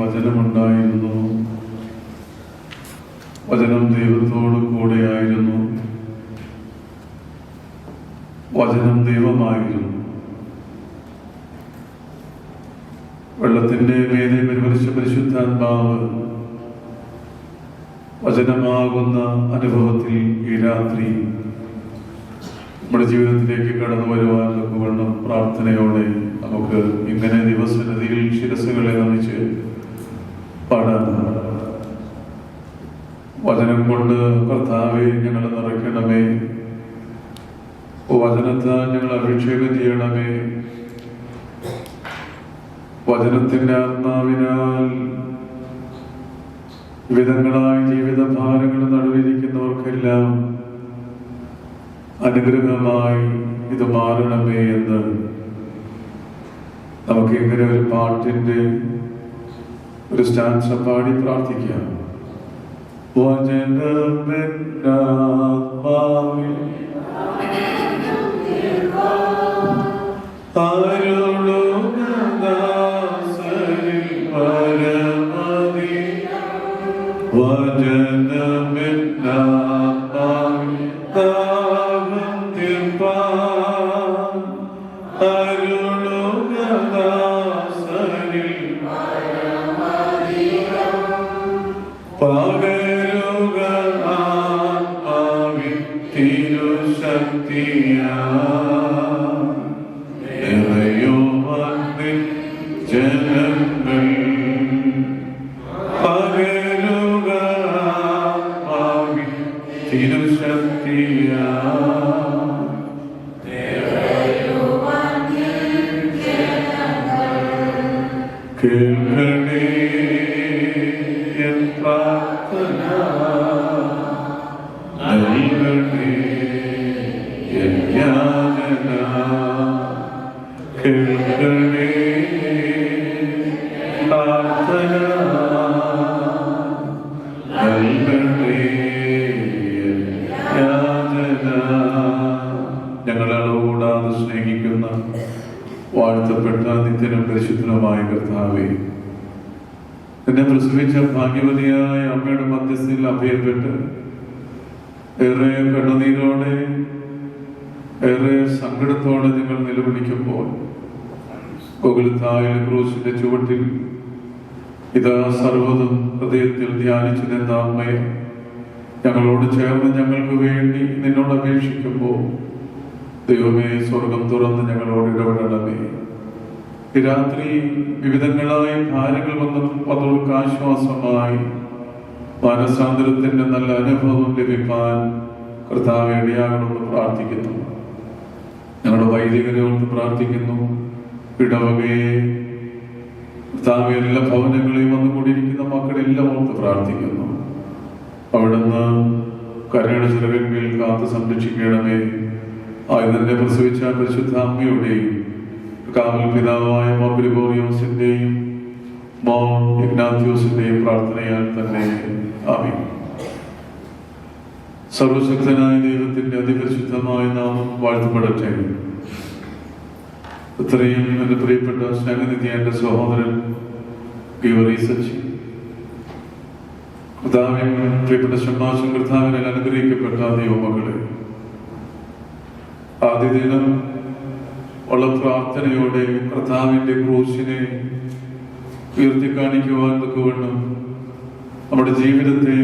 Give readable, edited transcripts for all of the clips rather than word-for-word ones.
വചനമുണ്ടായിരുന്നു. വചനം ദൈവത്തോട് കൂടെയായിരുന്നു. വചനം ദൈവമായിരുന്നു. വെള്ളത്തിന്റെ മീതെ പരിമരിച്ച പരിശുദ്ധാത്മാവ് വചനമാകുന്ന അനുഭവത്തിൽ ഈ രാത്രി നമ്മുടെ ജീവിതത്തിലേക്ക് കടന്നു വരുവാൻ തക്കവണ്ണം പ്രാർത്ഥനയോടെ നമുക്ക് ഇങ്ങനെ ദിവസനദിയിൽ ശിരസ്സുകളെ നമിച്ച് പാടാം. വചനം കൊണ്ട് കർത്താവെ ഞങ്ങളെ നിറയ്ക്കണമേ, വചനത്താൽ ഞങ്ങൾ അഭിഷേകം ചെയ്യണമേ. വചനത്തിന്റെ ആത്മാവിനാൽ വിധങ്ങളായ ജീവിത ഭാരങ്ങൾ നടുവിരിക്കുന്നവർക്കെല്ലാം അനുഗ്രഹമായി ഇത് മാറണമേ എന്ന് നമുക്ക് ഇങ്ങനെ ഒരു പാട്ടിന്റെ ഒരു സ്റ്റാൻസ പാടി പ്രാർത്ഥിക്കാം. വചനമെന്നാത്മാവിൽ അരുളുദാസരിൽ പരമതി വചനമെന്നാത്മാവിൽ ദാഹം തീർപ്പാൻ അരുളുദാസരിൽ പകരുക ആത്മാവിൽ തിരുശക്തിയാ ജനങ്ങൾ പകരുക ആത്മാവിൽ തിരുശക്തിയാ കേൾക്കണേ എൻ പ്രാർത്ഥന, നൽകണേ എൻ യാചന. കേൾക്കണേ പ്രാർത്ഥന, നൽകണേ എൻ യാചന. ഞങ്ങളെ കൂടാതെ സ്നേഹിക്കുന്ന വാഴ്ത്തപ്പെട്ട നിത്യനും പരിശുദ്ധനുമായ കർത്താവേ, എന്നെ പ്രസവിച്ച ഭാഗ്യവതിയായ അമ്മയുടെ മധ്യസ്ഥയിൽ അഭയപ്പെട്ട് ഏറെ കണ്ണുനീരോടെ ഏറെ സങ്കടത്തോടെ നിങ്ങൾ നിലവിളിക്കുമ്പോൾ ഗോകുൽത്തായിലെ ക്രൂശിന്റെ ചുവട്ടിൽ ഇതാ സർവ്വതും ഹൃദയത്തിൽ ധ്യാനിച്ചു നിന്ന അമ്മയെ ഞങ്ങളോട് ചേർന്ന് ഞങ്ങൾക്ക് വേണ്ടി നിന്നോട് അപേക്ഷിക്കുമ്പോൾ ദൈവമേ, സ്വർഗം തുറന്ന് ഞങ്ങളോട് ഇടപെടണമേ. ഈ രാത്രി വിവിധങ്ങളായ ഭാരങ്ങൾ വന്നവർക്ക് ആശ്വാസമായി മാനസാന്തരത്തിന്റെ നല്ല അനുഭവം ലഭിക്കാൻ കർത്താവേ ഇടയാകണമെന്ന് പ്രാർത്ഥിക്കുന്നു. ഞങ്ങളുടെ വൈദികരെ ഓർത്ത് പ്രാർത്ഥിക്കുന്നു. ഇടവകയെ കർത്താവേ, എല്ലാ ഭവനങ്ങളെയും വന്നുകൊണ്ടിരിക്കുന്ന മക്കളെല്ലാം ഓർത്ത് പ്രാർത്ഥിക്കുന്നു. അവിടുന്ന് കരുണയുടെ ചിറകിൽ കാത്ത് സംരക്ഷിക്കണമേ. ആയുധന്റെ പ്രസവിച്ച പരിശുദ്ധ അമ്മയുടെയും കാവൽ പിതാവായ മോർ ഗ്രിഗോറിയോസിന്റെയും മോർ ഇഗ്നാത്യോസിന്റെയും പ്രാർത്ഥനയാൽ തന്നെ ആമീൻ. സർവശക്തനായ ദൈവത്തിന്റെ അതിപരിശുദ്ധമായ നാമം വാഴ്ത്തപ്പെടട്ടെ. ഇത്രയും എന്റെ പ്രിയപ്പെട്ട സ്നേഹനിധി എന്റെ സഹോദരൻ ഗീവറീസച്ചി, കർത്താവിൻ പ്രിയപ്പെട്ട ഷമ്മാശം, കർത്താവിനാൽ അനുഗ്രഹിക്കപ്പെട്ട ദൈവമകളെ, ആദ്യ ദിനം ഉള്ള പ്രാർത്ഥനയോടെ കർത്താവിന്റെ ക്രൂശിനെ ഉയർത്തിക്കാണിക്കുവാൻ തക്കവണ്ണം നമ്മുടെ ജീവിതത്തെ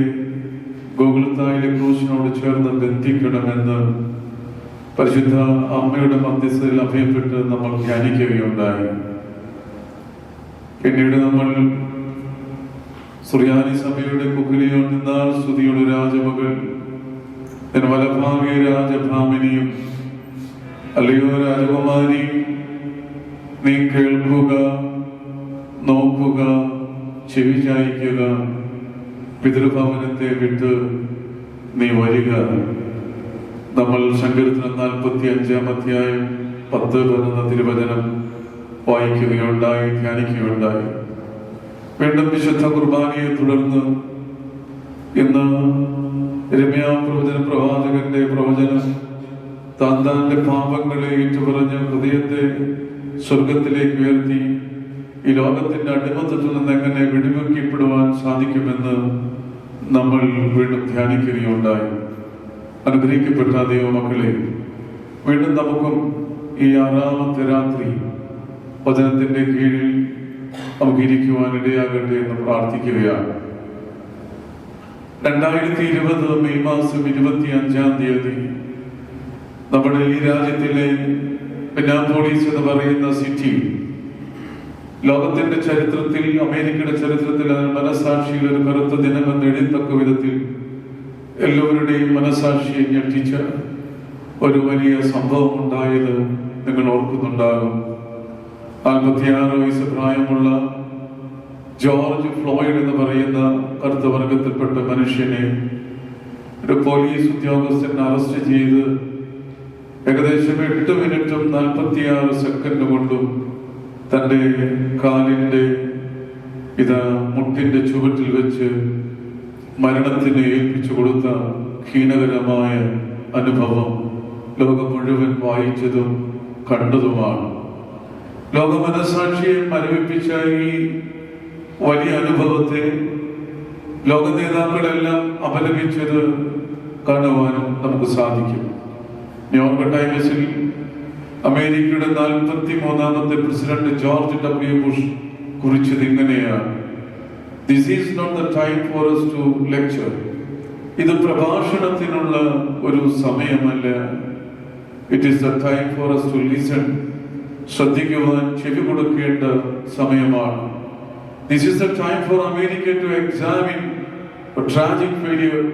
ഗോകുൽത്തായിലെ ക്രൂശിനോട് ചേർന്ന് ബന്ധിക്കണമെന്ന് പരിശുദ്ധ അമ്മയുടെ മധ്യസ്ഥയിൽ അഭയപ്പെട്ട് നമ്മൾ ധ്യാനിക്കുകയുണ്ടായി. പിന്നീട് നമ്മൾ സുറിയാനി സഭയുടെ കുക്കിലിയോട് നിന്നാൽ സ്തുതിയുടെ രാജമകൾ വലഭാഗിയ രാജഭാമിനിയും അല്ലയോ രാജകുമാരി, നീ കേൾക്കുക, നോക്കുക, ചെവി ചായ്ക്കുക, പിതൃഭവനത്തെ വിട്ട് നീ വരിക. നമ്മൾ സങ്കീർത്തനം 45-ാം അധ്യായം 10-11 തിരുവചനം വായിക്കുകയുണ്ടായി, ധ്യാനിക്കുകയുണ്ടായി. വീണ്ടും വിശുദ്ധ കുർബാനയെ തുടർന്ന് ഇന്ന് യിരെമ്യാ പ്രവാചകന്റെ പ്രവചനം താന്താന്റെ പാപങ്ങളെ ഏറ്റുപറഞ്ഞ് ഹൃദയത്തെ സ്വർഗത്തിലേക്ക് ഉയർത്തി ഈ ലോകത്തിന്റെ അടിമത്തത്തിൽ നിന്ന് എങ്ങനെ സാധിക്കുമെന്ന് നമ്മൾ വീണ്ടും ധ്യാനിക്കുകയുണ്ടായി. അനുഗ്രഹിക്കപ്പെട്ട ദൈവമക്കളെ, വീണ്ടും നമുക്കും ഈ 6ാമത്തെ രാത്രി വചനത്തിന്റെ കീഴിൽ നമുക്ക് ഇരിക്കുവാൻ ഇടയാകട്ടെ എന്ന് പ്രാർത്ഥിക്കുകയാണ്. 2020 മെയ് മാസം 25-ാം തീയതി നമ്മുടെ ഈ രാജ്യത്തിലെ മിനിയാപോളിസ് എന്ന് പറയുന്ന സിറ്റി ലോകത്തിന്റെ ചരിത്രത്തിൽ, അമേരിക്കയുടെ ചരിത്രത്തിൽ മനസാക്ഷിയിൽ ഒരു കറുത്ത ദിനമെന്ന് എഴുതത്തക്ക വിധത്തിൽ എല്ലാവരുടെയും മനസാക്ഷിയെ ഞെട്ടിച്ച ഒരു വലിയ സംഭവം ഉണ്ടായത് നിങ്ങൾ ഓർക്കുന്നുണ്ടാകും. 46 വയസ്സ് പ്രായമുള്ള ജോർജ് ഫ്ലോയിഡ് എന്ന് പറയുന്ന കറുത്ത വർഗത്തിൽപ്പെട്ട മനുഷ്യനെ ഒരു പോലീസ് ഉദ്യോഗസ്ഥൻ അറസ്റ്റ് ചെയ്ത് ഏകദേശം 8 മിനിറ്റും 46 സെക്കൻഡ് കൊണ്ടും തന്റെ കാലിന്റെ മുട്ടിന്റെ ചുവട്ടിൽ വെച്ച് മരണത്തിന് ഏൽപ്പിച്ചു കൊടുത്ത ഹീനകരമായ അനുഭവം ലോകം മുഴുവൻ വായിച്ചതും കണ്ടതുമാണ്. ലോക മനസാക്ഷിയെ മരവിപ്പിച്ച ഈ വലിയ അനുഭവത്തെ ലോക നേതാക്കളെല്ലാം അപലപിച്ചത് കാണുവാനും നമുക്ക് സാധിക്കും. ന്യൂയോർക്ക് ടൈംസിൽ അമേരിക്കയുടെ 43ാമത്തെ പ്രസിഡന്റ് ജോർജ് W. ബുഷ് കുറിച്ചത് ഇങ്ങനെയാണ്: "This is not the time for us to lecture." ഇത് പ്രഭാഷണത്തിനുള്ള ഒരു സമയമല്ല. It is the time for us to listen. ശ്രദ്ധിക്കുവാൻ, ചെവി കൊടുക്കേണ്ട സമയമാണ്. This is the time for America to examine a tragic failure.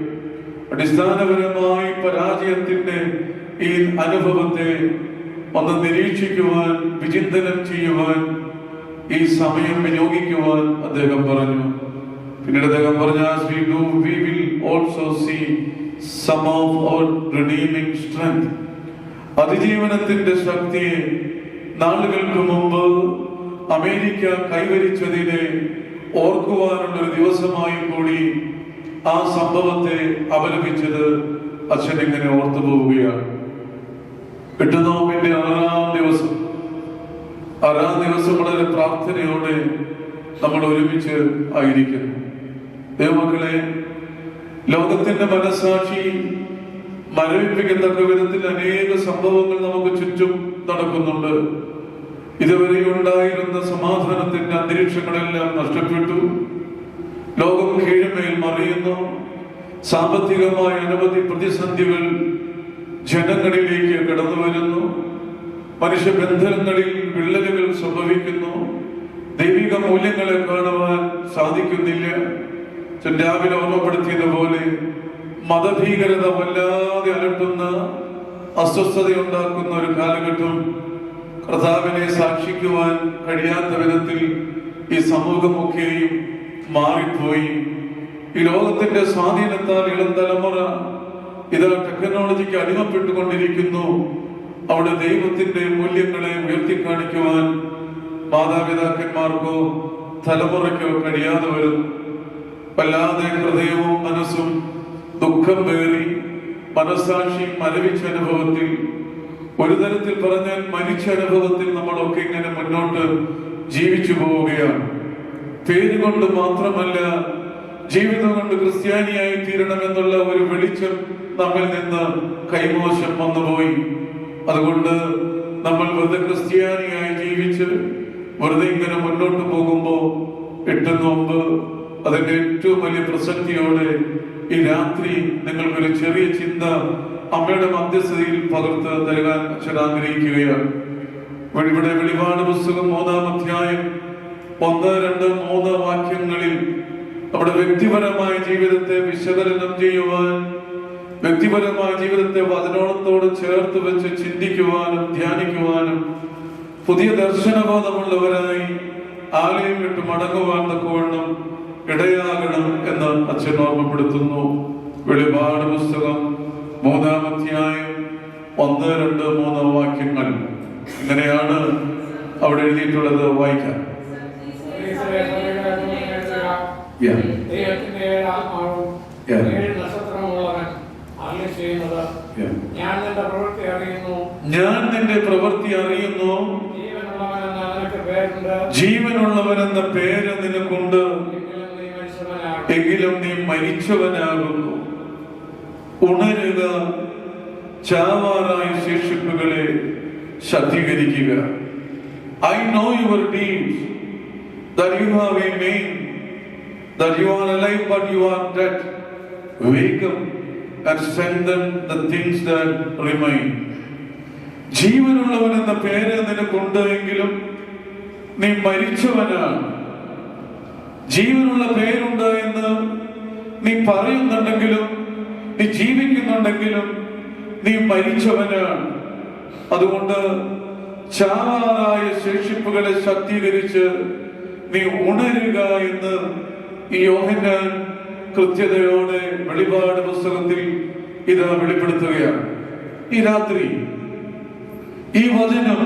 അടിസ്ഥാനപരമായി പരാജയത്തിന്റെ ഈ അനുഭവത്തെ ഒന്ന് നിരീക്ഷിക്കുവാൻ, വിചിന്തനം ചെയ്യുവാൻ ഈ സമയം വിനിയോഗിക്കുവാൻ അദ്ദേഹം പറഞ്ഞു. പിന്നീട് അദ്ദേഹം പറഞ്ഞു, "As we do, we will also see some of our redeeming strength." അതിജീവനത്തിന്റെ ശക്തിയെ നാളുകൾക്ക് മുമ്പ് അമേരിക്ക കൈവരിച്ചതിനെ ഓർക്കുവാനുള്ള ഒരു ദിവസമായി കൂടി ആ സംഭവത്തെ അപലപിച്ചത് അച്ഛൻ ഇങ്ങനെ ഓർത്തു പോവുകയാണ്. എട്ടുനോമ്പിന്റെ 6ാം ദിവസം വളരെ പ്രാർത്ഥനയോടെ നമ്മൾ ഒരുമിച്ച് ആയിരിക്കുന്നു. ദൈവമക്കളെ, ലോകത്തിന്റെ മനസാക്ഷി മരവിപ്പിക്കത്തക്ക വിധത്തിൽ അനേക സംഭവങ്ങൾ നമുക്ക് ചുറ്റും നടക്കുന്നുണ്ട്. ഇതുവരെ ഉണ്ടായിരുന്ന സമാധാനത്തിന്റെ അന്തരീക്ഷങ്ങളെല്ലാം നഷ്ടപ്പെട്ടു. ലോകം കീഴ്മേൽ മറിയുന്നു. സാമ്പത്തികമായ അനവധി പ്രതിസന്ധികൾ ജനങ്ങളിലേക്ക് കടന്നു വരുന്നു. മനുഷ്യബന്ധങ്ങളിൽ വിള്ളലുകൾ സംഭവിക്കുന്നു. ദൈവിക മൂല്യങ്ങളെ കാണുവാൻ സാധിക്കുന്നില്ല. രാവിലെ ഓർമ്മപ്പെടുത്തിയതുപോലെ മതഭീകരത വല്ലാതെ അലട്ടുന്ന, അസ്വസ്ഥതയുണ്ടാക്കുന്ന ഒരു കാലഘട്ടം. കർത്താവിനെ സാക്ഷിക്കുവാൻ കഴിയാത്ത വിധത്തിൽ ഈ സമൂഹമൊക്കെയും മാറിപ്പോയി. ഈ ലോകത്തിന്റെ സ്വാധീനത്താൽ ഇളം തലമുറ ടെക്നോളജിക്ക് അടിമപ്പെട്ടുകൊണ്ടിരിക്കുന്നു. അവിടെ ദൈവത്തിന്റെ മൂല്യങ്ങളെ ഉയർത്തിക്കാണിക്കുവാൻ മാതാപിതാക്കന്മാർക്കോ തലമുറയ്ക്കോ കഴിയാതെ വരും. വല്ലാതെ ഹൃദയവും മനസ്സും ദുഃഖം പേറി, മനസാക്ഷി മരവിച്ച അനുഭവത്തിൽ, ഒരു തരത്തിൽ പറഞ്ഞാൽ മരിച്ച അനുഭവത്തിൽ നമ്മളൊക്കെ ഇങ്ങനെ മുന്നോട്ട് ജീവിച്ചു പോവുകയാണ്. പേരുകൊണ്ട് മാത്രമല്ല, ജീവിതം കൊണ്ട് ക്രിസ്ത്യാനിയായി തീരണമെന്നുള്ള ഒരു വെളിച്ചം നമ്മിൽ നിന്ന് കൈമോശം വന്നുപോയി. അതുകൊണ്ട് നമ്മൾ വെറുതെ ക്രിസ്ത്യാനിയായി ജീവിച്ച് വെറുതെ ഇങ്ങനെ മുന്നോട്ട് പോകുമ്പോൾ 8 നോമ്പ് അതിന്റെ ഏറ്റവും വലിയ പ്രസക്തിയോടെ ഈ രാത്രി നിങ്ങൾക്കൊരു ചെറിയ ചിന്ത അമ്മയുടെ മധ്യസ്ഥതയിൽ പകർത്ത് തരുവാൻ അച്ഛൻ ആഗ്രഹിക്കുകയാണ്. ഇവിടെ വെളിപാട് പുസ്തകം 3-ാം അധ്യായം 1, 2, 3 വാക്യങ്ങളിൽ നമ്മുടെ വ്യക്തിപരമായ ജീവിതത്തെ വിശകലനം ചെയ്യുവാൻ, വ്യക്തിപരമായ ജീവിതത്തെ വചനത്തോട് ചേർത്ത് വെച്ച് ചിന്തിക്കുവാനും ധ്യാനിക്കുവാനും പുതിയ ദർശനബോധമുള്ളവരായി ആലയം വിട്ട് മടങ്ങുവാൻ തക്കവണ്ണം ഇടയാകണം എന്ന് അച്ഛൻ ഓർമ്മപ്പെടുത്തുന്നു. വെളിപാട് പുസ്തകം 3-ാം അധ്യായം 1, 2, 3 വാക്യങ്ങൾ ഇങ്ങനെയാണ് അവിടെ എഴുതിയിട്ടുള്ളത്. വായിക്കാം. ഞാൻ നിന്റെ പ്രവൃത്തി അറിയുന്നു, ജീവനുള്ളവനെന്ന പേര് നിനക്കുണ്ട്, മരിച്ചവനാകുന്നു. ഉണരുക, ചാവാറായ ശേഷിപ്പുകളെ ശക്തീകരിക്കുക. I know your deeds, that you have a name, that you are alive but you are dead. Wake up and strengthen the things that remain. ജീവനുള്ളവൻ എന്ന പേര് നിനക്കുണ്ട് എങ്കിലും നീ മരിച്ചവനാണ്. ജീവനുള്ള പേരുണ്ട് എന്ന് നീ പറയുന്നുണ്ടെങ്കിലും, നീ ജീവിക്കുന്നുണ്ടെങ്കിലും നീ മരിച്ചവനാണ്. അതുകൊണ്ട് ചാവാറായ ശേഷിപ്പുകളെ ശക്തീകരിച്ച് നീ ഉണരുക എന്ന് ഈ യോഹന്നാൻ കൃത്യതയോടെ വെളിപാട് പുസ്തകത്തിൽ ഇത് വെളിപ്പെടുത്തുകയാണ്. ഈ രാത്രി ഈ വചനം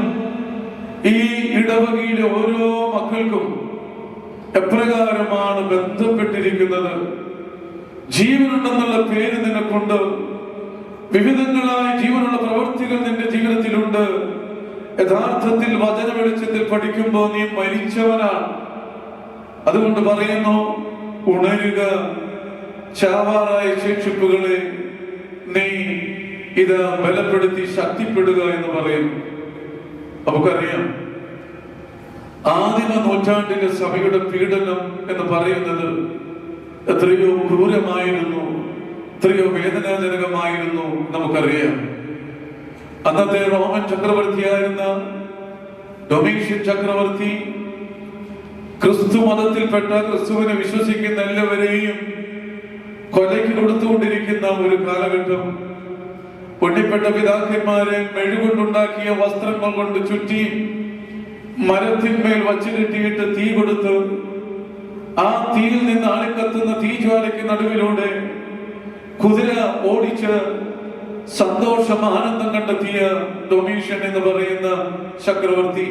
ഈ ഇടവകയിലെ ഓരോ മക്കൾക്കും എപ്രകാരമാണ് ബന്ധപ്പെട്ടിരിക്കുന്നത്? ജീവനുണ്ടെന്നുള്ള പേര് നിനക്കുണ്ട്, വിവിധങ്ങളായ ജീവനുള്ള പ്രവൃത്തികൾ നിന്റെ ജീവിതത്തിലുണ്ട്. യഥാർത്ഥത്തിൽ വചന വെളിച്ചത്തിൽ പഠിക്കുമ്പോൾ നീ മരിച്ചവനാണ്. അതുകൊണ്ട് പറയുന്നു, ഉണരുക, ചാവാറായ ശേഷിപ്പുകളെ നീ ഇത് ബലപ്പെടുത്തി ശക്തിപ്പെടുക എന്ന് പറയുന്നു. നമുക്കറിയാം, ആദിമ നൂറ്റാണ്ടിലെ സഭയുടെ പീഡനം എന്ന് പറയുന്നത് എത്രയോ ക്രൂരമായിരുന്നു, എത്രയോ വേദനാജനകമായിരുന്നു. നമുക്കറിയാം, അന്നത്തെ റോമൻ ചക്രവർത്തിയായിരുന്ന ഡൊമീഷ്യൻ ചക്രവർത്തി ക്രിസ്തു മതത്തിൽപ്പെട്ട, ക്രിസ്തുവിനെ വിശ്വസിക്കുന്ന എല്ലാവരെയും കൊലയ്ക്ക് കൊടുത്തുകൊണ്ടിരിക്കുന്ന ഒരു കാലഘട്ടം. പൊന്നിപ്പെട്ട പിതാക്കന്മാരെ മെഴുകൊണ്ടുണ്ടാക്കിയ വസ്ത്രങ്ങൾ കൊണ്ട് ചുറ്റി മരത്തിന്മേൽ വച്ചു കെട്ടിയിട്ട് തീ കൊടുത്ത് ആ തീയിൽ നിന്ന് ആളിക്കത്തുന്ന തീജ്വാലയ്ക്ക് നടുവിലൂടെ കുതിര ഓടിച്ച് സന്തോഷം, ആനന്ദം കണ്ടെത്തിയ ഡൊമീഷ്യൻ എന്ന് പറയുന്ന ചക്രവർത്തി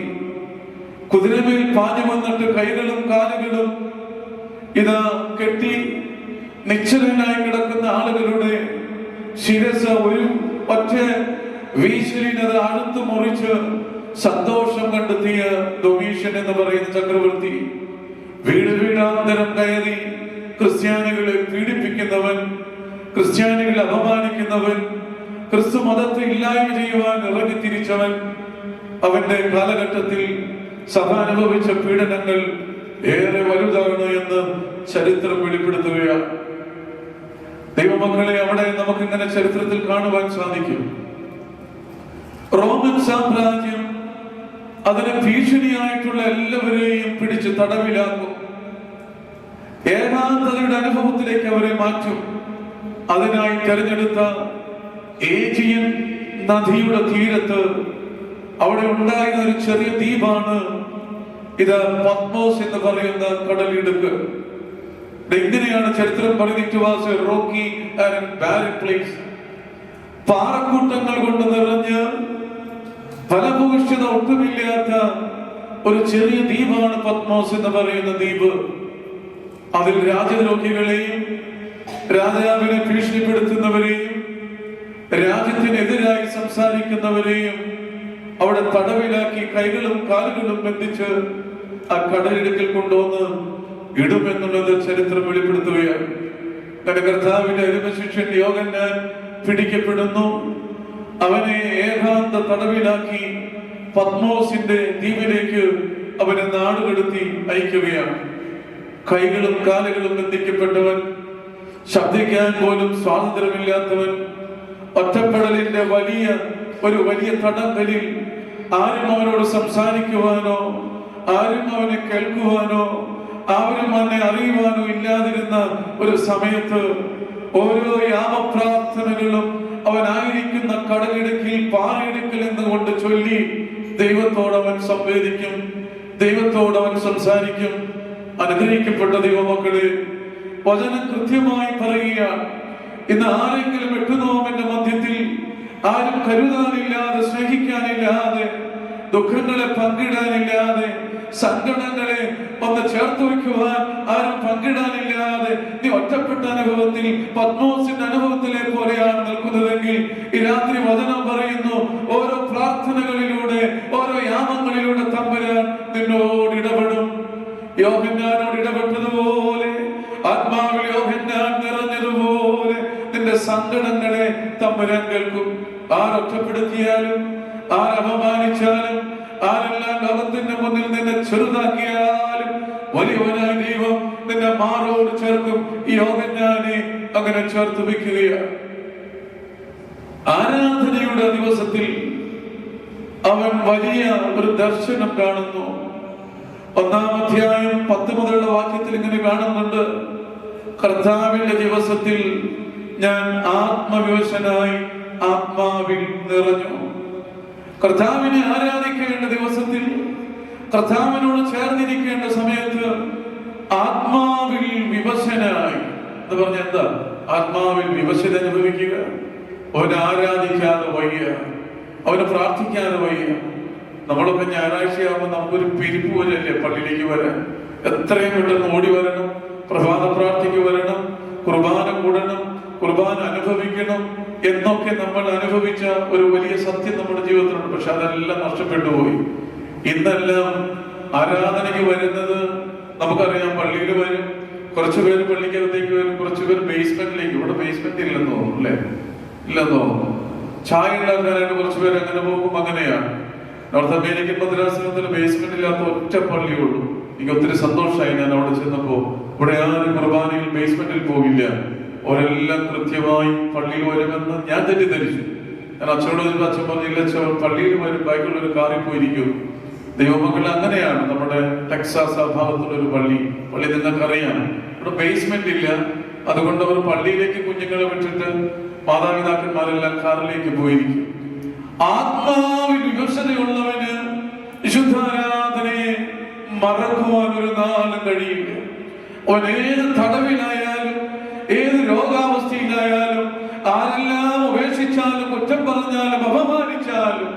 കുതിരമേൽ പാഞ്ഞു വന്നിട്ട് കൈകളും കാലുകളും ഇത് കെട്ടി നിശ്ചലനായി കിടക്കുന്ന ആളുകളുടെ ശിരസ് ഒരു ഒറ്റ വീശലിനത് അഴുത്തു മുറിച്ച് സന്തോഷം കണ്ടെത്തിയ ഡൊമീഷ്യൻ എന്ന് പറയുന്ന ചക്രവർത്തി വീട് വീടാന്തരം കയറി ക്രിസ്ത്യാനികളെ പീഡിപ്പിക്കുന്നവൻ, ക്രിസ്ത്യാനികളെ അപമാനിക്കുന്നവൻ, ക്രിസ്തു മതത്തെ ഇല്ലായ്മ ചെയ്യുവാൻ ഇറങ്ങി തിരിച്ചവൻ. അവന്റെ കാലഘട്ടത്തിൽ സഭ അനുഭവിച്ച പീഡനങ്ങൾ ഏറെ വലുതാണ് എന്ന് ചരിത്രം വെളിപ്പെടുത്തുകയാണ്. ദൈവമക്കളെ, അവിടെ നമുക്ക് ഇങ്ങനെ ചരിത്രത്തിൽ കാണുവാൻ സാധിക്കും. റോമൻ സാമ്രാജ്യം അതിന് ഭീഷണിയായിട്ടുള്ള എല്ലാവരെയും പിടിച്ച് തടവിലാക്കും. ഏകാന്തതയുടെ അനുഭവത്തിലേക്ക് അവരെ മാറ്റും. അതിനായി തെരഞ്ഞെടുത്ത ഏജിയൻ നദിയുടെ തീരത്ത് അവിടെ ഉണ്ടായിരുന്ന ഒരു ചെറിയ ദ്വീപാണ് ഇത് പത്മോസ് എന്ന് പറയുന്ന കടലിടുക്ക്. എങ്ങനെയാണ് ചരിത്രം പറയുന്നത്? റോക്കി ആൻഡ് ബാരൻ പ്ലേസ്, പാറക്കൂട്ടങ്ങൾ കൊണ്ട് നിറഞ്ഞ് ഫലഭൂഷ്ഠത ഒട്ടുമില്ലാത്ത ഒരു ചെറിയ ദ്വീപാണ് പത്മോസ് എന്ന് പറയുന്ന ദ്വീപ്. അതിൽ രാജദ്രോഹികളെയും രാജാവിനെ ഭീഷണിപ്പെടുത്തുന്നവരെയും രാജ്യത്തിനെതിരായി സംസാരിക്കുന്നവരെയും അവിടെ തടവിലാക്കി കൈകളും കാലുകളും ബന്ധിച്ച് ആ കടലിടുക്കിൽ കൊണ്ടുവന്ന് ഇടുമെന്നുള്ളത് ചരിത്രം വെളിപ്പെടുത്തുകയാണ്. തന്റെ കർത്താവിന്റെ അരുമശിഷ്യൻ യോഹന്നാൻ പിടിക്കപ്പെടുന്നു. അവനെ ഏകാന്ത തടവിലാക്കി പത്മോസിന്റെ ദ്വീപിലേക്ക് അവനെ നാടുകടത്തി അയക്കുകയാണ്. കൈകളും കാലുകളും ബന്ധിക്കപ്പെട്ടവൻ, ശബ്ദിക്കാൻ പോലും സ്വാതന്ത്ര്യമില്ലാത്തവൻ, ഒറ്റപ്പെടലിന്റെ വലിയ തടങ്കലിൽ ആരും അവനോട് സംസാരിക്കുവാനോ ആരും അവനെ കേൾക്കുവാനോ ആരും അവനെ അറിയുവാനോ ഇല്ലാതിരുന്ന ഒരു സമയത്ത് ഓരോ യാമപ്രാർത്ഥനകളും അവനായിരിക്കുന്ന കടലിടുക്കിൽ പാറയിടുക്കിൽ എന്നുകൊണ്ട് ചൊല്ലി ദൈവത്തോടവൻ സംവേദിക്കും, ദൈവത്തോടവൻ സംസാരിക്കും. അനുഗ്രഹിക്കപ്പെട്ട ദൈവമക്കളെ, വചനം കൃത്യമായി പറയുകയാണ്. ഇന്ന് ആരെങ്കിലും എട്ടുനോമിന്റെ മധ്യത്തിൽ ആരും കരുതാനില്ലാതെ, സ്നേഹിക്കാനില്ലാതെ, ദുഃഖങ്ങളെ പങ്കിടാനില്ലാതെ, സങ്കടങ്ങളെ ഒന്ന് ചേർത്ത് വയ്ക്കുവാൻ ആരും പങ്കിടാനില്ലാതെ നീ ഒറ്റപ്പെട്ട അനുഭവത്തിൽ പത്മോസിന്റെ അനുഭവത്തിലെ പോലെയാണ് നിൽക്കുന്നതെങ്കിൽ ഈ രാത്രി വചനം പറയുന്നു, ഓരോ പ്രാർത്ഥനകളിലൂടെ, ഓരോ യാമങ്ങളിലൂടെ തമ്പുരാൻ നിന്നോട് ഇടപെടും. യോഹന്നാനോട് ഇടപെട്ടതുപോലെ ആത്മാവിൽ യോഹന്നാൻ സങ്കടങ്ങളെ തമ്പുരാൻ കേൾക്കും. ആരൊറ്റപ്പെടുത്തിയാലും, ആരപമാനിച്ചാലും, ആരെല്ലാം ലോകത്തിന്റെ മുന്നിൽ നിന്നെ ചെറുതാക്കിയാലും വലിയവനായ ദൈവം നിന്നെ മാറോട് ചേർക്കും. ഈ യോഹന്നാനെ അങ്ങനെ ചേർത്ത് വെക്കുകയാണ്. ആരാധനയുടെ ദിവസത്തിൽ അവൻ വലിയ ഒരു ദർശനം കാണുന്നു. 1-ാം അധ്യായം 10 മുതലുള്ള വാക്യത്തിൽ ഇങ്ങനെ കാണുന്നുണ്ട്: കർത്താവിന്റെ ദിവസത്തിൽ ഞാൻ ആത്മവിവശനായി ആത്മാവിൽ നിറഞ്ഞു. കർത്താവിനെ ആരാധിക്കേണ്ട ദിവസത്തിൽ, കർത്താവിനോട് ചേർന്നിരിക്കേണ്ട സമയത്ത് ആത്മാവിൽ വിവശനായി എന്ന് പറഞ്ഞ എന്താ? ആത്മാവിൽ വിവശത അനുഭവിക്കുക. അവനെ ആരാധിക്കാതെ വയ്യ, അവനെ പ്രാർത്ഥിക്കാതെ വയ്യ. നമ്മളൊക്കെ ഞായറാഴ്ചയാകുമ്പോൾ നമുക്കൊരു പിരിപ്പ് പോലെയല്ലേ പള്ളിയിലേക്ക് വരാൻ. എത്രയും പെട്ടെന്ന് ഓടി വരണം, പ്രഭാത പ്രാർത്ഥിക്ക് വരണം, കുർബാന കൂടണം, കുർബാന അനുഭവിക്കണം എന്നൊക്കെ നമ്മൾ അനുഭവിച്ച ഒരു വലിയ സത്യം നമ്മുടെ ജീവിതത്തിലുണ്ട്. പക്ഷെ അതെല്ലാം നഷ്ടപ്പെട്ടു പോയി. ഇന്നെല്ലാം ആരാധനയ്ക്ക് വരുന്നത് നമുക്കറിയാം. പള്ളിയിൽ വരും, കുറച്ചുപേര് പള്ളിക്കകത്തേക്ക് വരും, കുറച്ചുപേർ ബേസ്മെന്റിലേക്ക്. ഇവിടെ ബേസ്മെന്റ് ഇല്ലെന്ന് തോന്നുന്നു, അല്ലേ? ഇല്ലെന്ന് തോന്നുന്നു. ചായ ഉണ്ടാക്കാനായിട്ട് കുറച്ചുപേർ അങ്ങനെ പോകും. അങ്ങനെയാണ്. നോർത്ത് അമേരിക്കൻ മദ്രാസിനത്തിൽ ബേസ്മെന്റ് ഇല്ലാത്ത ഒറ്റ പള്ളിയുള്ളൂ. എനിക്ക് ഒത്തിരി സന്തോഷമായി ഞാൻ അവിടെ ചെന്നപ്പോ. ഇവിടെ ആരും കുർബാനയിൽ ബേസ്മെന്റിൽ പോകില്ല, അവരെല്ലാം കൃത്യമായി പള്ളിയിൽ വരുമെന്ന് ഞാൻ തെറ്റിദ്ധരിച്ചു. ഞാൻ അച്ഛനോട് ചോദിച്ചു. അച്ഛൻ പറഞ്ഞില്ല, അച്ഛൻ പള്ളിയിൽ വരും, ബൈക്കുള്ളൊരു കാറിൽ പോയിരിക്കും. ദൈവമക്കൾ അങ്ങനെയാണ്. നമ്മുടെ ടെക്സാസ് ആ ഭാഗത്തുള്ളൊരു പള്ളി നിങ്ങൾക്കറിയാം. ഇവിടെ ബേസ്മെന്റ് ഇല്ല. അതുകൊണ്ട് അവർ പള്ളിയിലേക്ക് കുഞ്ഞുങ്ങളെ വിട്ടിട്ട് മാതാപിതാക്കന്മാരെല്ലാം കാറിലേക്ക് പോയിരിക്കും. ആത്മാവിൽ വിവശതയുള്ളവന് വിശുദ്ധാരാധനയെ മറക്കുവാൻ ഒരു നാളും കഴിയില്ല. അവൻ ഏത് തടവിലായാലും, ഏത് രോഗാവസ്ഥയിലായാലും, ആരെല്ലാം ഉപേക്ഷിച്ചാലും, കുറ്റം പറഞ്ഞാലും, അപമാനിച്ചാലും,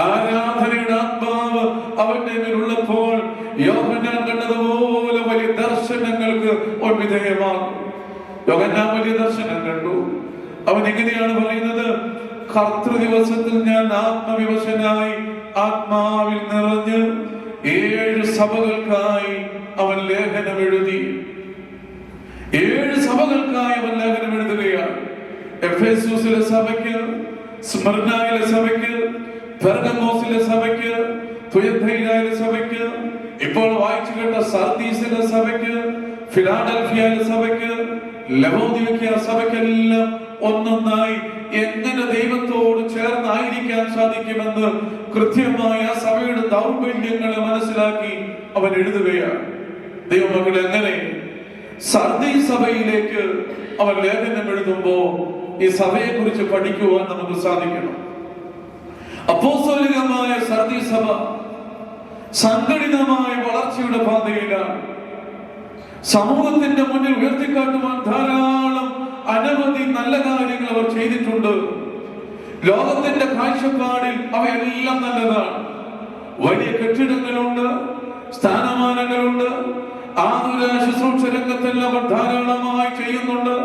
ആരാധനയുടെ ആത്മാവ് അവന്റെ മേലുള്ളപ്പോൾ യോഹന്നാൻ കണ്ടതുപോലെ വലിയ ദർശനങ്ങൾക്ക് അവൻ വിധേയമാകും. യോഹന്നാൻ വലിയ ദർശനം കണ്ടു. അവൻ എങ്ങനെയാണ് പറയുന്നത്? കർത്തൃ ദിവസത്തിൽ ഞാൻ ആത്മവിവശനായി ആത്മാവിൽ നിറഞ്ഞ് 7 സഭകൾക്കായി അവൻ ലേഖനം എഴുതി. 7 സഭകൾക്കായി അവൻ ലേഖനം എഴുതുകയാണ്. എഫേസൂസിലെ സഭയ്ക്ക്, സ്മിർനായിലെ സഭയ്ക്ക്, പെർഗമോസിലെ സഭയ്ക്ക്, തുയഥൈരയിലെ സഭയ്ക്ക്, ഇപ്പോൾ വായിച്ചു കേട്ട സർദീസിലെ സഭയ്ക്ക്, ഫിലാഡൽഫിയയിലെ സഭയ്ക്ക്, ലവോദിക്ക സഭയ്ക്കെല്ലാം ഒന്നൊന്നായി എങ്ങനെ ദൈവത്തോട് ചേർന്നായിരിക്കാൻ സാധിക്കുമെന്ന് കൃത്യമായ സഭയുടെ ദൗർബല്യങ്ങളെ മനസ്സിലാക്കി അവൻ എഴുതുകയാണ്. ദൈവമക്കളെ, എങ്ങനെ സർദീസ് സഭയിലേക്ക് അവൻ ലേഖനം എഴുതുമ്പോ ഈ സഭയെ കുറിച്ച് പഠിക്കുവാൻ നമുക്ക് സാധിക്കണം. അപ്പോസ്തലികമായ സർദീസ് സഭ സംഘടിതമായ വളർച്ചയുടെ പാതയിലാണ്. സമൂഹത്തിന്റെ മുന്നിൽ ഉയർത്തിക്കാട്ടുവാൻ ധാരാളം അനവധി നല്ല കാര്യങ്ങൾ അവർ ചെയ്തിട്ടുണ്ട്. ലോകത്തിന്റെ കാഴ്ചപ്പാടിൽ അവയെല്ലാം നല്ലതാണ്. വലിയ കെട്ടിടങ്ങളുണ്ട്, സ്ഥാനമാനങ്ങളുണ്ട്, ആതുര ശുശ്രൂഷ രംഗത്തെല്ലാം അവർ ധാരാളമായി ചെയ്യുന്നുണ്ട്.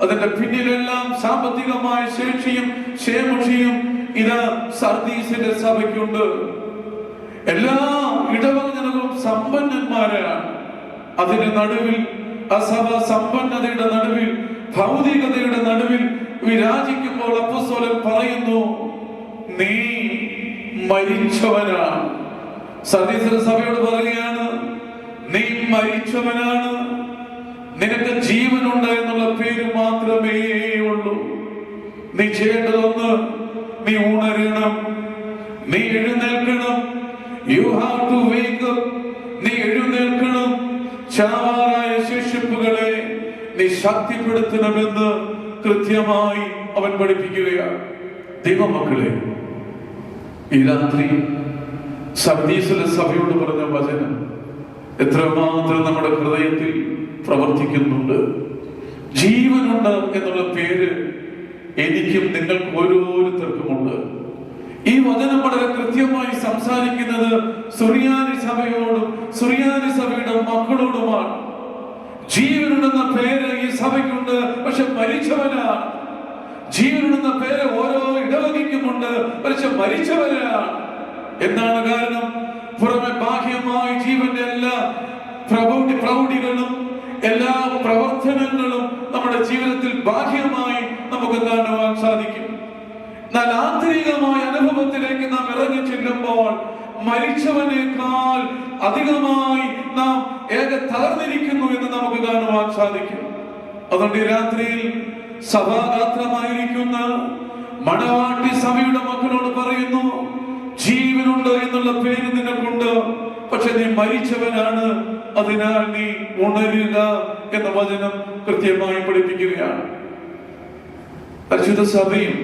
അതിന്റെ പിന്നിലെല്ലാം സാമ്പത്തികമായ ശേഷിയും ക്ഷേമക്ഷിയും ഇത് സർദീസിന്റെ സഭയ്ക്കുണ്ട്. എല്ലാ ഇടവകജനങ്ങളും സമ്പന്നന്മാരാണ്. അതിന്റെ നടുവിൽ, അസഭ സമ്പന്നതയുടെ നടുവിൽ, ഭൗതികതയുടെ നടുവിൽ വിരാജിക്കുമ്പോൾ അപ്പോസ്തലൻ പറയുന്നു, നീ മരിച്ചവനാണ്. സർദീസിലെ സഭയോട് പറയുകയാണ്, നീ മരിച്ചവനാണ്. നിനക്ക് ജീവനുണ്ട് എന്നുള്ള പേര് മാത്രമേ ഉള്ളൂ. നീ ചെയ്യേണ്ടതൊന്ന്, നീ ഉണരണം, നീ എഴുന്നേൽക്കണം. You have to wake up. നീ എഴുന്നേൽക്കണം. ചാവാറായ ശേഷിപ്പുകളെ നീ ശക്തിപ്പെടുത്തണമെന്ന് കൃത്യമായി അവൻ പഠിപ്പിക്കുകയാണ്. ദൈവമക്കളെ, ഈ രാത്രി സർദീസിലെ സഭയോട് പറഞ്ഞ വചനം എത്രമാത്രം നമ്മുടെ ഹൃദയത്തിൽ പ്രവർത്തിക്കുന്നുണ്ട്. ജീവനുണ്ട് എന്നുള്ള പേര് എനിക്കും നിങ്ങൾക്ക് ഓരോരുത്തർക്കുമുണ്ട്. ഈ വചനം വളരെ കൃത്യമായി സംസാരിക്കുന്നത് സുറിയാനി സഭയോടും സുറിയാനി സഭയുടെ മക്കളോടുമാണ്. ജീവനുണ്ടെന്ന പേര് ഈ സഭയ്ക്കുണ്ട്, പക്ഷെ മരിച്ചവനാണ്. ജീവനുണ്ടെന്ന പേര് ഓരോ ഇടവകയ്ക്കുമുണ്ട്, പക്ഷെ മരിച്ചവനാണ്. എന്താണ് കാരണം? പുറമെ ബാഹ്യമായി ജീവന്റെ എല്ലാ പ്രൗഢികളും എല്ലാ പ്രവർത്തനങ്ങളും നമ്മുടെ ജീവിതത്തിൽ ബാഹ്യമായി നമുക്ക് കാണുവാൻ സാധിക്കും. എന്നാൽ ആന്തരികമായ അനുഭവത്തിലേക്ക് നാം ഇറങ്ങി ചെല്ലുമ്പോൾ മരിച്ചവനേക്കാൾ അധികമായി നാം തകർന്നിരിക്കുന്നു എന്ന് നമുക്ക് കാണുവാൻ സാധിക്കും. അതുകൊണ്ട് ഈ രാത്രിയിൽ സഭാഗാത്രമായിരിക്കുന്ന മണവാട്ടി സഭയുടെ മക്കളോട് പറയുന്നു, ജീവനുണ്ട് എന്നുള്ള പേര് നിനക്കുണ്ട്, പക്ഷെ നീ മരിച്ചവനാണ്, അതിനാൽ നീ ഉണരുക എന്ന വചനം കൃത്യമായി പഠിപ്പിക്കുകയാണ്. പരിശുദ്ധ സഭയും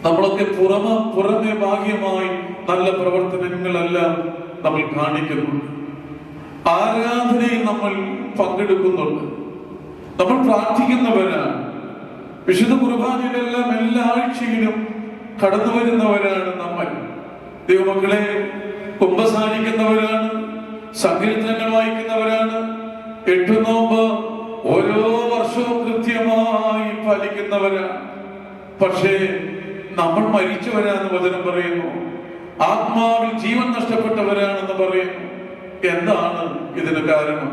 നമ്മളൊക്കെ പുറമെ ഭാഗ്യമായി നല്ല പ്രവർത്തനങ്ങളെല്ലാം നമ്മൾ കാണിക്കുന്നുണ്ട്. ആരാധനയിൽ നമ്മൾ പങ്കെടുക്കുന്നുണ്ട്, നമ്മൾ പ്രാർത്ഥിക്കുന്നവരാണ്. വിശുദ്ധ കുർബാനയിലെല്ലാം എല്ലാ ആഴ്ചയിലും കടന്നു വരുന്നവരാണ് നമ്മൾ. ദൈവമക്കളെ, കുമ്പസാരിക്കുന്നവരാണ്, സങ്കീർത്തനങ്ങൾ വായിക്കുന്നവരാണ്, 8 നോമ്പ് ഓരോ വർഷവും കൃത്യമായി പാലിക്കുന്നവരാണ്. പക്ഷേ നമ്മൾ മരിച്ചവരാന്ന് വചനം പറയുന്നു, ആത്മാവിൽ ജീവൻ നഷ്ടപ്പെട്ടവരാണെന്ന് പറയുന്നു. എന്താണ് ഇതിന് കാരണം?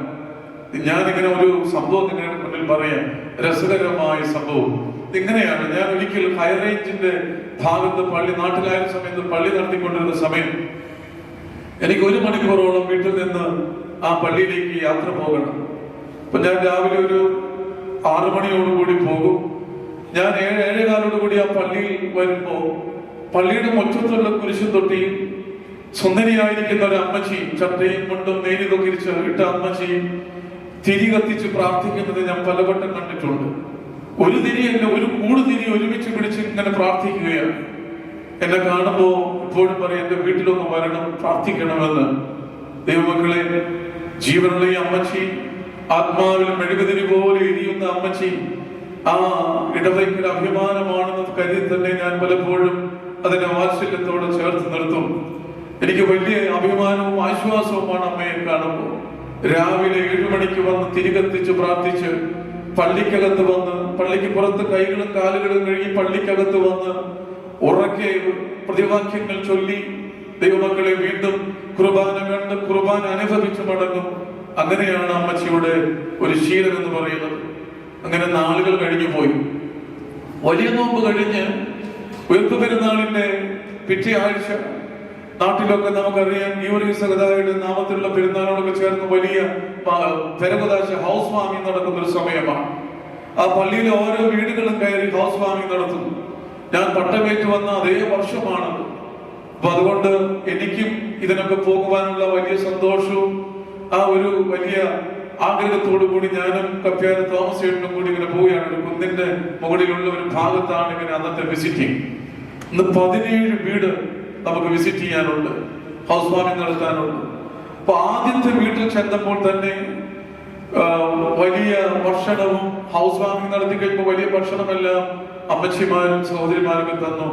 ഞാനിങ്ങനെ ഒരു സംഭവം നിങ്ങളുടെ മുന്നിൽ പറയാം, രസകരമായ സംഭവം. ഇങ്ങനെയാണ്, ഞാൻ ഒരിക്കൽ ഹൈറേഞ്ചിന്റെ ഭാഗത്ത് നാട്ടിലായ സമയത്ത് പള്ളി നടത്തിക്കൊണ്ടിരുന്ന സമയം എനിക്ക് 1 മണിക്കൂറോളം വീട്ടിൽ നിന്ന് ആ പള്ളിയിലേക്ക് യാത്ര പോകണം. അപ്പൊ ഞാൻ രാവിലെ ഒരു 6 മണിയോടുകൂടി പോകും. ഞാൻ 7:15 ആ പള്ളിയിൽ വരുമ്പോ പള്ളിയുടെ മുറ്റത്തുള്ള കുരിശും തൊട്ടിയും സുന്ദരിയായിരിക്കുന്ന ഒരു അമ്മച്ചി, ചട്ടയും മുണ്ടും നേരിതൊക്കെ ഇട്ട അമ്മച്ചി തിരി കത്തിച്ച് പ്രാർത്ഥിക്കുന്നത് ഞാൻ പലവട്ടം കണ്ടിട്ടുണ്ട്. ഒരു തിരിയല്ല, ഒരു കൂട് തിരി ഒരുമിച്ച് പിടിച്ച് ഇങ്ങനെ പ്രാർത്ഥിക്കുകയാണ്. എന്നെ കാണുമ്പോ ഇപ്പോഴും പറയും, എന്റെ വീട്ടിലൊന്ന് വരണം, പ്രാർത്ഥിക്കണമെന്ന്. ദൈവമക്കളെ, ജീവനുള്ള ഈ അമ്മച്ചി, ആത്മാവിൽ മെഴുകുതിരി പോലെ എരിയുന്ന അമ്മച്ചി, ആ ഇടവയ്ക്കൽ അഭിമാനമാണെന്ന് കരുതി തന്നെ ഞാൻ പലപ്പോഴും അതിനെ വാത്സല്യത്തോടെ ചേർത്ത് നിർത്തും. എനിക്ക് വലിയ അഭിമാനവും ആശ്വാസവുമാണ് അമ്മയെ കാണുമ്പോൾ. രാവിലെ 7 മണിക്ക് വന്ന് തിരികത്തിച്ച് പ്രാർത്ഥിച്ച് പള്ളിക്കകത്ത് വന്ന്, പള്ളിക്ക് പുറത്ത് കൈകളും കാലുകളും കഴുകി പള്ളിക്കകത്ത് വന്ന് ഉറക്കെ പ്രതിവാക്യങ്ങൾ ചൊല്ലി ദൈവമക്കളെ വീണ്ടും കുർബാന കണ്ട് കുർബാന അനുഭവിച്ച് മടങ്ങും. അങ്ങനെയാണ് അമ്മച്ചിയുടെ ഒരു ശീലം എന്ന് പറയുന്നത്. അങ്ങനെ നാളുകൾ കഴിഞ്ഞു പോയി. വലിയ നോമ്പ് കഴിഞ്ഞ് ഉയർപ്പ് പെരുന്നാളിന്റെ പിറ്റേ ആഴ്ച നാട്ടിലൊക്കെ നമുക്കറിയാം, ഗീവർഗീസ് സഹോദരന്റെ നാമത്തിലുള്ള പെരുന്നാളോടൊക്കെ ചേർന്ന് വലിയ പെരകുദാശ ഹൗസ് വാമിംഗ് നടക്കുന്ന ഒരു സമയമാണ്. ആ പള്ളിയിലെ ഓരോ വീടുകളും കയറി ഹൗസ് വാമിംഗ് നടത്തും. ഞാൻ പട്ടമേറ്റ് വന്ന അതേ വർഷമാണ്. അപ്പൊ അതുകൊണ്ട് എനിക്കും ഇതിനൊക്കെ പോകുവാനുള്ള വലിയ സന്തോഷവും ആ ഒരു വലിയ ആഗ്രഹത്തോടു കൂടി ഞാനും കപ്പ്യാരും തോമസ് ചേട്ടനും കൂടി ഇങ്ങനെ പോവുകയാണ്. ഒരു കുന്നിന്റെ മുകളിലുള്ള ഒരു ഭാഗത്താണ് ഇങ്ങനെ അന്നത്തെ വിസിറ്റിംഗ്. ഇന്ന് 17 വീട് നമുക്ക് വിസിറ്റ് ചെയ്യാനുണ്ട്, ഹൗസ് വാമിംഗ് നടത്താനുണ്ട്. അപ്പൊ ആദ്യത്തെ വീട്ടിൽ ചെന്നപ്പോൾ തന്നെ വലിയ ഭക്ഷണവും, ഹൗസ് വാമിംഗ് നടത്തി കഴിയുമ്പോൾ വലിയ ഭക്ഷണമെല്ലാം അമ്മച്ചിമാരും സഹോദരിമാരൊക്കെ തന്നു.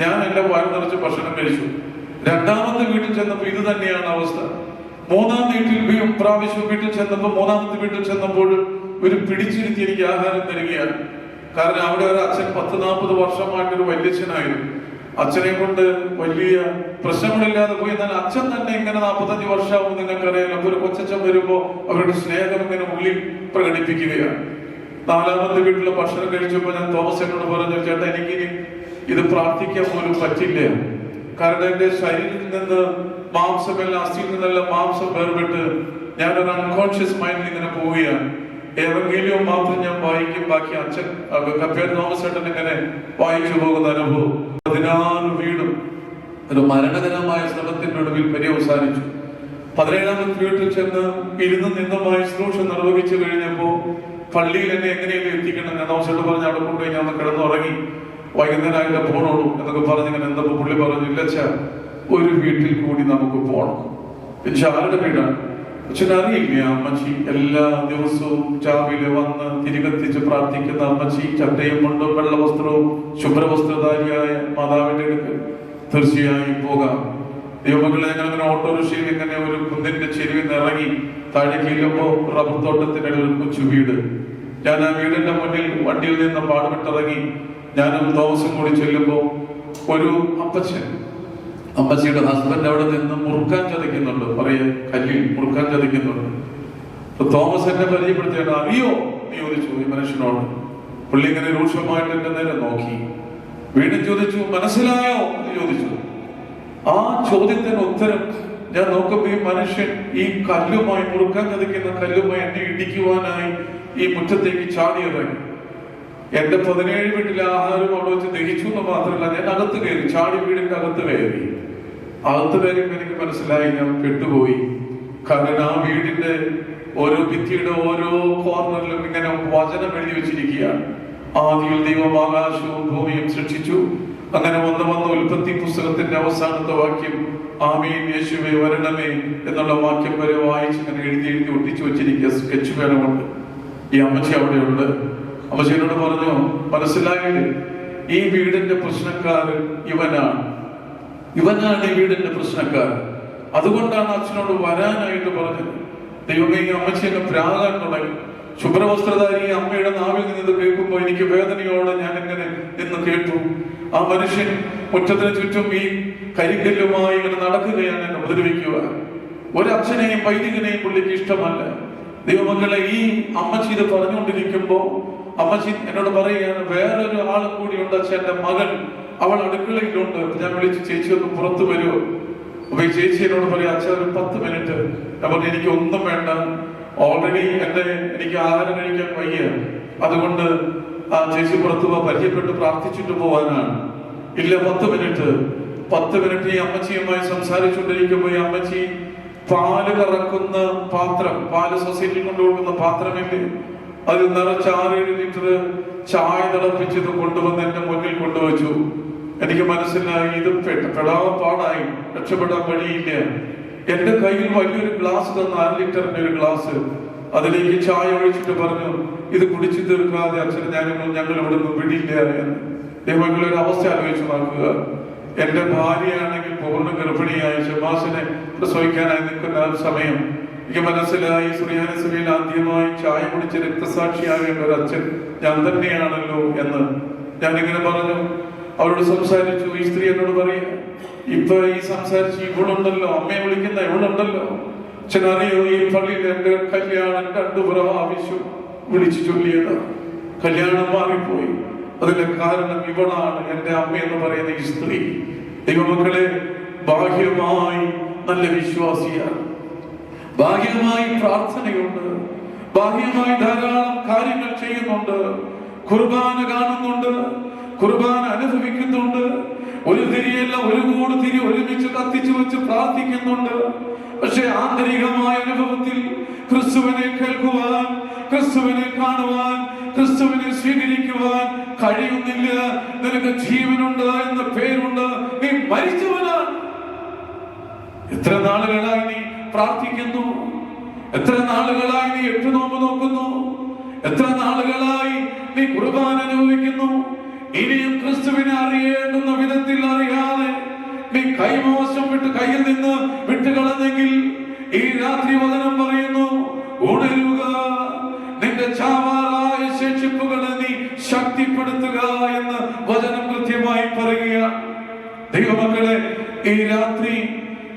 ഞാൻ എല്ലാം വയറ് നിറച്ച് ഭക്ഷണം കഴിച്ചു. രണ്ടാമത്തെ വീട്ടിൽ ചെന്നപ്പോൾ ഇത് തന്നെയാണ് അവസ്ഥ. മൂന്നാമത്തെ വീട്ടിൽ ചെന്നപ്പോൾ ഒരു പിടിച്ചിരുത്തി എനിക്ക് ആഹാരം തരികയാണ്. കാരണം അവിടെ ഒരു അച്ഛൻ 10-40 വർഷമായിട്ടൊരു വല്യച്ഛനായിരുന്നു. അച്ഛനെ കൊണ്ട് വലിയ പ്രശ്നങ്ങളില്ലാതെ പോയി. എന്നാൽ അച്ഛൻ തന്നെ ഇങ്ങനെ 45 വർഷമാവും നിങ്ങൾക്കറിയാം. അപ്പൊ ഒരു കൊച്ചച്ഛൻ വരുമ്പോ അവരുടെ സ്നേഹം ഇങ്ങനെ ഉള്ളിൽ പ്രകടിപ്പിക്കുകയാണ്. 4ാമത്തെ വീട്ടിലെ ഭക്ഷണം കഴിച്ചപ്പോ ഞാൻ തോമസ് ചേട്ടനോട് പറഞ്ഞു, ചേട്ടാ എനിക്കിനി ഇത് പ്രാർത്ഥിക്കാൻ പോലും പറ്റില്ല. കാരണം എന്റെ ശരീരത്തിൽ നിന്ന് മാംസമെല്ലാം, അസ്ഥിയിൽ നിന്നെല്ലാം മാംസം വേർപെട്ട് ഞാനൊരു അൺകോൺഷ്യസ് മൈൻഡിൽ ഇങ്ങനെ പോവുകയാണ്. ഏവെങ്കിലും മാത്രം ഞാൻ വായിക്കും, ബാക്കി അച്ഛൻ കപ്പ്യാർ തോമസ് ചേട്ടൻ ഇങ്ങനെ വായിച്ചു പോകുന്ന അനുഭവം. 16 വീടും ഒരു മരണകരമായ ശ്രമത്തിന്റെ ഒടുവിൽ പര്യവസാനിച്ചു. 17ാമത്തെ വീട്ടിൽ ചെന്ന് നിന്നുമായി ശുശ്രൂഷ നിർവഹിച്ചു കഴിഞ്ഞപ്പോ പള്ളിയിൽ എന്നെ എങ്ങനെയെങ്കിലും എത്തിക്കണം. ഞാൻ തോമസോട് പറഞ്ഞ് അവിടെ കൊണ്ടുപോയി ഞാൻ കിടന്നുറങ്ങി, വൈകുന്നേരം അതിന്റെ പോണോളൂ എന്നൊക്കെ പറഞ്ഞിങ്ങനെ എന്തപ്പോ പുള്ളി പറഞ്ഞു, ഇല്ലച്ച ഒരു വീട്ടിൽ കൂടി നമുക്ക് പോകണം. പക്ഷെ ആരുടെ വീടാണ്? അച്ഛനറിയില്ല. അമ്മച്ചി എല്ലാ ദിവസവും രാവിലെ വന്ന് തിരികത്തിച്ച് പ്രാർത്ഥിക്കുന്ന അമ്മച്ചി, ചട്ടയും മുണ്ടും വെള്ള വസ്ത്രവും ശുഭ്രവസ്ത്രധാരിയായ മാതാവിന്റെ അടുക്കൽ തീർച്ചയായും പോകാം. ദൈവമക്കളെ, ഞങ്ങളിങ്ങനെ ഓട്ടോറിക്ഷയിൽ ഇങ്ങനെ ഒരു കുന്നിന്റെ ചെരുവിൽ നിന്ന് ഇറങ്ങി താഴേക്ക് ചെല്ലുമ്പോ റബ്ബർ തോട്ടത്തിനിടെ ഒരു കൊച്ചു വീട്. ഞാൻ ആ വീടിന്റെ മുന്നിൽ വണ്ടിയിൽ നിന്ന് പാടുപെട്ടിറങ്ങി ഞാനും തോമസും കൂടി ചെല്ലുമ്പോ ഒരു അപ്പച്ചൻ, അമ്മച്ചിയുടെ ഹസ്ബൻഡ് അവിടെ നിന്ന് മുറുക്കാൻ ചതയ്ക്കുന്നുണ്ട്, കല്ലിൽ മുറുക്കാൻ ചതയ്ക്കുന്നുണ്ട്. തോമസ് എന്നെ പരിചയപ്പെടുത്തിയാണ്. അറിയോ നീ ചോദിച്ചു ഈ മനുഷ്യനോട്. പുള്ളി ഇങ്ങനെ രൂക്ഷമായിട്ട് എന്റെ നേരെ നോക്കി. വീണ്ടും ചോദിച്ചു, മനസ്സിലായോ എന്ന് ചോദിച്ചു. ആ ചോദ്യത്തിന് ഉത്തരം ഞാൻ നോക്കുമ്പോ ഈ മനുഷ്യൻ ഈ കല്ലുമായി, മുറുക്കാൻ കതിക്കുന്ന കല്ലുമായി എന്നെ ഇടിക്കുവാനായി ഈ മുറ്റത്തേക്ക് ചാടിയിറങ്ങി. എന്റെ 17 വീട്ടിലെ ആഹാരം അവിടെ വെച്ച് ദഹിച്ചു എന്ന് മാത്രമല്ല, ഞാൻ അകത്ത് കയറി, ചാടി വീടിന്റെ അകത്ത് കയറി. അകത്ത് കയറിയപ്പോ എനിക്ക് മനസ്സിലായി ഞാൻ പെട്ടുപോയി. കാരണം ആ വീടിന്റെ ഓരോ ഭിത്തിയുടെ ഓരോ കോർണറിലും ഇങ്ങനെ വചനം എഴുതി വെച്ചിരിക്കുകയാണ്. ആദിയിൽ ദൈവം ആകാശവും ഭൂമിയും സൃഷ്ടിച്ചു. അങ്ങനെ വന്ന് ഉൽപ്പത്തി പുസ്തകത്തിന്റെ അവസാനത്തെ വാക്യം ആമീൻ യേശുവേ വരണമേ എന്നുള്ള വാക്യം വരെ വായിച്ച് ഇങ്ങനെ എഴുതി ഒട്ടിച്ചു വെച്ചിരിക്കുക. സ്കെച്ച് പേനമുണ്ട്. ഈ അമ്മച്ചി അവിടെയുണ്ട്. അമ്മച്ചിയോട് പറഞ്ഞു, മനസ്സിലായില്ലേ, ഈ വീടിന്റെ പ്രശ്നക്കാരൻ ഇവനാണ് ഈ വീടിന്റെ പ്രശ്നക്കാരൻ. അതുകൊണ്ടാണ് അച്ഛനോട് വരാനായിട്ട് പറഞ്ഞത്. ദൈവമേ, ഈ അമ്മച്ചിയൊക്കെ പ്രാകാൻ തുടങ്ങി. ശുഭ്രവസ്ത്രധാരി അമ്മയുടെ നാവിൽ നിന്ന് കേൾക്കുമ്പോൾ എനിക്ക് വേദനയോടെ ഞാൻ ഇങ്ങനെ നിന്ന് കേട്ടു. ആ മനുഷ്യൻ മുറ്റത്തിന് ചുറ്റും ഈ കരിക്കല്ലുമായി ഇങ്ങനെ നടക്കുകയാണ് എന്നെ ഉപദ്രവിക്കുക. ഒരച്ഛനെയും വൈദികനെയും പുള്ളിക്ക് ഇഷ്ടമല്ല. ദൈവമക്കളെ, ഈ അമ്മച്ചി ഇത് പറഞ്ഞുകൊണ്ടിരിക്കുമ്പോ അമ്മച്ചി എന്നോട് പറയുകയാണ്, വേറൊരു ആളും കൂടി ഉണ്ട് അച്ഛൻ, എന്റെ മകൻ, അവൾ അടുക്കളയിലുണ്ട്. ഞാൻ വിളിച്ച്, ചേച്ചി ഒന്ന് പുറത്തു വരുമോ? അപ്പൊ ഈ ചേച്ചി എന്നോട് പറയാം, അച്ഛൻ ഒരു 10 മിനിറ്റ്. ഞാൻ പറഞ്ഞു, എനിക്ക് ഒന്നും വേണ്ട, ഓൾറെഡി എനിക്ക് ആഹാരം കഴിക്കാൻ വയ്യ, അതുകൊണ്ട് ആ ചേച്ചി പുറത്തു പോവാ, പരിചയപ്പെട്ട് പ്രാർത്ഥിച്ചിട്ട് പോവാനാണ്. ഇല്ല, 10 മിനിറ്റ് ഈ അമ്മച്ചിയുമായി സംസാരിച്ചുകൊണ്ടിരിക്കുമ്പോ ഈ അമ്മച്ചി പാല് കറക്കുന്ന പാത്രം, പാല് സൊസൈറ്റിയിൽ കൊണ്ടുപോകുന്ന പാത്രമില്ലേ, അതിൽ നിറച്ച് 6-7 ലിറ്റർ ചായ തിളപ്പിച്ചത് കൊണ്ടുവന്ന് എന്റെ മുന്നിൽ കൊണ്ടുവച്ചു. എനിക്ക് മനസ്സിലായി ഇത് പാടായി, രക്ഷപ്പെടാൻ വഴിയില്ല. എന്റെ കയ്യിൽ വലിയൊരു ഗ്ലാസ് തന്ന 1/2 ലിറ്ററിന്റെ ഒരു ഗ്ലാസ്, അതിലേക്ക് ചായ ഒഴിച്ചിട്ട് പറഞ്ഞു, ഇത് കുടിച്ചു തീർക്കാതെ അച്ഛൻ ഞങ്ങൾ ഇവിടെ നിന്ന് വിടില്ല എന്ന്. ദൈവങ്ങളെ ഒരു അവസ്ഥ ആലോചിച്ച് നോക്കുക. എന്റെ ഭാര്യയാണെങ്കിൽ പൂർണ്ണ ഗർഭിണിയായി ഷമാസിനെ പ്രസവിക്കാനായി നിൽക്കുന്ന സമയം എനിക്ക് മനസ്സിലായി, സുറിയാനി സഭയിൽ ആദ്യമായി ചായ കുടിച്ച് രക്തസാക്ഷിയാകേണ്ട ഒരു അച്ഛൻ ഞാൻ തന്നെയാണല്ലോ എന്ന് ഞാനിങ്ങനെ പറഞ്ഞു. അവരോട് സംസാരിച്ചു. ഈ സ്ത്രീ എന്നോട് പറയും, ഇപ്പൊ ഈ സംസാരിച്ച് ഇവളുണ്ടല്ലോ, അമ്മയെ വിളിക്കുന്ന ഇവളുണ്ടല്ലോ, അച്ഛൻ അറിയോ, ഈ പള്ളിയിൽ എന്റെ കല്യാണം 2 പ്രാവശ്യം വിളിച്ചു ചൊല്ലിയത്, കല്യാണം മാറിപ്പോയി. അതിന്റെ കാരണം ഇവളാണ്, എന്റെ അമ്മ എന്ന് പറയുന്ന ഈ സ്ത്രീ. ദൈവമക്കളെ, ബാഹ്യമായി നല്ല വിശ്വാസിയാണ്, ബാഹ്യമായി പ്രാർത്ഥനയുണ്ട്, ബാഹ്യമായി ധാരാളം കാര്യങ്ങൾ ചെയ്യുന്നുണ്ട്, കുർബാന കാണുന്നുണ്ട്, കുർബാന അനുഭവിക്കുന്നുണ്ട്, ഒരു തിരിയല്ല 1 കൂട് തിരി ഒരുമിച്ച് കത്തിച്ചു വെച്ച് പ്രാർത്ഥിക്കുന്നുണ്ട്. പക്ഷെ ആന്തരികമായ അനുഭവത്തിൽ ക്രിസ്തുവിനെ കേൾക്കുവാൻ, ക്രിസ്തുവിനെ കാണുവാൻ, ക്രിസ്തുവിനെ സ്വീകരിക്കുവാൻ കഴിയുന്നില്ല. നിനക്ക് ജീവനുണ്ട് എന്ന പേരുണ്ട്, നീ മരിച്ചവനാണ്. എത്ര നാളുകളായി നീ പ്രാർത്ഥിക്കുന്നു? എത്ര നാളുകളായി നീ 8 നോമ്പ് നോക്കുന്നു? എത്ര നാളുകളായി നീ കുർബാന അനുഭവിക്കുന്നു? ഇനിയും ക്രിസ്തുവിനെ അറിയേണ്ടുന്ന വിധത്തിൽ അറിയാതെ നീ കൈമോശം കയ്യിൽ നിന്ന് വിട്ടുകളഞ്ഞെങ്കിൽ ഈ രാത്രി വചനം പറയുന്നു, ഉണരുക, നിന്റെ ചാവാറായ ശേഷിപ്പുകളെ നീ ശക്തിപ്പെടുത്തുക എന്ന് വചനം കൃത്യമായി പറയുക. ദൈവമക്കളെ, ഈ രാത്രി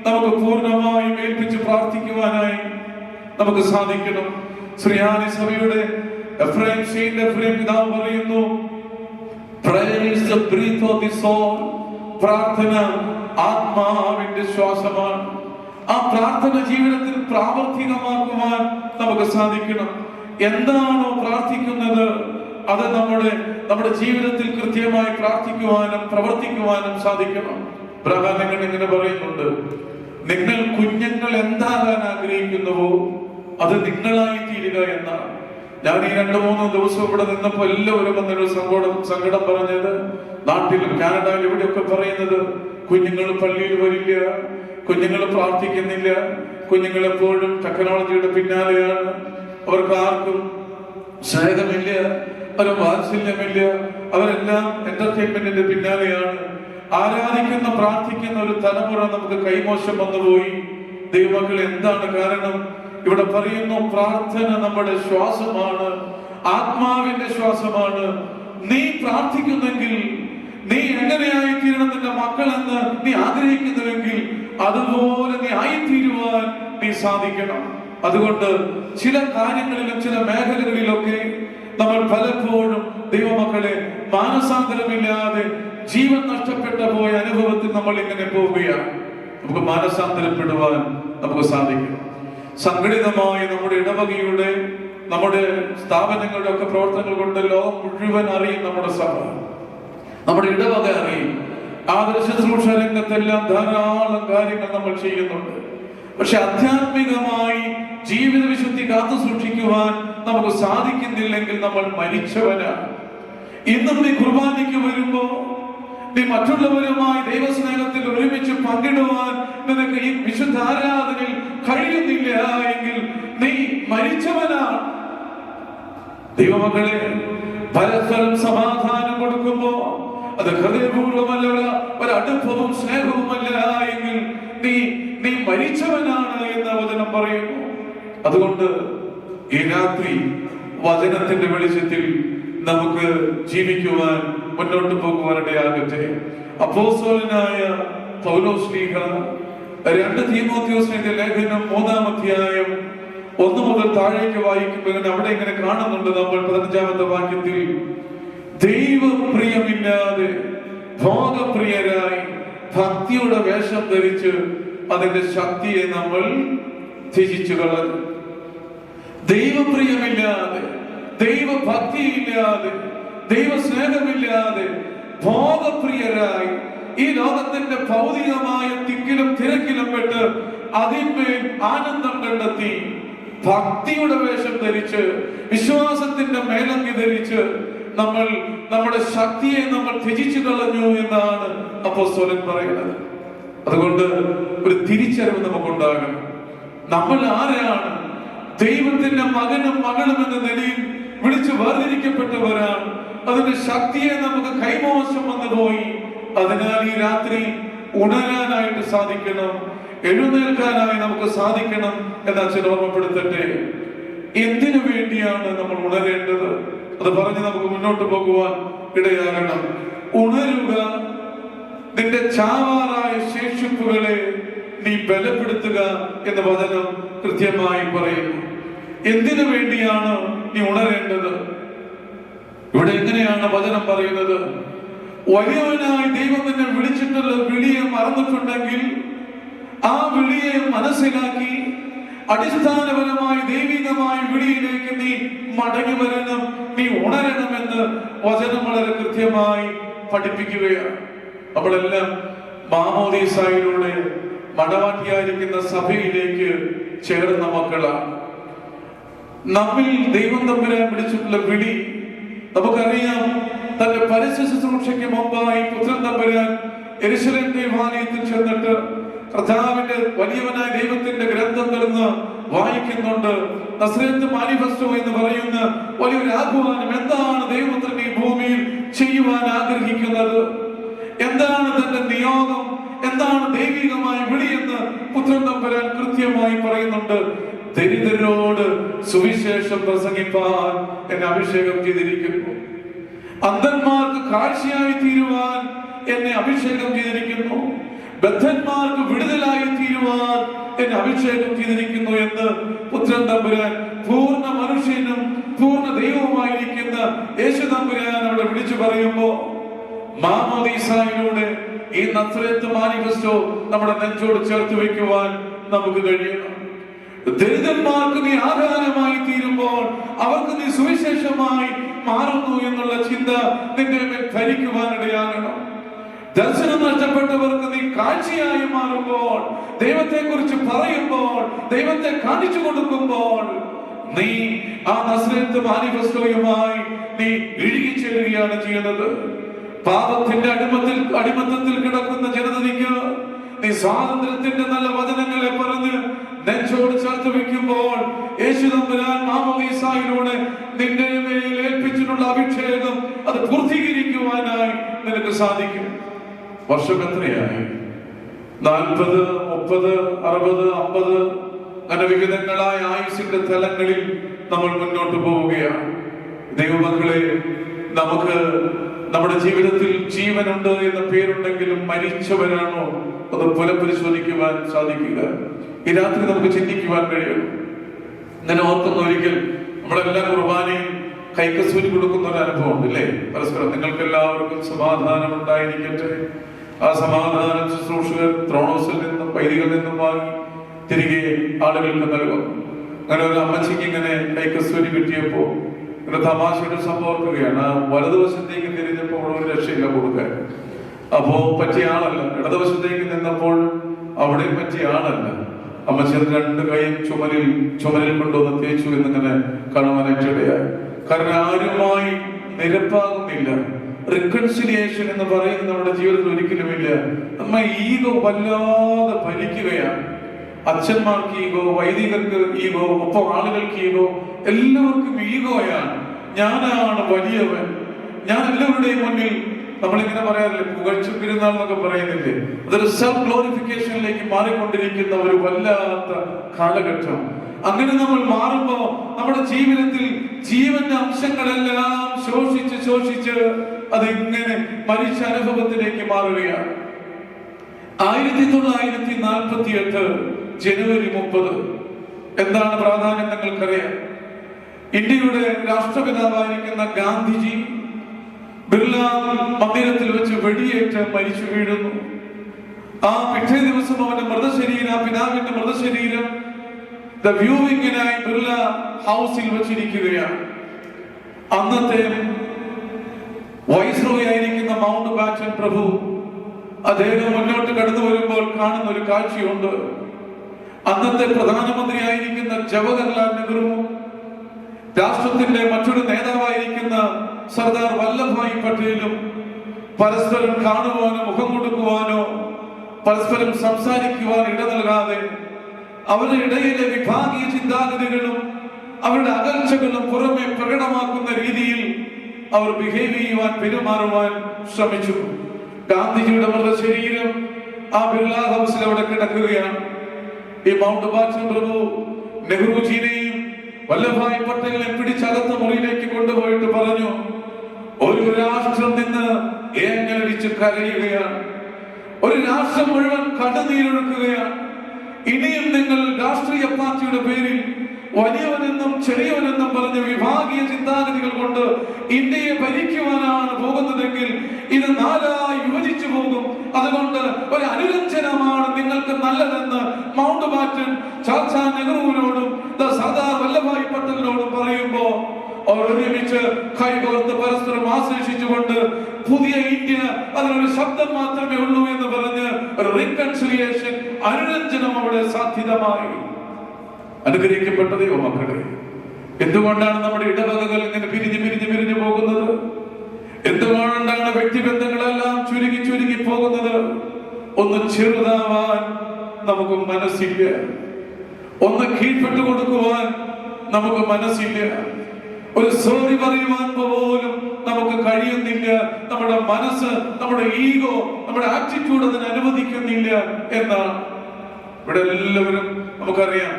നമുക്ക് പൂർണ്ണമായും ഏൽപ്പിച്ച് പ്രാർത്ഥിക്കുവാനായി നമുക്ക് സാധിക്കണം. സുറിയാനി സഭയുടെ എഫ്രൈം പിതാവ് പറയുന്നു, prayer is the breath of the soul. പ്രാർത്ഥന ആത്മാവിന്റെ ശ്വാസമാണ്. ആ പ്രാർത്ഥന ജീവിതത്തിൽ പ്രാവർത്തികമാക്കുവാൻ നമുക്ക് സാധിക്കണം. എന്താണോ പ്രാർത്ഥിക്കുന്നത് അത് നമ്മുടെ ജീവിതത്തിൽ കൃത്യമായി പ്രാർത്ഥിക്കുവാനും പ്രവർത്തിക്കുവാനും സാധിക്കണം. പ്രകാരങ്ങൾ ഇങ്ങനെ പറയുന്നുണ്ട്, നിങ്ങൾ കുഞ്ഞുങ്ങൾ എന്താകാൻ ആഗ്രഹിക്കുന്നുവോ അത് നിങ്ങളായി തീരുക എന്നാണ്. ഞാൻ ഈ 2-3 ദിവസം ഇവിടെ നിന്നപ്പോ എല്ലാവരും വന്നൊരു സങ്കടം പറഞ്ഞത്, നാട്ടിലും കാനഡയിലും ഇവിടെയൊക്കെ പറയുന്നത്, കുഞ്ഞുങ്ങൾ പള്ളിയിൽ വരില്ല, കുഞ്ഞുങ്ങൾ പ്രാർത്ഥിക്കുന്നില്ല, കുഞ്ഞുങ്ങൾ എപ്പോഴും ടെക്നോളജിയുടെ പിന്നാലെയാണ്, അവർക്ക് ആർക്കും സ്നേഹമില്ല, അവർ വാത്സല്യമില്ല, അവരെല്ലാം എന്റർടൈൻമെന്റിന്റെ പിന്നാലെയാണ്. ആരാധിക്കുന്ന പ്രാർത്ഥിക്കുന്ന ഒരു തലമുറ നമുക്ക് കൈമോശം വന്നുപോയി. ദൈവമക്കൾ, എന്താണ് കാരണം? ഇവിടെ പറയുന്നു, പ്രാർത്ഥന നമ്മുടെ ശ്വാസമാണ്, ആത്മാവിന്റെ ശ്വാസമാണ്. നീ പ്രാർത്ഥിക്കുന്നെങ്കിൽ, നീ എങ്ങനെയായി തീരണം നിന്റെ മക്കളെന്ന് നീ ആഗ്രഹിക്കുന്നുവെങ്കിൽ അതുപോലെ നീ ആയിത്തീരുവാൻ നീ സാധിക്കണം. അതുകൊണ്ട് ചില കാര്യങ്ങളിലും ചില മേഖലകളിലൊക്കെ നമ്മൾ പലപ്പോഴും ദൈവമക്കളെ മാനസാന്തരമില്ലാതെ ജീവൻ നഷ്ടപ്പെട്ട പോയ അനുഭവത്തിൽ നമ്മൾ ഇങ്ങനെ പോവുകയാണ്. നമുക്ക് മാനസാന്തരപ്പെടുവാൻ നമുക്ക് സാധിക്കും. സംഘടിതമായി നമ്മുടെ ഇടവകയുടെ, നമ്മുടെ സ്ഥാപനങ്ങളുടെ ഒക്കെ പ്രവർത്തനങ്ങൾ കൊണ്ട് ലോകം മുഴുവൻ അറിയും. നമ്മുടെ സഭ, നമ്മുടെ ഇടവക അറിയും. ആദർശ ശുശ്രൂഷ രംഗത്തെല്ലാം ധാരാളം കാര്യങ്ങൾ നമ്മൾ ചെയ്യുന്നുണ്ട്. പക്ഷെ ആധ്യാത്മികമായി ജീവിത വിശുദ്ധി കാത്തു സൂക്ഷിക്കുവാൻ നമുക്ക് സാധിക്കുന്നില്ലെങ്കിൽ നമ്മൾ മരിച്ചവനാണ്. ഇന്നും നീ കുർബാനയ്ക്ക് വരുമ്പോ നീ മറ്റുള്ളവരുമായി ദൈവസ്നേഹത്തിൽ ഒരുമിച്ച് പങ്കിടുവാൻ നിനക്ക് ഈ വിശുദ്ധ ആരാധനയിൽ കഴിയുന്നില്ല എങ്കിൽ നീ മരിച്ചവനാണ്. ദൈവമക്കളെ, പരസ്പരം സമാധാനം കൊടുക്കുമ്പോ അത് ഹൃദയപൂർവ്വമല്ല, ഒരു അടുപ്പവും സ്നേഹവുമല്ല എങ്കിൽ നീ മരിച്ചവനാണ് എന്ന് വചനം പറയുന്നു. അതുകൊണ്ട് ഈ രാത്രി വചനത്തിന്റെ വെളിച്ചത്തിൽ നമുക്ക് ജീവിക്കുവാൻ, മുന്നോട്ട് പോകുവാനിടയാകട്ടെ. അപ്പോസ്തലനായ പൗലോസ് ശ്ലീഹ 2 തീമോഥെയോസിന്റെ ലേഖനം 3-ാം അധ്യായം 1 മുതൽ താഴേക്ക് വായിക്കുമ്പോൾ അവിടെ ഇങ്ങനെ കാണുന്നുണ്ട്. നമ്മൾ 15-ാമത്തെ വാക്യത്തിൽ, ദൈവപ്രിയമില്ലാതെ ഭോഗപ്രിയരായി ഭക്തിയുടെ വേഷം ധരിച്ച് അതിന്റെ ശക്തിയെ നമ്മൾ ത്യജിച്ചു കളഞ്ഞു. ദൈവപ്രിയമില്ലാതെ, ദൈവഭക്തിയില്ലാതെ, ദൈവസ്നേഹമില്ലാതെ ഭോഗപ്രിയരായി ഈ ലോകത്തിന്റെ ഭൗതികമായ തിക്കിലും തിരക്കിലും പെട്ട് അതിന്മേൽ ആനന്ദം കണ്ടെത്തി ഭക്തിയുടെ വേഷം ധരിച്ച്, വിശ്വാസത്തിന്റെ മേലങ്കി ധരിച്ച് നമ്മൾ നമ്മുടെ ശക്തിയെ നമ്മൾ ത്യജിച്ചു കളഞ്ഞു എന്നാണ് അപ്പോസ്തലൻ പറയുന്നത്. അതുകൊണ്ട് ഒരു തിരിച്ചറിവ് നമുക്കുണ്ടാകണം. നമ്മൾ ആരാണ്? ദൈവത്തിന്റെ മകനും മകളും എന്ന നിലയിൽ വിളിച്ചു വേർതിരിക്കപ്പെട്ടവരാണ്. അതിന്റെ ശക്തിയെ നമുക്ക് കൈമോശം വന്നു പോയി. അതിനാൽ ഈ രാത്രി ഉണരാനായിട്ട് സാധിക്കണം, എഴുന്നേൽക്കാനായി നമുക്ക് സാധിക്കണം എന്ന് അച്ഛൻ ഓർമ്മപ്പെടുത്തട്ടെ. എന്തിനു വേണ്ടിയാണ് നമ്മൾ ഉണരേണ്ടത്? അത് പറഞ്ഞ് നമുക്ക് മുന്നോട്ട് പോകുവാൻ ഇടയാകണം. ഉണരുക, നിന്റെ ചാവാറായ ശേഷിപ്പുകളെ നീ ബലപ്പെടുത്തുക എന്ന വചനം കൃത്യമായി പറയുന്നു. എന്തിനു വേണ്ടിയാണ് നീ ഉണരേണ്ടത്? ഇവിടെ എങ്ങനെയാണ് വചനം പറയുന്നത്? വലിയവനായി ദൈവം നിന്നെ വിളിച്ചിട്ടുള്ള വിളിയെ മറന്നിട്ടുണ്ടെങ്കിൽ ആ വിളിയെ മനസ്സിലാക്കി അടിസ്ഥാനപരമായി ദൈവികമായ വിളിയിലേക്ക് നീ മടങ്ങി വരണം, നീ ഉണരണമെന്ന് വചനം വളരെ കൃത്യമായി പഠിപ്പിക്കുകയാണ്. നമ്മളെല്ലാം മാമോദീസായിലൂടെ മണവാട്ടിയായിരിക്കുന്ന സഭയിലേക്ക് ചേർന്ന മക്കളാണ്. നമ്മിൽ ദൈവം തമ്പുരാൻ വിളിച്ചിട്ടുള്ള വിളി നമുക്കറിയാം. തന്റെ പരസ്യ ശുശ്രൂഷയ്ക്ക് മുമ്പായി പുത്രൻ തമ്പുരാൻ യെരൂശലേം ദേവാലയത്തിൽ ചെന്നിട്ട് കർത്താവിന്റെ വലിയവനായ ദൈവത്തിന്റെ ഗ്രന്ഥം തുറന്ന് വായിക്കുന്നുണ്ട്. നസ്രേത്ത് മാനിഫെസ്റ്റോ എന്ന് പറയുന്ന വലിയൊരു ആഹ്വാനം. എന്താണ് ദൈവപുത്രൻ ഈ ഭൂമിയിൽ ചെയ്യുവാൻ ആഗ്രഹിക്കുന്നത്? എന്താണ് തന്റെ നിയോഗം? എന്താണ് ദൈവികമായ വിളിയെന്ന് പുത്രൻ തമ്പുരാൻ കൃത്യമായി പറയുന്നുണ്ട്. ദരിദ്രരോട് സുവിശേഷം പ്രസംഗിപ്പാൻ എന്നെ അഭിഷേകം ചെയ്തിരിക്കുന്നു. അന്ധന്മാർക്ക് കാഴ്ചയായി തീരുവാൻ എന്നെ അഭിഷേകം ചെയ്തിരിക്കുന്നു. ബദ്ധന്മാർക്ക് വിടുതലായി തീരുവാൻ എന്നെ അഭിഷേകം ചെയ്തിരിക്കുന്നു എന്ന് പുത്രൻ തമ്പുരാൻ പൂർണ്ണ മനുഷ്യനും പൂർണ്ണ ദൈവവുമായിരിക്കുന്ന യേശു തമ്പുരാൻ അവിടെ വിളിച്ചു പറയുമ്പോ മാമോദീസായിലൂടെ ഈ നസ്രേത്ത് മാനിഫെസ്റ്റോ നമ്മുടെ നെഞ്ചോട് ചേർത്ത് വെക്കുവാൻ നമുക്ക് കഴിയണം. ദരിദ്രന്മാർക്ക് നീ ആധാരമായി തീരുമ്പോൾ അവർക്ക് നീ സുവിശേഷമായി മാറുന്നു എന്നുള്ള ചിന്ത നിന്റെ മേൽ ധരിക്കുവാനിടയാകണം. ദർശനം നഷ്ടപ്പെട്ടവർക്ക് നീ കാഴ്ചയായി മാറുമ്പോൾ, ദൈവത്തെ കുറിച്ച് പറയുമ്പോൾ, ദൈവത്തെ കാണിച്ചു കൊടുക്കുമ്പോൾ നീ ആ നസ്രേത്ത് മാനിഫെസ്റ്റോയുമായി നീ ഇഴുകിച്ചേരുകയാണ് ചെയ്യുന്നത്. പാപത്തിന്റെ അടിമത്തത്തിൽ കിടക്കുന്ന ജനതയ്ക്ക് നീ സ്വാതന്ത്ര്യത്തിന്റെ നല്ല വചനങ്ങളെ പറഞ്ഞ് നെഞ്ചോട് ചേർത്ത് വെക്കുമ്പോൾ യേശു തമ്പുരാൻ മാമോദീസായിലൂടെ നിന്റെ മേൽ ഏൽപ്പിച്ചിട്ടുള്ള അഭിഷേകം അത് പൂർത്തീകരിക്കുവാനായി നിനക്ക് സാധിക്കും. വർഷം എത്രയായി? 40, 30, 60, 50 അങ്ങനെ വിവിധങ്ങളായ ആയുസിന്റെ തലങ്ങളിൽ നമ്മൾ മുന്നോട്ട് പോവുകയാണ്. ദൈവമക്കളെ, നമുക്ക് നമ്മുടെ ജീവിതത്തിൽ ജീവനുണ്ട് എന്ന പേരുണ്ടെങ്കിലും മരിച്ചവരാണോ അത് പുനഃപരിശോധിക്കുവാൻ സാധിക്കുക. ഈ രാത്രി നമുക്ക് ചിന്തിക്കുവാൻ കഴിയും. ഇങ്ങനെ ഓർക്കുന്ന ഒരിക്കൽ നമ്മളെല്ലാ കുർബാനയും കൈക്കസൂരി കൊടുക്കുന്ന ഒരു അനുഭവം ഉണ്ട് അല്ലേ? പരസ്പരം നിങ്ങൾക്ക് എല്ലാവർക്കും സമാധാനം ഉണ്ടായിരിക്കട്ടെ. ആ സമാധാനം ശുശ്രൂഷകർ ത്രോണോസിൽ നിന്നും വൈദികളിൽ നിന്നും വാങ്ങി തിരികെ ആളുകൾക്ക് നൽകും. അങ്ങനെ ഒരു അമ്മച്ചിക്ക് ഇങ്ങനെ കൈക്കസൂരി കിട്ടിയപ്പോ ഒരു തമാശയുടെ സംഭവം ഓർക്കുകയാണ്. ആ വലതുവശത്തേക്ക് തിരിഞ്ഞപ്പോൾ ഒരു രക്ഷയില്ല കൊടുക്കാൻ. അപ്പോ പറ്റിയ ആളല്ല. ഇടതുവശത്തേക്ക് നിന്നപ്പോൾ അവിടെ പറ്റിയ ആളല്ല. അമ്മച്ചൻ രണ്ട് കൈയും ചുമലിൽ കൊണ്ടുവന്ന് തേച്ചു എന്നിങ്ങനെ കാണുവാനായിട്ടിടയായി. കാരണം ആരുമായി നിരപ്പാകുന്നില്ല. റിക്കൺസിലിയേഷൻ എന്ന് പറയുന്നത് നമ്മുടെ ജീവിതത്തിൽ ഒരിക്കലുമില്ല. നമ്മ ഈഗോ വല്ലാതെ ഭരിക്കുകയാണ്. അച്ഛന്മാർക്ക് ഈഗോ, വൈദികർക്ക് ഈഗോ, ഒപ്പം ആളുകൾക്ക് ഈഗോ, എല്ലാവർക്കും ഈഗോയാണ്. ഞാനാണ് വലിയവൻ, ഞാൻ എല്ലാവരുടെയും മുന്നിൽ നമ്മളിങ്ങനെ പറയാറില്ലേ, പുകഴ്ച പെരുന്നാൾ എന്നൊക്കെ പറയുന്നില്ലേ, അതൊരു സെൽഫ് ഗ്ലോറിഫിക്കേഷനിലേക്ക് മാറിക്കൊണ്ടിരിക്കുന്ന ഒരു വല്ലാത്ത കാലഘട്ടം. അങ്ങനെ നമ്മൾ മാറുമ്പോ നമ്മുടെ ജീവിതത്തിൽ ജീവന്റെ അംശങ്ങളെല്ലാം ശോഷിച്ച് അതിങ്ങനെ മരിച്ച അനുഭവത്തിലേക്ക് മാറുകയാണ്. 1948 ജനുവരി 30 എന്താണ് പ്രാധാന്യം നിങ്ങൾക്കറിയാം. ഇന്ത്യയുടെ രാഷ്ട്രപിതാവായിരിക്കുന്ന ഗാന്ധിജി ബിർള മന്ദിരത്തിൽ വെച്ച് വെടിയേറ്റ് മരിച്ചു വീഴുന്നു. ആ പിറ്റേ ദിവസം അവന്റെ മൃതശരീരം, പിതാവിന്റെ മൃതശരീരം വ്യൂവിങ്ങിനായി ബിർള ഹൗസിൽ വെച്ചിരിക്കുകയാണ്. അന്നത്തെ വൈസ്രോയി ആയിരിക്കുന്ന മൗണ്ട് ബാറ്റൻ പ്രഭു അദ്ദേഹം മുന്നോട്ട് കടന്നു വരുമ്പോൾ കാണുന്ന ഒരു കാഴ്ചയുണ്ട്. അന്നത്തെ പ്രധാനമന്ത്രി ആയിരിക്കുന്ന ജവഹർലാൽ നെഹ്റുവും രാഷ്ട്രത്തിന്റെ മറ്റൊരു നേതാവായിരിക്കുന്ന സർദാർ വല്ലഭായ് പട്ടേലും പരസ്പരം കാണുവാനോ മുഖം കൊടുക്കുവാനോ പരസ്പരം സംസാരിക്കുവാൻ ഇട നൽകാതെ അവരുടെ ഇടയിലെ വിഭാഗീയ ചിന്താഗതികളും അവരുടെ അകൽച്ചകളും പുറമെ പ്രകടമാക്കുന്ന രീതിയിൽ അവർ ബിഹേവ് ചെയ്യുവാൻ, പെരുമാറുവാൻ ശ്രമിച്ചു. ഗാന്ധിജിയുടെ മൃതശരീരം ആ ബിർള ഹൗസിൽ അവിടെ കിടക്കുകയാണ്. ഈ മൗണ്ട് ബാറ്റൻ പ്രഭു നെഹ്റുജിനെയും വല്ലഭായ് പട്ടേലിനെ പിടിച്ചകത്ത മുറിയിലേക്ക് കൊണ്ടുപോയിട്ട് പറഞ്ഞു, ഒരു രാഷ്ട്രം നിന്ന് ഏങ്ങലടിച്ച് കരയുകയാണ്, ഒരു രാഷ്ട്രം മുഴുവൻ കണ്ണുനീരൊഴുക്കുകയാണ്. ഇനിയും നിങ്ങൾ രാഷ്ട്രീയ പാർട്ടിയുടെ പേരിൽ വലിയവനെന്നും ചെറിയവനെന്നും പറഞ്ഞ വിഭാഗീയ ചിന്താഗതികൾ കൊണ്ട് ഇന്ത്യയെ ഭരിക്കുവാനാണ് പോകുന്നതെങ്കിൽ ഇത് നാലായി വിഭജിച്ചു പോകും. അതുകൊണ്ട് ഒരു അനുരഞ്ജനമാണ് നിങ്ങൾക്ക് നല്ലതെന്ന് മൗണ്ട് ബാറ്റൻ ചാച്ചാ നെഹ്റുവിനോടും സർദാർ വല്ലഭായ് പട്ടേലിനോടും പറയുമ്പോ അവർ ഒരുമിച്ച് കൈകോർത്ത് പരസ്പരം ആശ്ലേഷിച്ചുകൊണ്ട് പുതിയ ഇന്ത്യ അതിനൊരു ശബ്ദം മാത്രമേ ഉള്ളൂ എന്ന് പറഞ്ഞ് റീകൺസിലിയേഷൻ, അനുരഞ്ജനം അവിടെ സാധ്യതമായി. അനുഗ്രഹിക്കപ്പെട്ട ദൈവമക്കളെ, എന്തുകൊണ്ടാണ് നമ്മുടെ ഇടവകകൾ ഇങ്ങനെ പിരിഞ്ഞു പോകുന്നത്? എന്തുകൊണ്ടാണ് വ്യക്തിബന്ധങ്ങളെല്ലാം ചുരുങ്ങി പോകുന്നത്? ഒന്ന് ചെറുതാവാൻ നമുക്ക് മനസ്സില്ല, ഒന്ന് കീഴ്പ്പെട്ടു കൊടുക്കുവാൻ നമുക്ക് മനസ്സില്ല, ഒരു സോറി പറയുവാൻ പോലും നമുക്ക് കഴിയുന്നില്ല. നമ്മുടെ മനസ്സ്, നമ്മുടെ ഈഗോ, നമ്മുടെ ആറ്റിറ്റ്യൂഡ് അതിന് അനുവദിക്കുന്നില്ല എന്നാണ്. ഇവിടെ എല്ലാവരും നമുക്കറിയാം,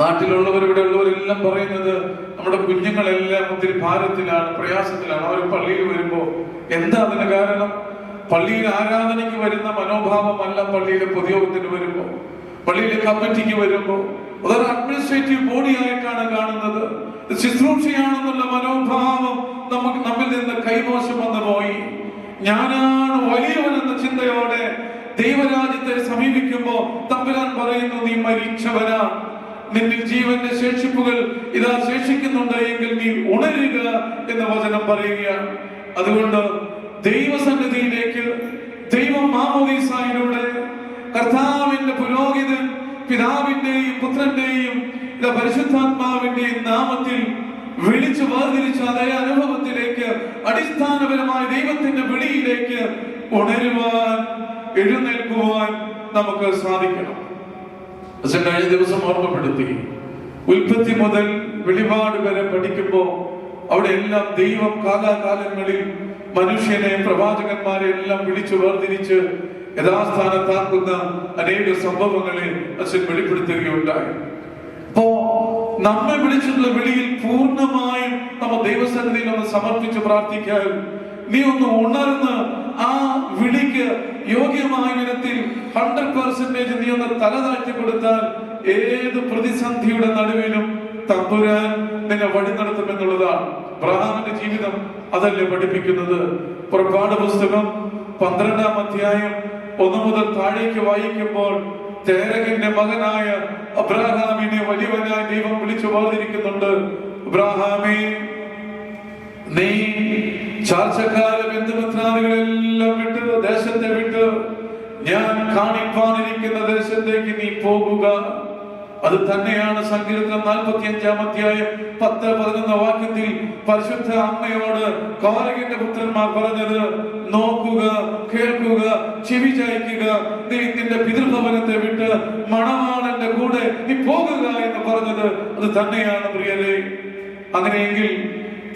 നാട്ടിലുള്ളവർ, ഇവിടെ ഉള്ളവരെല്ലാം പറയുന്നത് നമ്മുടെ കുഞ്ഞുങ്ങളെല്ലാം ഒത്തിരി ഭാരത്തിലാണ്, പ്രയാസത്തിലാണ്. അവർ പള്ളിയിൽ വരുമ്പോ എന്താ അതിന് കാരണം? പള്ളിയിൽ ആരാധനയ്ക്ക് വരുന്ന മനോഭാവമല്ല പള്ളിയിലെ പൊതുയോഗത്തിന് വരുമ്പോ, പള്ളിയിലെ കമ്മിറ്റിക്ക് വരുമ്പോ അതൊരു അഡ്മിനിസ്ട്രേറ്റീവ് ബോഡി ആയിട്ടാണ് കാണുന്നത്. ശുശ്രൂഷയാണെന്നുള്ള മനോഭാവം നമ്മിൽ നിന്ന് കൈമോശം വന്നു പോയി. ഞാനാണ് വലിയവനെന്ന ചിന്തയോടെ ദൈവരാജ്യത്തെ സമീപിക്കുമ്പോ തമ്പുരാൻ പറയുന്നു, നീ മരിച്ചവനാ, നിന്നിൽ ജീവന്റെ ശേഷിപ്പുകൾ ഇതാ ശേഷിക്കുന്നുണ്ട് എങ്കിൽ നീ ഉണരുക എന്ന വചനം പറയുകയാണ്. അതുകൊണ്ട് ദൈവസന്നിധിയിലേക്ക് ദൈവം മാമോദീസായിലൂടെ കർത്താവിന്റെ പുരോഹിതൻ പിതാവിന്റെയും പുത്രന്റെയും പരിശുദ്ധാത്മാവിന്റെയും നാമത്തിൽ വിളിച്ചു വേർതിരിച്ച അതേ അനുഭവത്തിലേക്ക്, അടിസ്ഥാനപരമായ ദൈവത്തിന്റെ വിളിയിലേക്ക് ഉണരുവാൻ, എഴുന്നേൽക്കുവാൻ നമുക്ക് സാധിക്കണം. കഴിഞ്ഞ ദിവസം ഓർമ്മപ്പെടുത്തി, ഉൽപ്പത്തി മുതൽ വെളിപാട് വരെ പഠിക്കുമ്പോ അവിടെ എല്ലാം ദൈവം കാലാകാലങ്ങളിൽ മനുഷ്യനെ, പ്രവാചകന്മാരെ എല്ലാം വിളിച്ചു വേർതിരിച്ച് യഥാസ്ഥാനത്താക്കുന്ന അനേക സംഭവങ്ങളെ അച്ഛൻ വെളിപ്പെടുത്തുകയുണ്ടായി. അപ്പോ നമ്മെ വിളിച്ചിട്ടുള്ള വിളിയിൽ പൂർണ്ണമായും നമ്മ ദൈവസന്നിധിയിൽ ഒന്ന് സമർപ്പിച്ച് പ്രാർത്ഥിക്കാൻ, നീ ഒന്ന് ഉണർന്ന് ആ വിളിക്ക് യോഗ്യമായ വിധത്തിൽ 100% നീ ഒന്ന് തല താഴ്ത്തി കൊടുത്താൽ ഏത് പ്രതിസന്ധിയുടെ നടുവിലും തമ്പുരാൻ നിന്നെ വഴി നടത്തുമെന്നുള്ളതാണ്. അബ്രഹാമിന്റെ ജീവിതം അതല്ലേ പഠിപ്പിക്കുന്നത്. പുറപ്പാട് പുസ്തകം 12-ാം അധ്യായം 1 മുതൽ താഴേക്ക് വായിക്കുമ്പോൾ തേരഹിന്റെ മകനായ അബ്രഹാമിനെ വലിയവനായി ദൈവം വിളിച്ചു വേർതിരിക്കുന്നുണ്ട്. അബ്രഹാമേ, നീ ചാർച്ചക്കാര ബന്ധുമിത്രാദികളെല്ലാം വിട്ട്, ദേശത്തെ വിട്ട് ഞാൻ കാണിപ്പാനിരിക്കുന്ന ദേശത്തേക്ക് നീ പോകുക. അത് തന്നെയാണ് സങ്കീർത്തനം 45-ാം അധ്യായം 10-11 വാക്യത്തിൽ പരിശുദ്ധ അമ്മയോട് കോരഹിന്റെ പുത്രന്മാർ പറഞ്ഞത്. നോക്കുക, കേൾക്കുക, ചെവി ചായ്ക്കുക, നീ നിന്റെ പിതൃഭവനത്തെ വിട്ട് മണവാളന്റെ കൂടെ നീ പോകുക എന്ന് പറഞ്ഞത് അത് തന്നെയാണ് പ്രിയരെ. അങ്ങനെയെങ്കിൽ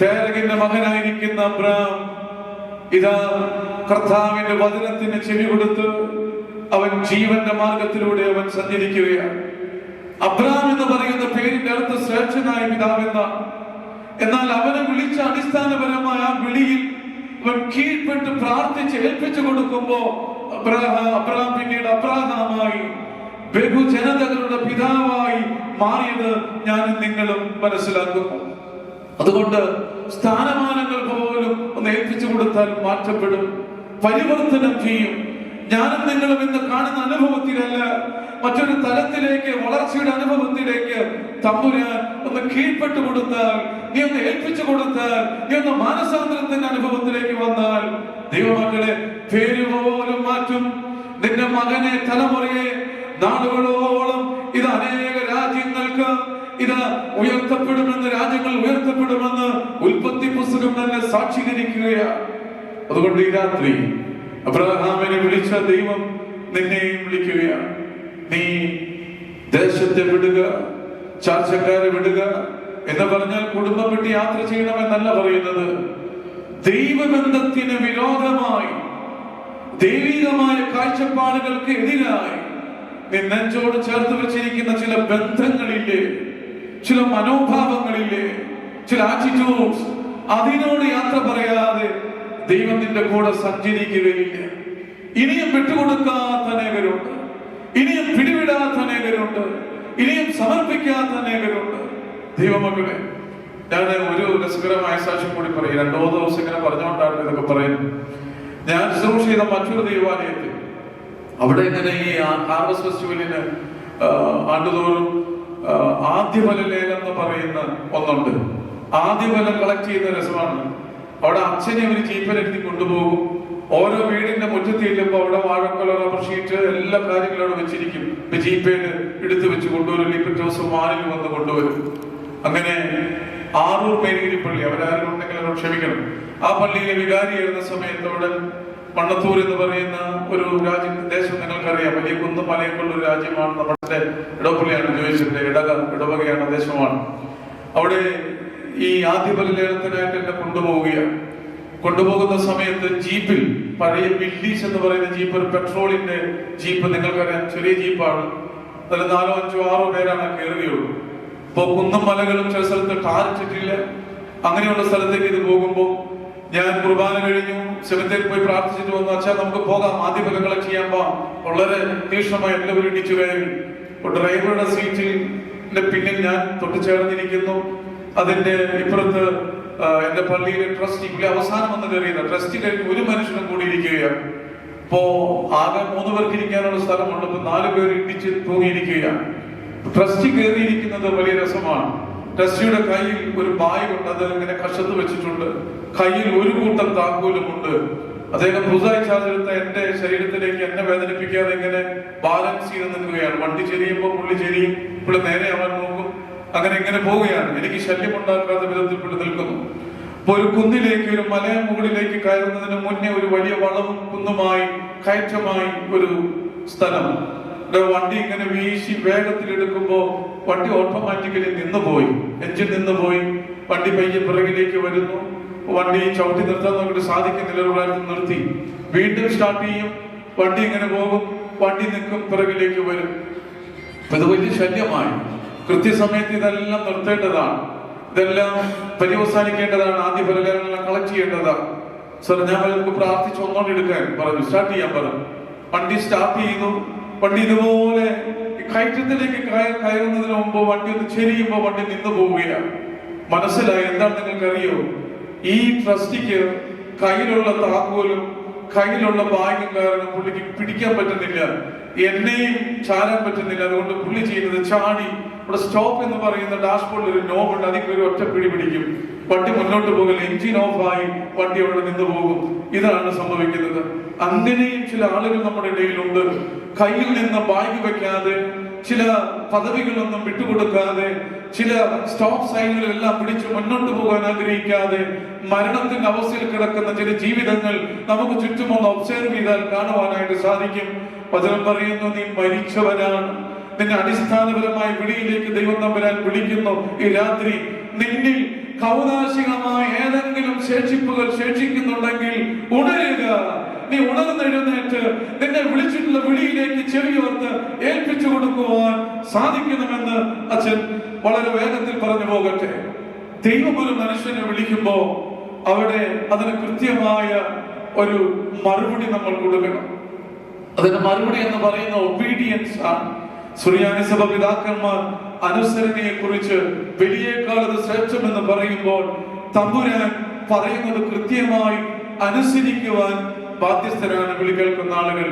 തേരഹിന്റെ മകനായിരിക്കുന്ന അബ്രഹാം ഇതാ കർത്താവിന്റെ വചനത്തിന് ചെവി കൊടുത്ത് അവൻ ജീവന്റെ മാർഗത്തിലൂടെ അവൻ സഞ്ചരിക്കുകയാണ്. അബ്രഹാം എന്ന് പറയുന്ന പേരിന്റെ അടുത്ത് ശ്രേഷ്ഠനായ പിതാവെന്നാണ്. എന്നാൽ അവനെ വിളിച്ച അടിസ്ഥാനപരമായ ആ വിളിയിൽ അവൻ കീഴ്പ്പെട്ട് പ്രാർത്ഥിച്ച് ഏൽപ്പിച്ചു കൊടുക്കുമ്പോ അബ്രഹാം പിന്നീട് അബ്രഹാമായി ബഹുജനതകളുടെ പിതാവായി മാറിയത് ഞാനും നിങ്ങളും മനസ്സിലാക്കുന്നു. അതുകൊണ്ട് സ്ഥാനമാനങ്ങൾ പോലും ഒന്ന് ഏൽപ്പിച്ചു കൊടുത്താൽ മാറ്റപ്പെടും, പരിവർത്തനം ചെയ്യും. ഞാനും നിങ്ങളും ഇന്ന് കാണുന്ന അനുഭവത്തിലല്ല, മറ്റൊരു തലത്തിലേക്ക്, വളർച്ചയുടെ അനുഭവത്തിലേക്ക് തമ്പുരാൻ ഒന്ന് കീഴ്പ്പെട്ടു കൊടുത്താൽ, നീ ഒന്ന് ഏൽപ്പിച്ചു കൊടുത്താൽ, നീ ഒന്ന് മാനസാന്തരത്തിന്റെ അനുഭവത്തിലേക്ക് വന്നാൽ ദൈവമക്കളെ പേര് പോലും മാറ്റും. നിന്റെ മകനെ, തലമുറയെ നാളുകളോളം ഇത് അനേക രാജ്യങ്ങൾക്ക് ഇത് ഉയർത്തപ്പെടുമെന്ന്, രാജ്യങ്ങൾ ഉയർത്തപ്പെടുമെന്ന് ഉൽപ്പത്തി പുസ്തകം തന്നെ സാക്ഷീകരിക്കുകയാണ്. അതുകൊണ്ട് ഈ രാത്രി അബ്രഹാമിനെ വിളിച്ച ദൈവം നിന്നെയും വിളിക്കുകയാണ്. നീ ദേശത്തെ വിടുക, ചാർച്ചക്കാരെ വിടുക എന്ന് പറഞ്ഞാൽ കുടുംബം വിട്ട് യാത്ര ചെയ്യണമെന്നല്ല പറയുന്നത്. ദൈവബന്ധത്തിന് വിരോധമായി, ദൈവികമായ കാഴ്ചപ്പാടുകൾക്ക് എതിരായി നീ നെഞ്ചോട് ചേർത്ത് വെച്ചിരിക്കുന്ന ചില ബന്ധങ്ങളില്ലേ, ചില മനോഭാവങ്ങളില്ലേ, ചില ആറ്റിറ്റ്യൂഡ്സ്, അതിനോട് യാത്ര പറയാതെ ദൈവം നിന്റെ കൂടെ സഞ്ചരിക്കുകയില്ല. ഇനിയും വിട്ടുകൊടുക്കാത്ത അനേകരുണ്ട്, ഇനിയും പിടിവിടാത്ത അനേകരുണ്ട്, ഇനിയും സമർപ്പിക്കാത്ത അനേകരുണ്ട്. ദൈവമക്കളെ, ഞാൻ ഒരു രസകരമായ സാക്ഷ്യം കൂടി പറയും. 2 ദിവസം ഇങ്ങനെ പറഞ്ഞുകൊണ്ടാണ് ഇതൊക്കെ പറയുന്നത്. ഞാൻ ശുശ്രൂഷ ചെയ്ത മറ്റൊരു ദൈവാലയത്തിൽ, അവിടെ ഇങ്ങനെ ഈ ഹാർവസ്റ്റ് ഫെസ്റ്റിവലിന് ആണ്ടുതോറും ആദ്യഫല ലേലം എന്ന് പറയുന്ന ഒന്നുണ്ട്. ആദ്യഫലം കളക്ട് ചെയ്യുന്ന രസമാണ്. അവിടെ അച്ഛനെ ഒരു ജീപ്പനെടുത്തി കൊണ്ടുപോകും. ഓരോ വീടിന്റെ മുറ്റത്ത് ചെല്ലുമ്പോൾ അവിടെ വാഴക്കൊല, റബ്ബർ ഷീറ്റ്, എല്ലാ കാര്യങ്ങളും അവിടെ വെച്ചിരിക്കും. ജീപ്പേല് എടുത്തു വെച്ച് കൊണ്ടുവരും. പിറ്റേ ദിവസം വാനിൽ വന്ന് കൊണ്ടുവരും. അങ്ങനെ ആറൂർ മേരിഗിരി പള്ളി, അവരാരും ഉണ്ടെങ്കിൽ അവരോട് ക്ഷമിക്കണം, ആ പള്ളിയിലെ വികാരിയായിരുന്ന സമയത്ത് അവിടെ മണ്ണത്തൂർ എന്ന് പറയുന്ന ഒരു ദേശം നിങ്ങൾക്കറിയാം. വലിയ കുന്നും മലയൊക്കെയുള്ള ഒരു രാജ്യമാണ്. നമ്മുടെ ഇടപ്പള്ളിയാണ് ചോദിച്ചിട്ട്, ഇടവകയാണ്, ദേശമാണ്. അവിടെ ഈ ആദ്യഫല ലേലത്തിനായിട്ട് എന്നെ കൊണ്ടുപോകുന്ന സമയത്ത് ജീപ്പിൽ, പഴയ വില്ലീസ് എന്ന് പറയുന്ന ജീപ്പ്, ഒരു പെട്രോളിന്റെ ജീപ്പ്, നിങ്ങൾക്കറിയാം, ചെറിയ ജീപ്പാണ്. അതിൽ 4, 5, 6 പേരാണ് കയറുകയുള്ളൂ. ഇപ്പൊ കുന്നും മലകളും ചില സ്ഥലത്ത് ടാറിച്ചിട്ടില്ല. അങ്ങനെയുള്ള സ്ഥലത്തേക്ക് ഇത് പോകുമ്പോൾ ഞാൻ കുർബാന കഴിഞ്ഞു, സെമിത്തേരിൽ പോയി പ്രാർത്ഥിച്ചിട്ട് വന്നു. അച്ഛാ, നമുക്ക് പോകാം, ആദ്യഫലം കളക്ട് ചെയ്യാൻ പോകാം. വളരെ തീക്ഷ്ണമായി എല്ലാവരും ഇടിച്ചു കയറി. ഡ്രൈവറുടെ സീറ്റിൽ പിന്നിൽ ഞാൻ തൊട്ട് ചേർന്നിരിക്കുന്നു. അതിന്റെ ഇപ്പുറത്ത് എന്റെ പള്ളിയിലെ ട്രസ്റ്റി, പുള്ളി അവസാനം വന്ന് കയറിയത്. ട്രസ്റ്റി കഴിഞ്ഞ് ഒരു മനുഷ്യനും കൂടി ഇരിക്കുകയാണ്. ഇപ്പോ ആകെ 3 പേർക്ക് ഇരിക്കാനുള്ള സ്ഥലമുണ്ട്. ഇപ്പൊ 4 പേർ ഇടിച്ച് തൂങ്ങിയിരിക്കുകയാണ്. ട്രസ്റ്റി കയറിയിരിക്കുന്നത് വലിയ രസമാണ്. ട്രസ്റ്റിയുടെ കയ്യിൽ ഒരു ബാഗ് ഉണ്ട്, അത് ഇങ്ങനെ കഷത്ത് വെച്ചിട്ടുണ്ട്. കയ്യിൽ ഒരു കൂട്ടം താക്കോലുമുണ്ട്. അദ്ദേഹം പുതുതായി ചാർജെടുത്ത എന്റെ ശരീരത്തിലേക്ക് എന്നെ വേദനിപ്പിക്കാതെ ഇങ്ങനെ ബാലൻസ് ചെയ്ത് നിൽക്കുകയാണ്. വണ്ടി ചെരിയുമ്പോൾ പുള്ളി ചെരിയും, പുള്ളി നേരെ അവൻ നോക്കും. അങ്ങനെ ഇങ്ങനെ പോവുകയാണ്. എനിക്ക് ശല്യം ഉണ്ടാക്കാത്ത വിധത്തിൽ പുള്ളി നിൽക്കുന്നു. അപ്പൊ ഒരു കുന്നിലേക്ക്, ഒരു മലയ മുകളിലേക്ക് കയറുന്നതിന് മുന്നേ ഒരു വലിയ വളവും കുന്നുമായി കയറ്റമായി ഒരു സ്ഥലം. വണ്ടി ഇങ്ങനെ വീശി വേഗത്തിൽ എടുക്കുമ്പോ വണ്ടി ഓട്ടോമാറ്റിക്കലി നിന്നുപോയി, എഞ്ചിൻ നിന്നുപോയി. വണ്ടി പയ്യെ പിറകിലേക്ക് വരുന്നു. വണ്ടി ചവിട്ടി നിർത്താൻ നമുക്ക് സാധിക്കുന്നില്ല. ഒരു പ്രായത്തിൽ നിർത്തി, വീണ്ടും സ്റ്റാർട്ട് ചെയ്യും. വണ്ടി ഇങ്ങനെ പോകും, വണ്ടി നിൽക്കും, പിറകിലേക്ക് വരും. ഇത് വലിയ ശല്യമായി. കൃത്യസമയത്ത് ഇതെല്ലാം നിർത്തേണ്ടതാണ്, ഇതെല്ലാം പര്യവസാനിക്കേണ്ടതാണ്. ആദ്യഫല ലേലങ്ങളെല്ലാം കളക്ട് ചെയ്യേണ്ടതാണ്. സർ, ഞാൻ നമുക്ക് പ്രാർത്ഥിച്ച് ഒന്നോടെ എടുക്കാൻ പറഞ്ഞു, സ്റ്റാർട്ട് ചെയ്യാൻ പറഞ്ഞു. വണ്ടി സ്റ്റാർട്ട് ചെയ്തു. വണ്ടി ഇതുപോലെ കയറ്റത്തിലേക്ക് കയറുന്നതിന് മുമ്പ് വണ്ടി ഒന്ന് ചെരിയുമ്പോ വണ്ടി നിന്നു പോവുകയാണ്. മനസ്സിലായി എന്താണ് നിങ്ങൾക്കറിയോ? ഈ ട്രസ്റ്റിക്ക് കയ്യിലുള്ള താക്കോലും കയ്യിലുള്ള ബാഗും കാരണം പുള്ളിക്ക് പിടിക്കാൻ പറ്റുന്നില്ല, എന്നെയും ചാരാൻ പറ്റുന്നില്ല. അതുകൊണ്ട് പുള്ളി ചെയ്യുന്നത് ചാടി ഇവിടെ സ്റ്റോപ്പ് എന്ന് പറയുന്ന ഡാഷ്ബോർഡിൽ ഒരു നോബുണ്ട്, അതിൽ ഒരു ഒറ്റ പിടി പിടിക്കും, വണ്ടി മുന്നോട്ട് പോകില്ല, എഞ്ചിൻ ഓഫായി വണ്ടി അവിടെ നിന്ന് പോകും. ഇതാണ് സംഭവിക്കുന്നത്. അങ്ങനെയും ചില ആളുകൾ നമ്മുടെ ഇടയിലുണ്ട്. കയ്യിൽ നിന്ന് ബാഗ് വെക്കാതെ, ചില പദവികളൊന്നും വിട്ടുകൊടുക്കാതെ, ചില സ്റ്റോപ്പ് സൈനുകളെല്ലാം പിടിച്ച് മുന്നോട്ട് പോകാൻ ആഗ്രഹിക്കാതെ മരണത്തിന്റെ അവസ്ഥയിൽ കിടക്കുന്ന ചില ജീവിതങ്ങൾ നമുക്ക് ചുറ്റുമൊന്ന് ഒബ്സർവ് ചെയ്താൽ കാണുവാനായിട്ട് സാധിക്കും. വചനം പറയുന്നു, നീ മരിച്ചവനാണ്. നിന്നെ അടിസ്ഥാനപരമായ വിളിയിലേക്ക് ദൈവം തമ്പുരാൻ വിളിക്കുന്നു. ഈ രാത്രി നിന്നിൽ കൗതാശികമായ ഏതെങ്കിലും ശേഷിപ്പുകൾ ശേഷിക്കുന്നുണ്ടെങ്കിൽ ഉണരുക. നീ ഉണർന്നെഴുന്നേറ്റ് നിന്നെ വിളിച്ചിട്ടുള്ള വിളിയിലേക്ക് ചെവിയോർത്ത് ഏൽപ്പിച്ചു കൊടുക്കുവാൻ സാധിക്കണമെന്ന് അച്ഛൻ വളരെ വേഗത്തിൽ പറഞ്ഞു പോകട്ടെ. ദൈവം ഒരു മനുഷ്യനെ വിളിക്കുമ്പോ അവിടെ അതിന് കൃത്യമായ ഒരു മറുപടി നമ്മൾ കൊടുക്കണം. അതിന്റെ മറുപടി എന്ന് പറയുന്ന ഒബീഡിയൻസ് ആണ്. സുറിയാനി സഭ പിതാക്കന്മാർ അനുസരണയെ കുറിച്ച് വലിയേക്കാൾ അത് ശ്രേഷ്ഠമെന്ന് പറയുമ്പോൾ തമ്പുരാൻ പറയുന്നത് കൃത്യമായി അനുസരിക്കുവാൻ ബാധ്യസ്ഥരാണ് വിളി കേൾക്കുന്ന ആളുകൾ.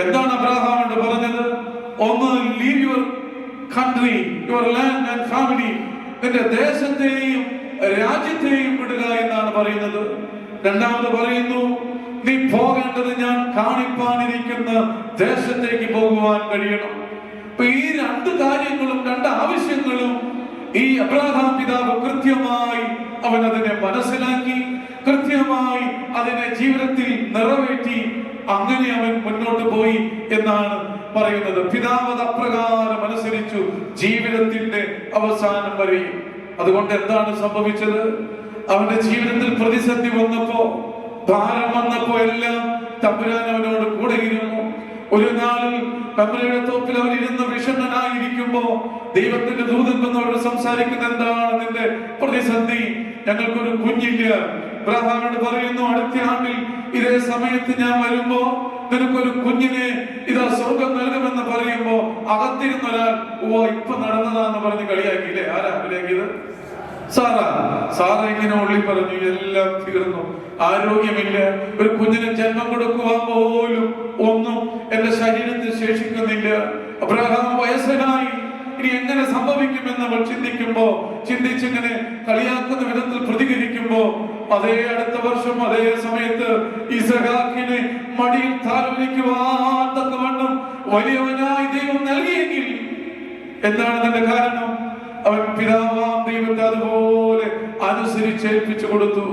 എന്താണ് അബ്രഹാമോട് പറഞ്ഞത്? ഒന്ന്, leave your country, your land and family, നിന്റെ ദേശത്തെയും രാജ്യത്തെയും വിടുക എന്നാണ് പറയുന്നത്. രണ്ടാമത് പറയുന്നു, നീ പോകേണ്ടത് ഞാൻ കാണിപ്പാനിരിക്കുന്ന ദേശത്തേക്ക് പോകുവാൻ കഴിയണം. അപ്പൊ ഈ രണ്ട് കാര്യങ്ങളും, രണ്ട് ആവശ്യങ്ങളും ഈ അബ്രഹാം പിതാവ് കൃത്യമായി അവൻ അതിനെ മനസ്സിലാക്കി, കൃത്യമായി അതിനെ ജീവിതത്തിൽ നിറവേറ്റി. അങ്ങനെ അവൻ മുന്നോട്ട് പോയി എന്നാണ് പറയുന്നത്. പിതാവ് അത് അപ്രകാരം അനുസരിച്ചു ജീവിതത്തിന്റെ അവസാനം വരെയും. അതുകൊണ്ട് എന്താണ് സംഭവിച്ചത്? അവന്റെ ജീവിതത്തിൽ പ്രതിസന്ധി വന്നപ്പോ, ഭാരം വന്നപ്പോ എല്ലാം തമ്പുരാൻ അവനോട് കൂടെ ഇരുന്നു. ഒരു നാളിൽ കമലയുടെ തോപ്പിൽ അവൻ ഇരുന്ന് വിഷണ്ണനായിരിക്കുമ്പോ ദൈവത്തിന്റെ ദൂതൻ വന്നവരോട് സംസാരിക്കുന്ന, എന്താണ് നിന്റെ പ്രതിസന്ധി? ഞങ്ങൾക്കൊരു കുഞ്ഞില്ല. അബ്രഹാമോട് പറയുന്നു, അടുത്ത ആണ്ടിൽ ഇതേ സമയത്ത് ഞാൻ വരുമ്പോ നിനക്കൊരു കുഞ്ഞിനെ ഇതാ സ്വർഗം നൽകുമെന്ന് പറയുമ്പോ അകത്തിരുന്ന ഒരാൾ, ഓ ഇപ്പൊ നടന്നതാന്ന് പറഞ്ഞ് കളിയാക്കിയില്ലേ? ആരാ കളിയാക്കിയത്? സാറ ഇങ്ങനെ ഉള്ളി പറഞ്ഞു, എല്ലാം തീർന്നു, ആരോഗ്യമില്ല, ഒരു കുഞ്ഞിന് ജന്മം കൊടുക്കുവാൻ പോലും ഒന്നും എന്റെ ശരീരത്തിൽ ശേഷിക്കുന്നില്ല. അബ്രഹാം വയസ്സനായി, ഇനി എങ്ങനെ സംഭവിക്കുമെന്ന് അവൾ ചിന്തിച്ചിങ്ങനെ കളിയാക്കുന്ന വിധത്തിൽ പ്രതികരിക്കുമ്പോ, അതേ അടുത്ത വർഷം അതേ സമയത്ത് ഇസഹാക്കിനെ മടിയിൽ താലോലിക്കുവാൻ തക്കവണ്ണം വലിയവനായി ദൈവം നൽകിയെങ്കിൽ എന്താണ് അതിന്റെ കാരണം? അവൻ പിതാവാം ദൈവത്തെ അതുപോലെ അനുസരിച്ചേൽപ്പിച്ചു കൊടുത്തു.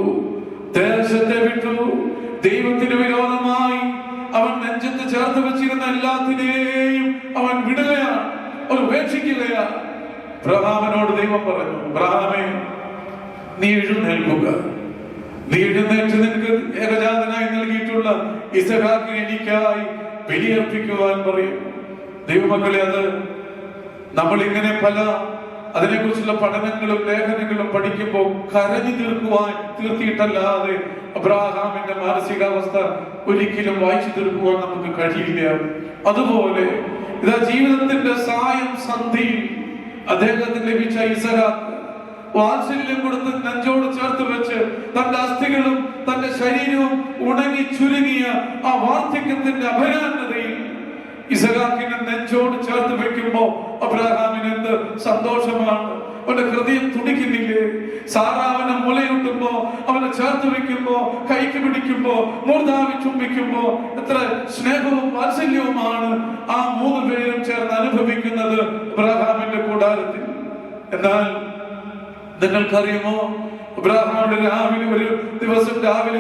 ദേശത്തെ വിട്ടു. ദൈവത്തിന് വിരോധമായി അവൻ നെഞ്ചത്ത് ചേർത്ത് വെച്ചിരുന്ന എല്ലാത്തിനെയും അവൻ വിടുകയാണ്, അവൻ ഉപേക്ഷിക്കുകയാണ്. അബ്രഹാമിനോട് ദൈവം പറഞ്ഞു, അബ്രഹാമേ, നീ എഴുന്നേൽക്കുക, നീ എഴുന്നേറ്റ് നിനക്ക് ഏകജാതനായി നൽകിയിട്ടുള്ള ഇസഹാക്കിനെ എനിക്കായി ബലിയർപ്പിക്കുവാൻ പറയും. ദൈവമക്കളെ, അത് നമ്മൾ ഇങ്ങനെ പല അതിനെക്കുറിച്ചുള്ള പഠനങ്ങളും ലേഖനങ്ങളും പഠിക്കുമ്പോൾ കരഞ്ഞു തീർത്തിയിട്ടല്ലാതെ അബ്രഹാമിന്റെ മാനസികാവസ്ഥ ഒരിക്കലും വായിച്ചു തീർക്കുവാൻ നമുക്ക് കഴിയില്ല. അതുപോലെ ഇതാ ജീവിതത്തിന്റെ സായം സന്ധിയിൽ അദ്ദേഹത്തിന് ലഭിച്ച ഇസഹാക്ക് വാത്സല്യം കൊടുത്ത് നെഞ്ചോട് ചേർത്ത് വെച്ച് തന്റെ അസ്ഥികളും തന്റെ ശരീരവും ഉണങ്ങി ചുരുങ്ങിയ ആ വാർദ്ധക്യത്തിന്റെ അഭയാനതയിൽ ഇസഹാക്കിനെ നെഞ്ചോട് ചേർത്ത് വെക്കുമ്പോ അബ്രഹാമിന് എന്ത് സന്തോഷമാണ്! അവന്റെ ഹൃദയം തുടിക്കുന്നില്ലേ? സാറ അവനെ മുലയൂട്ടുമ്പോ, അവനെ ചേർത്ത് വെക്കുമ്പോ, കൈക്ക് പിടിക്കുമ്പോ, മൂർധാവി ചുംബിക്കുമ്പോ എത്ര സ്നേഹവും വാത്സല്യവുമാണ് ആ മൂന്ന് പേരും ചേർന്ന് അനുഭവിക്കുന്നത് അബ്രഹാമിന്റെ കൂടാരത്തിൽ. എന്നാൽ നിങ്ങൾക്കറിയുമോ, അബ്രഹാമിന്റെ രാവിലെ ഒരു ദിവസം രാവിലെ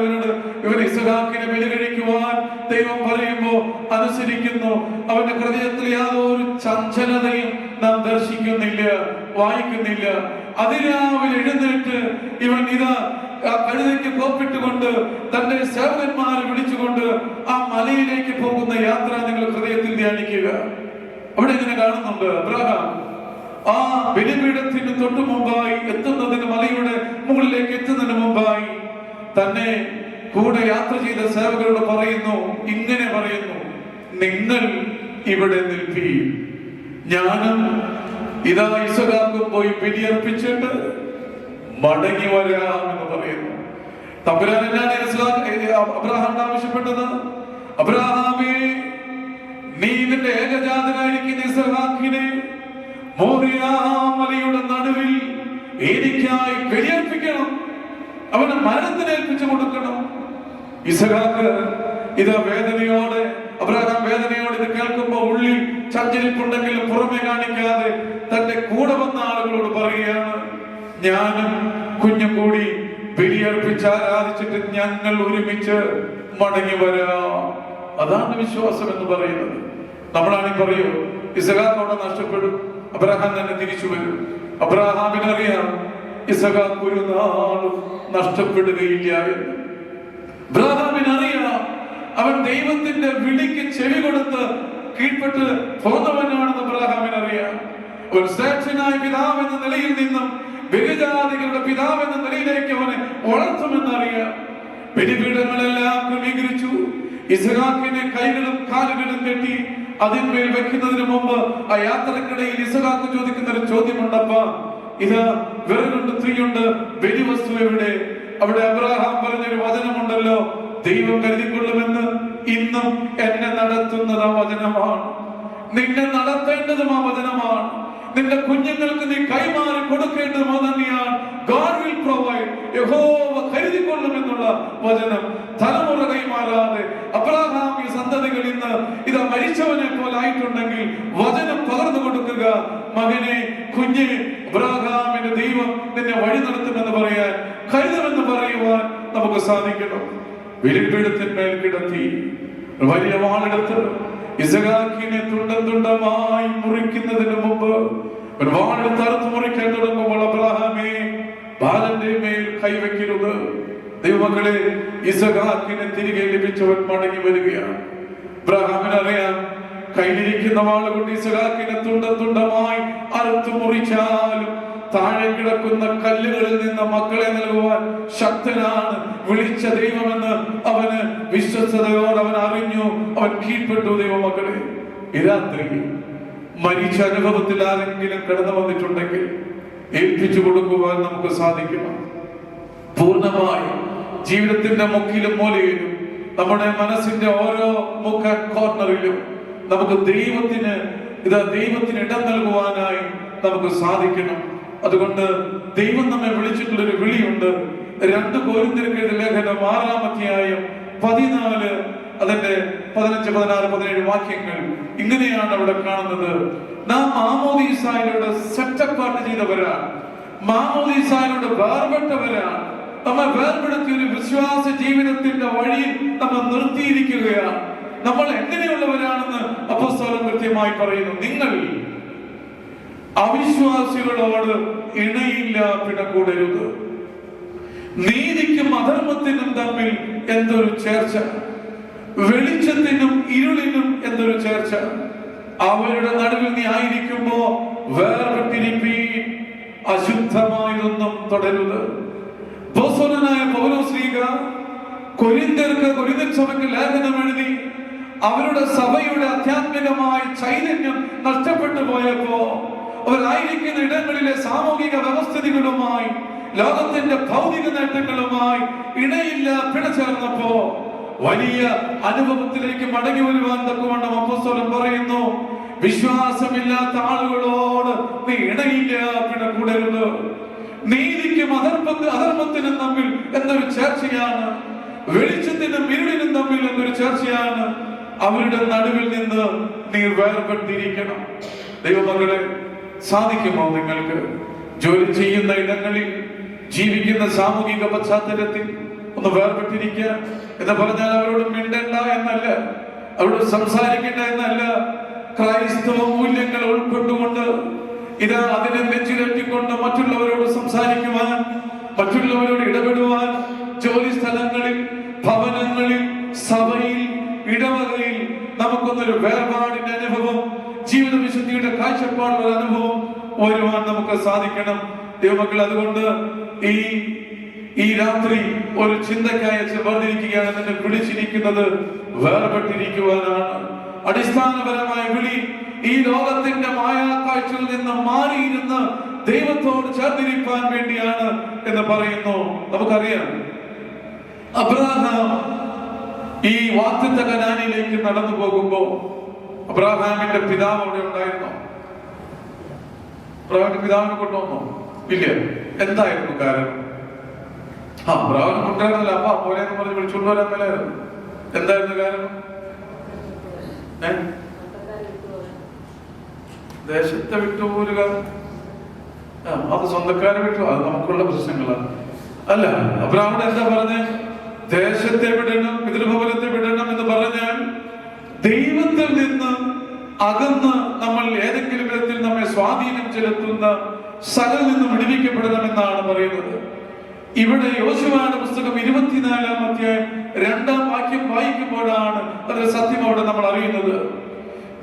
ഇവൻ ഇസഹാക്കിനെ ബലി കഴിക്കുവാൻ ദൈവം പറയുമ്പോ അനുസരിക്കുന്നു. അവന്റെ ഹൃദയത്തിൽ യാതൊരു ചഞ്ചലതയും നാം ദർശിക്കുന്നില്ല, വായിക്കുന്നില്ല. അതിരാവിലെ എഴുന്നേറ്റ് ഇവൻ ഇതാ കഴുതയ്ക്ക് കോപ്പിട്ടുകൊണ്ട് തന്റെ സേവകന്മാരെ വിളിച്ചുകൊണ്ട് ആ മലയിലേക്ക് പോകുന്ന യാത്ര നിങ്ങൾ ഹൃദയത്തിൽ ധ്യാനിക്കുക. അവിടെ ഇങ്ങനെ കാണുന്നുണ്ട്, അബ്രഹാം ആ ബലിപീഠത്തിന് തൊട്ടു മുമ്പായി എത്തുന്നതിന്, മലയുടെ മുകളിലേക്ക് എത്തുന്നതിന് മുമ്പായി തന്നെ കൂടെ യാത്ര ചെയ്ത സേവകരോട് പറയുന്നു, ഇങ്ങനെ പറയുന്നു, നിങ്ങൾ ഇവിടെ നിൽപ്പീൻ, ഞാനും ഇതാ ഇസഹാക്കും പോയി ബലിയർപ്പിച്ചിട്ട് മടങ്ങി വരാം എന്ന് പറയുന്നു. തമ്പുരാൻ എന്നാണ് അബ്രഹാം ആവശ്യപ്പെട്ടത്? അബ്രഹാമേ, നീ നിന്റെ ഏകജാതനായിരിക്കുന്ന ഇസഹാക്കിനെ മോറിയാ മലയുടെ നടുവിൽ എനിക്കായി ബലിയർപ്പിക്കണം, അവനെ മരണത്തിന് ഏൽപ്പിച്ചു കൊടുക്കണം. ഇസഹാക്ക് ഇത് വേദനയോടെ, അബ്രഹാം വേദനയോടെ ഇത് കേൾക്കുമ്പോ ഉള്ളിൽ ചഞ്ചലിപ്പുണ്ടെങ്കിലും പുറമെ കാണിക്കാതെ തന്റെ കൂടെ വന്ന ആളുകളോട് പറയുകയാണ്, ഞാനും കുഞ്ഞും കൂടി ബലിയർപ്പിച്ച് ആരാധിച്ചിട്ട് ഞങ്ങൾ ഒരുമിച്ച് മടങ്ങി വരാം. അതാണ് വിശ്വാസം എന്ന് പറയുന്നത്. നമ്മളാണെങ്കിൽ പറയൂ, ഇസഹാക്ക് അവിടെ നഷ്ടപ്പെടും, അബ്രഹാം തന്നെ തിരിച്ചു വരും. അബ്രഹാമിനറിയാം ഇസഹാക്ക് ഒരു നാളും നഷ്ടപ്പെടുകയില്ല എന്ന്. അബ്രഹാമിനറിയാം അവൻ ദൈവത്തിന്റെ വിളിക്ക് ചെവി കൊടുത്ത് കീഴ്പ്പെട്ട് പോന്നവനാണെന്ന് അബ്രഹാമിനറിയാം. ഒരു ശ്രേഷ്ഠനായ പിതാവ് എന്ന നിലയിൽ നിന്നും ബലിജാതികളുടെ പിതാവ് എന്ന നിലയിലേക്ക് അവനെ വളർത്തുമെന്നറിയാം. ബലിപീഠങ്ങളെല്ലാം ക്രമീകരിച്ചു. ഇസഹാക്കിന്റെ കൈകളും കാലുകളും കെട്ടി അതിന്മേൽ വെക്കുന്നതിന് മുമ്പ് ആ യാത്രക്കിടയിൽ ഇസഹാക്ക് ചോദിക്കുന്ന ഒരു ചോദ്യമുണ്ടപ്പ, ഇത് വിറകുണ്ട്, തീയുണ്ട്, ബലിവസ്തു എവിടെ? അവിടെ അബ്രഹാം പറഞ്ഞൊരു വചനമുണ്ടല്ലോ, ദൈവം കരുതിക്കൊള്ളുമെന്ന്. ഇന്നും എന്നെ നടത്തുന്നത് ആ വചനമാണ്, നിന്നെ നടത്തേണ്ടതും ആ വചനമാണ്, നിന്റെ കുഞ്ഞുങ്ങൾക്ക് നീ കൈമാറി കൊടുക്കേണ്ടതും തന്നെയാണ്. God will provide, യഹോവ കരുതിക്കൊള്ളുമെന്നുള്ള വചനം തലമുറ കൈമാറാതെ അബ്രഹാം ഈ സന്തതികൾ ഇന്ന് ഇത് മരിച്ചവനെ പോലെ ആയിട്ടുണ്ടെങ്കിൽ വചനം പകർന്നു കൊടുക്കുക. മകനെ, കുഞ്ഞെ, അബ്രഹാമിന്റെ ദൈവം നിന്നെ വഴി നടത്തുമെന്ന് പറയാൻ, കരുതുമെന്ന് പറയുവാൻ നമുക്ക് സാധിക്കണം. ബലിപീഠത്തിന്മേൽ കിടത്തി വലിയ വാളെടുത്ത് ഇസഹാക്കിനെ തുണ്ടം തുണ്ടമായി മുറിക്കുന്നതിന് മുമ്പ് ഒരു വാളെടുത്ത് അറുത്ത് മുറിക്കാൻ തുടങ്ങുമ്പോൾ അബ്രഹാമേ, ബാലന്റെ മേൽ കൈവയ്ക്കരുത്. ദൈവമക്കളെ, ഇസഹാക്കിനെ തിരികെ ലഭിച്ചവൻ മടങ്ങി വരികയാണ്. അബ്രഹാമിനറിയാം കയ്യിലിരിക്കുന്ന വാള് കൊണ്ട് ഇസഹാക്കിനെ തുണ്ടം തുണ്ടമായി അറുത്ത് മുറിച്ചാലും താഴെ കിടക്കുന്ന കല്ലുകളിൽ നിന്ന് മക്കളെ നൽകുവാൻ ശക്തനാണ് വിളിച്ച ദൈവമെന്ന് അവന് വിശ്വസ്തയോട് അവൻ അറിഞ്ഞു. അവൻ കീഴ്പ്പെട്ടു. ദൈവമക്കളെ, ഈ രാത്രി മരിച്ച അനുഭവത്തിൽ ആരെങ്കിലും കടന്നു വന്നിട്ടുണ്ടെങ്കിൽ ഏൽപ്പിച്ചു കൊടുക്കുവാൻ നമുക്ക് സാധിക്കണം. പൂർണ്ണമായി ജീവിതത്തിന്റെ മുക്കിലും മൂലയിലും നമ്മുടെ മനസ്സിന്റെ ഓരോ മുഖ കോർണറിലും നമുക്ക് ദൈവത്തിന് ഇടം നൽകുവാനായി നമുക്ക് സാധിക്കണം. അതുകൊണ്ട് ദൈവം നമ്മെ വിളിച്ചിട്ടുള്ളൊരു വിളിയുണ്ട്. 2 കൊരിന്ത്യർക്കെഴുതിയ ലേഖനം 6-ാം അധ്യായം 14 അതിന്റെ 15, 16, 17 വാക്യങ്ങൾ ഇങ്ങനെയാണ് അവിടെ കാണുന്നത്. നാം മാമോദീസായിലൂടെ സെറ്റപ്പാർട്ട് ചെയ്തവരാണ്, മാമോദീസായിലൂടെ വേർപെട്ടവരാണ്. നമ്മെ വേർപെടുത്തിയ ഒരു വിശ്വാസ ജീവിതത്തിന്റെ വഴിയിൽ നമ്മൾ നിർത്തിയിരിക്കുകയാണ്. നമ്മൾ എങ്ങനെയുള്ളവരാണെന്ന് അപ്പോസ്തലൻ കൃത്യമായി പറയുന്നു. നിങ്ങൾ അവിശ്വാസികളോട് ഇണയില്ല പിണക്കൂടരുത്. നീതിക്കും അധർമ്മത്തിനും തമ്മിൽ എന്തൊരു ചേർച്ച, വെളിച്ചത്തിനും ഇരുളിനും എന്തൊരു ചേർച്ച. അവരുടെ നടുവിൽ നീ ആയിരിക്കുമ്പോ വേർപെട്ടിരിപ്പീൻ, അശുദ്ധമായതൊന്നും തുടരുത്. അപ്പോസ്തലനായ പൗലോസ്ലീഹ കൊരിന്ത്യർ സഭയ്ക്ക് ലേഖനം എഴുതി അവരുടെ സഭയുടെ ആധ്യാത്മികമായ ചൈതന്യം നഷ്ടപ്പെട്ടു പോയപ്പോ അവരായിരിക്കുന്ന ഇടങ്ങളിലെ സാമൂഹിക വ്യവസ്ഥിതികളുമായി ലോകത്തിന്റെ ഭൗതിക നേട്ടങ്ങളുമായി ഇണയില്ല പിണചേർന്നപ്പോ വലിയ അനുഭവത്തിലേക്ക് മടങ്ങി വരുവാൻ തക്കവണ്ണം അപ്പോസ്തലൻ പറയുന്നു, വിശ്വാസമില്ലാത്ത ആളുകളോട് നീ ഇണയില്ല പിണകൂടരുത്. നീതിക്കും അധർമ്മത്തിനും തമ്മിൽ എന്തൊരു ചേർച്ചയാണ്, വെളിച്ചത്തിനും ഇരുളിനും തമ്മിൽ എന്തൊരു ചേർച്ചയാണ്. അവരുടെ നടുവിൽ നിന്ന് നീ വേർപെട്ടിരിക്കണം. ദൈവമക്കളെ, സാധിക്കുമോ നിങ്ങൾക്ക് ജോലി ചെയ്യുന്ന ഇടങ്ങളിൽ, ജീവിക്കുന്ന സാമൂഹിക പശ്ചാത്തലത്തിൽ ഒന്ന് വേർപെട്ടിരിക്കുക എന്ന് പറഞ്ഞാൽ അവരോട് മിണ്ടണ്ട എന്നല്ല, അവരോട് സംസാരിക്കണ്ട എന്നല്ല. ക്രൈസ്തവ മൂല്യങ്ങൾ ഉൾക്കൊണ്ടുകൊണ്ട് അതിനെ നെഞ്ചിലെത്തിക്കൊണ്ട് മറ്റുള്ളവരോട് സംസാരിക്കുവാൻ, മറ്റുള്ളവരോട് ഇടപെടുവാൻ, ജോലി സ്ഥലങ്ങളിൽ, ഭവനങ്ങളിൽ, സഭയിൽ, ഇടവകയിൽ നമുക്കൊന്നൊരു വേർപാടിന്റെ അനുഭവം, ജീവിത വിശുദ്ധിയുടെ കാഴ്ചപ്പാടുള്ള അനുഭവം വരുവാൻ നമുക്ക് സാധിക്കണം. ദൈവമക്കൾ, അതുകൊണ്ട് ഈ രാത്രി ഒരു ചിന്തക്കായ വേർതിരിക്കുകയാണ്. നിന്നെ വിളിച്ചിരിക്കുന്നത് വേർപെട്ടിരിക്കുവാനാണ്. അടിസ്ഥാനപരമായ വിളി ഈ ലോകത്തിന്റെ മായാക്കാഴ്ചയിൽ നിന്ന് മാറിയിരുന്ന് ദൈവത്തോട് ചേർന്നിരിക്കാൻ വേണ്ടിയാണ് എന്ന് പറയുന്നു. നമുക്കറിയാം, അബ്രഹാം ഈ വാഗ്ദത്ത കനാനിലേക്ക് നടന്നു പോകുമ്പോ അബ്രഹാമിന്റെ പിതാവ് അവിടെ ഉണ്ടായിരുന്നോ? അബ്രഹാമിന്റെ പിതാവിനെ കൊണ്ടുവന്നോ? ഇല്ല. എന്തായിരുന്നു കാരണം? അബ്രഹാമിനെ കൊണ്ടുവരുന്നില്ല. അപ്പ പോലെന്ന് പറഞ്ഞ് വിളിച്ചുകൊണ്ട് വരാൻ മേലായിരുന്നു. എന്തായിരുന്നു കാരണം? ദേശത്തെ വിട്ടുപോരുക, അത് സ്വന്തക്കാരെ വിട്ടു, അത് നമുക്കുള്ള പ്രശ്നങ്ങളാണ്. അല്ല, അബ്രഹാമിനോട് എന്താ പറഞ്ഞ്? ദേശത്തെ വിടണം, പിതൃഭവനത്തെ വിടണം എന്ന് പറഞ്ഞാൽ ദൈവത്തിൽ നിന്ന് അകന്ന് നമ്മൾ ഏതെങ്കിലും വിധത്തിൽ നമ്മെ സ്വാധീനം ചെലുത്തുന്ന സകൽ നിന്നും വിടുവിക്കപ്പെടണമെന്നാണ് പറയുന്നത്. ഇവിടെ യോശുവയുടെ പുസ്തകം 24-ാം അധ്യായം 2-ാം വാക്യം വായിക്കുമ്പോഴാണ് അതിന്റെ സത്യം അവിടെ നമ്മൾ അറിയുന്നത്.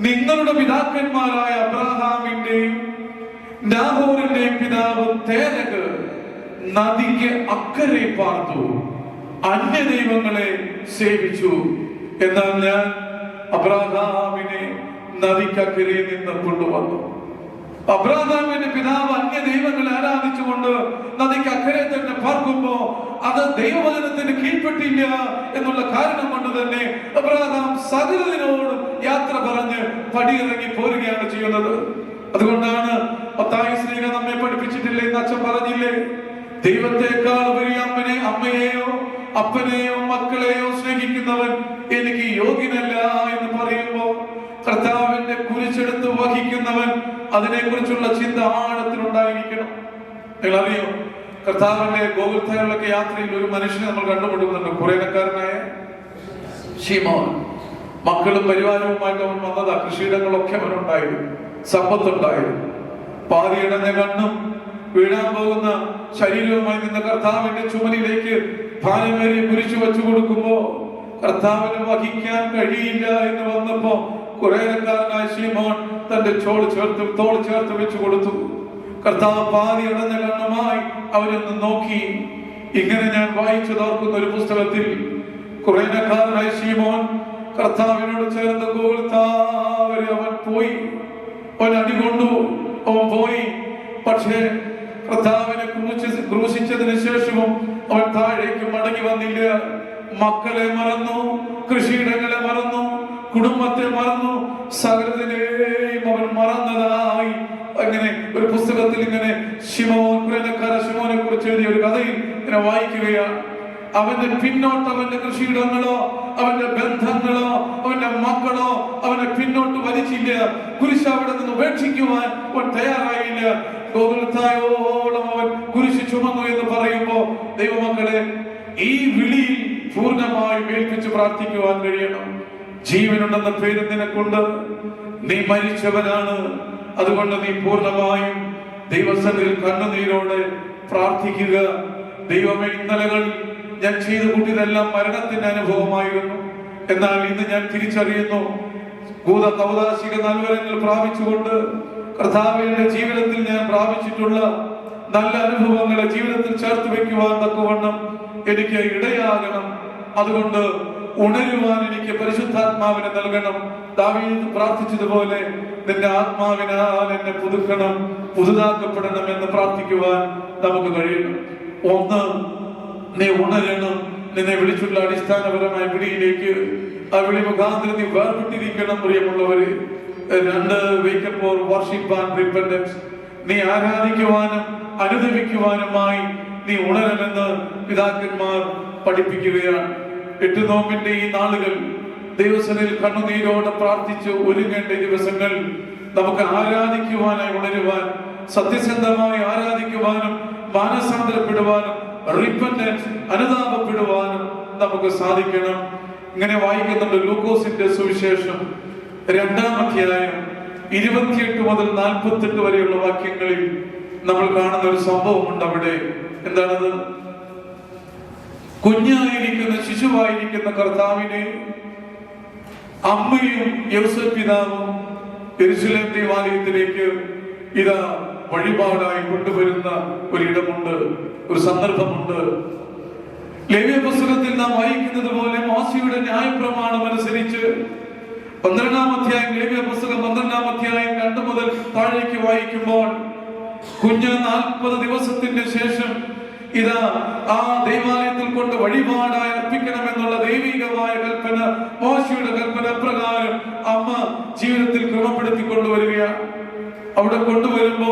നിങ്ങളുടെ പിതാക്കന്മാരായ അബ്രഹാമിന്റെയും നാഹോറിന്റെയും പിതാവ് തേരഹ് നദിക്ക് അക്കരെ പാർത്തു, അന്യദൈവങ്ങളെ സേവിച്ചു. എന്നാൽ ഞാൻ അബ്രഹാമിനെ നദിക്കക്കരെ നിന്ന് കൊണ്ടുവന്നു. അബ്രഹാമിന്റെ പിതാവ് അന്യദൈവങ്ങളെ ആരാധിച്ചുകൊണ്ട് നദിക്ക് അക്കരെ തന്നെ പാർക്കുമ്പോ അത് ദൈവവചനത്തിന് കീഴ്പ്പെട്ടില്ല എന്നുള്ള കാരണം കൊണ്ട് തന്നെ അബ്രഹാം സകലതിനോടും യാത്ര പറഞ്ഞ് പടിയിറങ്ങി പോരുകയാണ് ചെയ്യുന്നത്. അതുകൊണ്ടാണ് മത്തായി സ്ലീഹ നമ്മെ പഠിപ്പിച്ചിട്ടില്ലേ എന്ന് അച്ഛൻ പറഞ്ഞില്ലേ? ദൈവത്തെക്കാൾ ഉപരി അമ്മയെയോ അപ്പനെയോ മക്കളെയോ സ്നേഹിക്കുന്നവൻ എനിക്ക് യോഗ്യനല്ല എന്ന് പറയുമ്പോ കർത്താവിന്റെ കുരിശെടുത്ത് വഹിക്കുന്നവൻ അതിനെ കുറിച്ചുള്ള ചിന്ത ആഴത്തിലുണ്ടായിരിക്കണം. നിങ്ങൾ അറിയോ, കർത്താവിന്റെ ഗോകുൽത്തായിലൊക്കെ യാത്രയിൽ ഒരു മനുഷ്യനെ നമ്മൾ കണ്ടുമുട്ടുന്നുണ്ട്. കുറേനക്കാരനായ ശീമോൻ. മക്കളും പരിവാരവുമായിട്ട് അവൻ വന്നതാ. കൃഷിയിടങ്ങളൊക്കെ അവനുണ്ടായിരുന്നു, സമ്പത്തുണ്ടായിരുന്നു. പാതിയടഞ്ഞ കണ്ണും വീഴാൻ പോകുന്ന ശരീരവുമായി നിന്ന കർത്താവിന്റെ ചുമലിലേക്ക് ഭാരമേറിയ കുരിശു വെച്ചു കൊടുക്കുമ്പോ കർത്താവിന് വഹിക്കാൻ കഴിയില്ല എന്ന് വന്നപ്പോ കുറേനക്കാരനായ ശീമോൻ തന്റെ തോൾ ചേർത്ത് വെച്ചു കൊടുത്തു. കർത്താവ് പാതി അടഞ്ഞ കണ്ണുമായി അവരൊന്ന് നോക്കി. ഇങ്ങനെ ഞാൻ വായിച്ചതോർക്കുന്ന ഒരു പുസ്തകത്തിൽ കുറേനക്കാരനായ ശീമോൻ കർത്താവിനോട് ചേർന്ന് ഗോൽത്താവരെ അവൻ പോയി, അവൻ അടികൊണ്ടു, അവൻ പോയി. പക്ഷേ കർത്താവിനെ ക്രൂശിച്ചതിന് ശേഷവും അവൻ താഴേക്ക് മടങ്ങി വന്നില്ല. മക്കളെ മറന്നു, കൃഷിയിടങ്ങളെ മറന്നു, കുടുംബത്തെ മറന്നു, സകലതിനെയും അവൻ മറന്നതായി. അങ്ങനെ ഒരു പുസ്തകത്തിൽ ഇങ്ങനെ ശിമോനെ കുറിച്ച് എഴുതിയ ഒരു കഥയിൽ ഇങ്ങനെ വായിക്കുകയാണ്. അവന്റെ പിന്നോട്ട് അവന്റെ കൃഷിയിടങ്ങളോ അവന്റെ ബന്ധങ്ങളോ അവന്റെ മക്കളോ അവനെ പിന്നോട്ട് വലിച്ചില്ല. കുരിശ് അവിടെ നിന്ന് ഉപേക്ഷിക്കുവാൻ അവൻ തയ്യാറായില്ല. ഗോകുൽത്തായോളം അവൻ കുരിശ് ചുമന്നു എന്ന് പറയുമ്പോ ദൈവമക്കളെ, ഈ വിളിയിൽ പൂർണ്ണമായി ഏൽപ്പിച്ച് പ്രാർത്ഥിക്കുവാൻ കഴിയണം. ജീവനുണ്ടെന്ന പേര് നിനക്കുണ്ട്, നീ മരിച്ചവനാണ്. അതുകൊണ്ട് നീ പൂർണ്ണമായും ദൈവസന്നിധിയിൽ കണ്ണുനീരോടെ പ്രാർത്ഥിക്കുക. ദൈവമേ, ഇന്നലകൾ ഞാൻ ചെയ്തു കൂട്ടിയതെല്ലാം മരണത്തിന്റെ അനുഭവമായിരുന്നു. എന്നാൽ ഇന്ന് ഞാൻ തിരിച്ചറിയുന്നു, കൗതാശിക നൽവരങ്ങൾ പ്രാപിച്ചുകൊണ്ട് കർത്താവിന്റെ ജീവിതത്തിൽ ഞാൻ പ്രാപിച്ചിട്ടുള്ള നല്ല അനുഭവങ്ങളെ ജീവിതത്തിൽ ചേർത്ത് വെക്കുവാൻ തക്കവണ്ണം എനിക്ക് ഇടയാകണം. അതുകൊണ്ട് ഉണരുവാൻ എനിക്ക് പരിശുദ്ധാത്മാവിനെ നൽകണം. ദാവീദ് പ്രാർത്ഥിച്ചതുപോലെ നിന്റെ ആത്മാവിനാൽ എന്നെ പുതുക്കണം, പുതുതാക്കപ്പെടണം എന്ന് പ്രാർത്ഥിക്കുവാൻ നമുക്ക് കഴിയണം. ഒന്ന്, നീ ഉണരണം. നിന്നെ വിളിച്ചുള്ള അടിസ്ഥാനപരമായ വിളിയിലേക്ക് ആ വിളി മുഖാന്തരം നീ വേർപെട്ടിരിക്കണം പ്രിയമുള്ളവര്. രണ്ട്, wake up for worship and repentance. നീ ആരാധിക്കുവാനും അനുദപിക്കുവാനുമായി നീ ഉണരണമെന്ന് പിതാക്കന്മാർ പഠിപ്പിക്കുകയാണ്. 8 നോമ്പിന്റെ ഈ നാളുകൾ ദൈവസന്നിധിയിൽ കണ്ണുനീരോടെ പ്രാർത്ഥിച്ച് ഒരുങ്ങേണ്ട ദിവസങ്ങൾ. നമുക്ക് ആരാധിക്കുവാനായി ഉണരുവാൻ, സത്യസന്ധമായി ആരാധിക്കുവാനും മാനസാന്തരപ്പെടുവാനും റിപ്പന്റൻസ് അനുതാപപ്പെടുവാനും നമുക്ക് സാധിക്കണം. ഇങ്ങനെ വായിക്കുന്നുണ്ട് ലൂക്കോസിന്റെ സുവിശേഷം 2-ാം അധ്യായം 28 മുതൽ 48 വരെയുള്ള വാക്യങ്ങളിൽ നമ്മൾ കാണുന്ന ഒരു സംഭവമുണ്ട്. അവിടെ എന്താണത്? കുഞ്ഞായിരിക്കുന്ന ശിശുവായിരിക്കുന്ന കർത്താവിനെ അമ്മയും യോസേഫ് പിതാവും യെരൂശലേം ദേവാലയത്തിലേക്ക് ഇതാ വഴിപാടായി കൊണ്ടുവരുന്ന ഒരിടമുണ്ട്, ഒരു സന്ദർഭമുണ്ട്. ലേവ്യ പുസ്തകത്തിൽ നാം വായിക്കുന്നത് പോലെ മോശയുടെ ന്യായപ്രമാണം അനുസരിച്ച് 12-ാം അധ്യായം, ലേവ്യ പുസ്തകം 12-ാം അധ്യായം 2 മുതൽ താഴേക്ക് വായിക്കുമ്പോൾ, കുഞ്ഞ് 40 ദിവസത്തിന് ശേഷം ഇതാ ആ ദൈവാലയത്തിൽ കൊണ്ട് വഴിപാടായി അർപ്പിക്കണമെന്നുള്ള ദൈവികമായ കൽപ്പന, മോശയുടെ കൽപ്പന പ്രകാരം അമ്മ ജീവിതത്തിൽ ക്രമപ്പെടുത്തി കൊണ്ടുവരികയാണ്. അവിടെ കൊണ്ടുവരുമ്പോ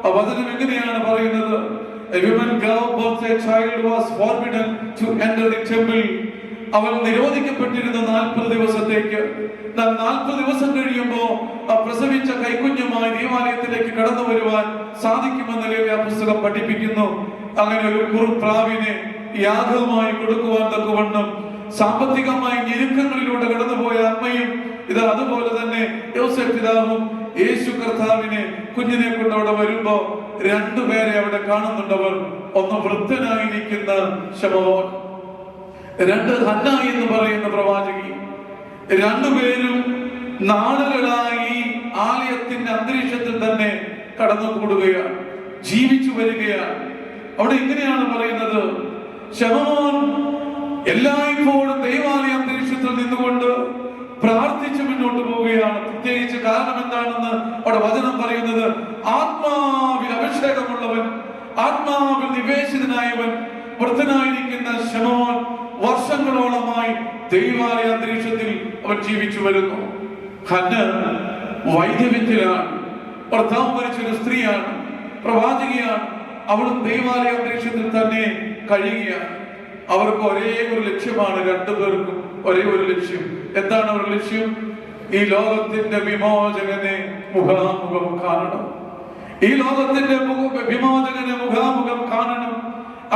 ആ വചനം എങ്ങനെയാണ് പറയുന്നത്? A woman gave birth to a child was forbidden to enter the temple. അവൾ നിരോധിക്കപ്പെട്ടിരുന്ന 40 ദിവസത്തേക്ക്. 40 ദിവസം കഴിയുമ്പോ ആ പ്രസവിച്ച കൈക്കുഞ്ഞുമായി ദേവാലയത്തിലേക്ക് കടന്നു വരുവാൻ സാധിക്കുമെന്ന് ലേവ്യ പുസ്തകം പഠിപ്പിക്കുന്നു. അങ്ങനെ ഒരു കുറുപ്രാവിനെ യാഗവുമായി കൊടുക്കുവാൻ തക്കവണ്ണം സാമ്പത്തികമായി ഞെരുക്കങ്ങളിലൂടെ കടന്നുപോയ അമ്മയും ഇത് അതുപോലെ തന്നെ യോസേഫ് പിതാവും യേശു കർത്താവിനെ കുഞ്ഞിനെ കൊണ്ട് അവിടെ വരുമ്പോ 2 പേരെ അവിടെ കാണുന്നുണ്ടവർ. ഒന്ന് വൃദ്ധനായിരിക്കുന്ന ശമോൻ, 2 ഹന്ന എന്ന് പറയുന്ന പ്രവാചകി. 2 പേരും നാളുകളായി ആലയത്തിന്റെ അന്തരീക്ഷത്തിൽ തന്നെ കടന്നുകൂടുകയാണ്, ജീവിച്ചു വരികയാണ്. അവിടെ ഇങ്ങനെയാണ് പറയുന്നത്, ശമോൻ എല്ലായ്പ്പോഴും ദൈവാലയ അന്തരീക്ഷത്തിൽ നിന്നുകൊണ്ട് പ്രാർത്ഥിച്ച് മുന്നോട്ട് പോവുകയാണ്. പ്രത്യേകിച്ച് കാരണം എന്താണെന്ന് അവിടെ വചനം പറയുന്നത്, ആത്മാവിൽ അഭിഷേകമുള്ളവൻ, ആത്മാവിൽ നിവേശിതനായവൻ വൃദ്ധനായിരിക്കുന്ന ശമോൻ വർഷങ്ങളോളമായി ദൈവാലയ അന്തരീക്ഷത്തിൽ അവൻ ജീവിച്ചു വരുന്നു. ഹന്ന വൈദ്യവിദ്യയിലാണ്, ഭർത്താവ് മരിച്ചൊരു സ്ത്രീയാണ്, പ്രവാചകിയാണ്. അവളും ദൈവാലയ അന്തരീക്ഷത്തിൽ തന്നെ കഴിയുകയാണ്. അവർക്ക് ഒരേ ഒരു ലക്ഷ്യമാണ്, 2 പേർക്കും ഒരേ ഒരു ലക്ഷ്യം. എന്താണ് അവരുടെ ലക്ഷ്യം? ഈ ലോകത്തിന്റെ വിമോചകനെ മുഖാമുഖം കാണണം. ഈ ലോകത്തിന്റെ വിമോചകനെ മുഖാമുഖം കാണണം.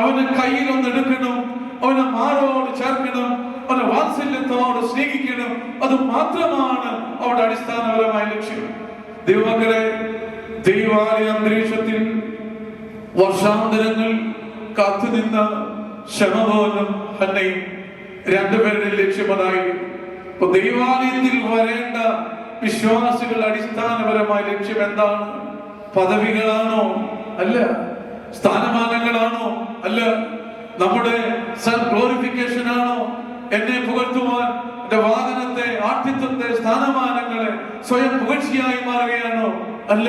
അവനെ കയ്യിലൊന്നെടുക്കണം, അവനെ മാറോട് ചേർക്കണം, അവനെ വാത്സല്യത്തോട് സ്നേഹിക്കണം. അത് മാത്രമാണ് അവരുടെ അടിസ്ഥാനപരമായ ലക്ഷ്യം. ദൈവമക്കളെ, ദൈവാലയ അന്തരീക്ഷത്തിൽ വർഷാന്തരങ്ങൾ കാത്തുനിന്ന ശമോനും ഹന്നയും 2 പേരുടെ ലക്ഷ്യം അതായിരുന്നു. ഇപ്പൊ ദൈവാലയത്തിൽ വരേണ്ട വിശ്വാസികളുടെ അടിസ്ഥാനപരമായ ലക്ഷ്യം എന്താണ്? പദവികളാണോ? അല്ല. സ്ഥാനമാനങ്ങളാണോ? അല്ല. നമ്മുടെ സെൽഫ് ഗ്ലോറിഫിക്കേഷൻ ആണോ? എന്നെ പുകഴ്ത്തുവാൻ എന്റെ വാഹനത്തെ, ആഠ്യത്വത്തെ, സ്ഥാനമാനങ്ങളെ സ്വയം പുകഴ്ചയായി മാറുകയാണോ? അല്ല.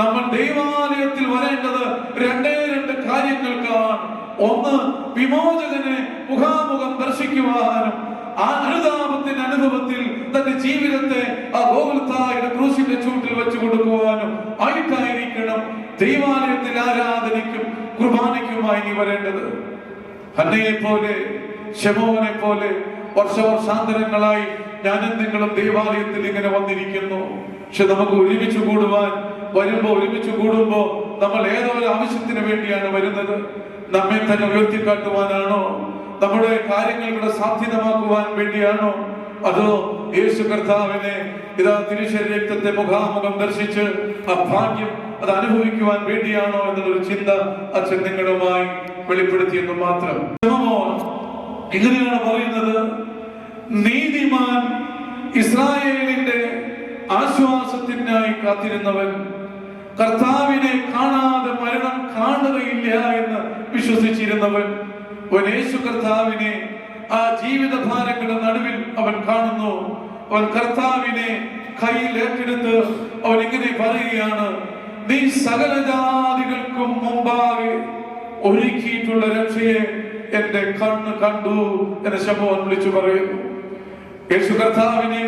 നമ്മൾ ദൈവാലയത്തിൽ വരേണ്ടത് 2 കാര്യങ്ങൾക്കാണ്. ഒന്ന്, വിമോചകനെ മുഖാമുഖം ദർശിക്കുവാനും ആ അനുതാപത്തിന്റെ അനുഭവത്തിൽ തന്റെ ജീവിതത്തെ ആ ഗോകുൽത്തായുടെ ക്രൂശിന്റെ ചൂട്ടിൽ വെച്ച് കൊടുക്കുവാനും ആയിട്ടായിരിക്കണം ദൈവാലയത്തിൽ ആരാധനയ്ക്കും കുർബാനയ്ക്കുമായി നീ വരേണ്ടത്. ഹന്നയെ പോലെ, ശമോനെ പോലെ വർഷാന്തരങ്ങളായി ഞാനും നിങ്ങളും ദൈവാലയത്തിൽ ഇങ്ങനെ വന്നിരിക്കുന്നു. പക്ഷെ നമുക്ക് ഒരുമിച്ച് കൂടുവാൻ ഒരുമിച്ച് കൂടുമ്പോ നമ്മൾ ഏതോ ഒരു ആവശ്യത്തിന് വേണ്ടിയാണ് വരുന്നത്. നമ്മെ തന്നെ ഉയർത്തിക്കാട്ടുവാനാണോ? നമ്മുടെ കാര്യങ്ങളുടെ സാധ്യതമാക്കുവാൻ വേണ്ടിയാണോ? അതോ യേശു കർത്താവിനെ ഇതാ തിരുശരീര രക്തത്തെ മുഖാമുഖം ദർശിച്ച് ആ ഭാഗ്യം അത് അനുഭവിക്കുവാൻ വേണ്ടിയാണോ എന്നുള്ളൊരു ചിന്ത അച്ഛൻ നിങ്ങളുമായി വെളിപ്പെടുത്തിയെന്ന് മാത്രം. ഇങ്ങനെയാണ് പറയുന്നത്, നീതിമാൻ ഇസ്രായേലിന്റെ ആശ്വാസത്തിനായി കാത്തിരുന്നവൻ കർത്താവിനെ കാണാതെ മരണം കാണുകയില്ല എന്ന് വിശ്വസിച്ചിരുന്നവൻ യേശു കർത്താവിനെ ആ ജീവിതഭാരങ്ങളുടെ നടുവിൽ അവൻ കാണുന്നു. അവൻ കർത്താവിനെ കയ്യിൽ ഏറ്റെടുത്ത് അവൻ ഇങ്ങനെ പറയുകയാണ്, നീ സകല ജാതികൾക്കും മുമ്പാകെ ഒരുക്കിയിട്ടുള്ള രക്ഷയെ എന്റെ കണ്ണ് കണ്ടു എന്ന് ശമോൻ വിളിച്ചു പറയുന്നു. യേശു കർത്താവിനെ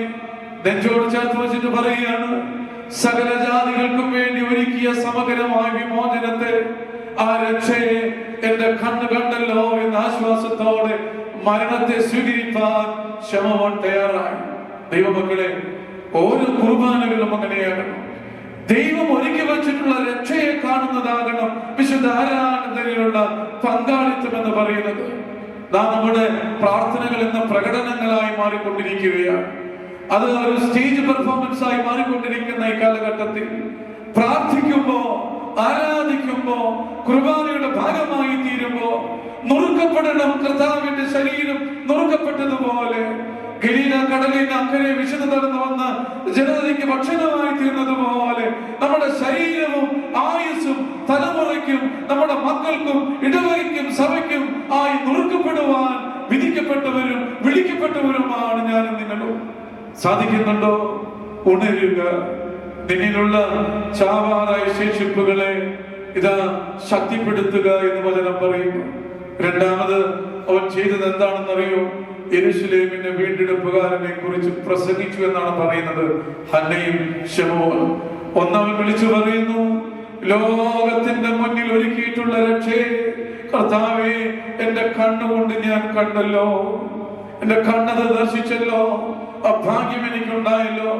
നെഞ്ചോട് ചേർത്ത് വെച്ചിട്ട് പറയുകയാണ്, സകല ജാതികൾക്കും വേണ്ടി ഒരുക്കിയ സമഗ്രമായ വിമോചനത്തെ, ആ രക്ഷയെ എന്റെ കണ്ണ് കണ്ടല്ലോ എന്ന ആശ്വാസത്തോടെ മരണത്തെ സ്വീകരിക്കാൻ ശമോൻ തയ്യാറായി. ദൈവമക്കളെ, ഓരോ കുർബാനകളും അങ്ങനെയാകണം. ദൈവം ഒരുക്കി വെച്ചിട്ടുള്ള രക്ഷയെ കാണുന്നതാകണം വിശുദ്ധ ആരാധനയിലുള്ള പങ്കാളിത്തം എന്ന് പറയുന്നത്. നാം നമ്മുടെ പ്രാർത്ഥനകൾ എന്ന പ്രകടനങ്ങളായി മാറിക്കൊണ്ടിരിക്കുകയാണ്. അത് ഒരു സ്റ്റേജ് പെർഫോമൻസ് ആയി മാറിക്കൊണ്ടിരിക്കുന്ന ഈ കാലഘട്ടത്തിൽ പ്രാർത്ഥിക്കുമ്പോ, ആരാധിക്കുമ്പോ, കുർബാനയുടെ ഭാഗമായി തീരുമ്പോ നുറുക്കപ്പെടണം. കർത്താവിന്റെ ശരീരം നുറുക്കപ്പെട്ടതുപോലെ ഗലീല കടലിന് അക്കരെ വിശുദ്ധ നടന്നു വന്ന ജനതയ്ക്ക് ഭക്ഷണമായി തീർന്നതുപോലെ നമ്മുടെ ശരീരവും ആയുസ്സും തലമുറയ്ക്കും നമ്മുടെ മക്കൾക്കും ഇടവകയ്ക്കും സഭയ്ക്കും ആയി നുറുക്കപ്പെടുവാൻ വിധിക്കപ്പെട്ടവരും വിളിക്കപ്പെട്ടവരുമാണ് ഞാനും നിങ്ങളും. സാധിക്കുന്നുണ്ടോ? ഉണരുക. നിന്നിലുള്ള ചാവാറായ ശേഷിപ്പുകളെ ഇതാ ശക്തിപ്പെടുത്തുക എന്ന് വചനം പറയുന്നു. രണ്ടാമത് അവൻ ചെയ്തത് എന്താണെന്നറിയോ? യെരൂശലേമിന്റെ വീണ്ടെടുപ്പുകാരനെ കുറിച്ച് പ്രസംഗിച്ചു എന്നാണ് പറയുന്നത്. ഹന്നയും ശമൂവേലും. ഒന്നവൻ വിളിച്ചു പറയുന്നു, ലോകത്തിന്റെ മുന്നിൽ ഒരുക്കിയിട്ടുള്ള രക്ഷയെ കർത്താവേ, എന്റെ കണ്ണുകൊണ്ട് ഞാൻ കണ്ടല്ലോ, എന്റെ കണ്ണത് ദർശിച്ചല്ലോ, ആ ഭാഗ്യം എനിക്കുണ്ടായല്ലോ.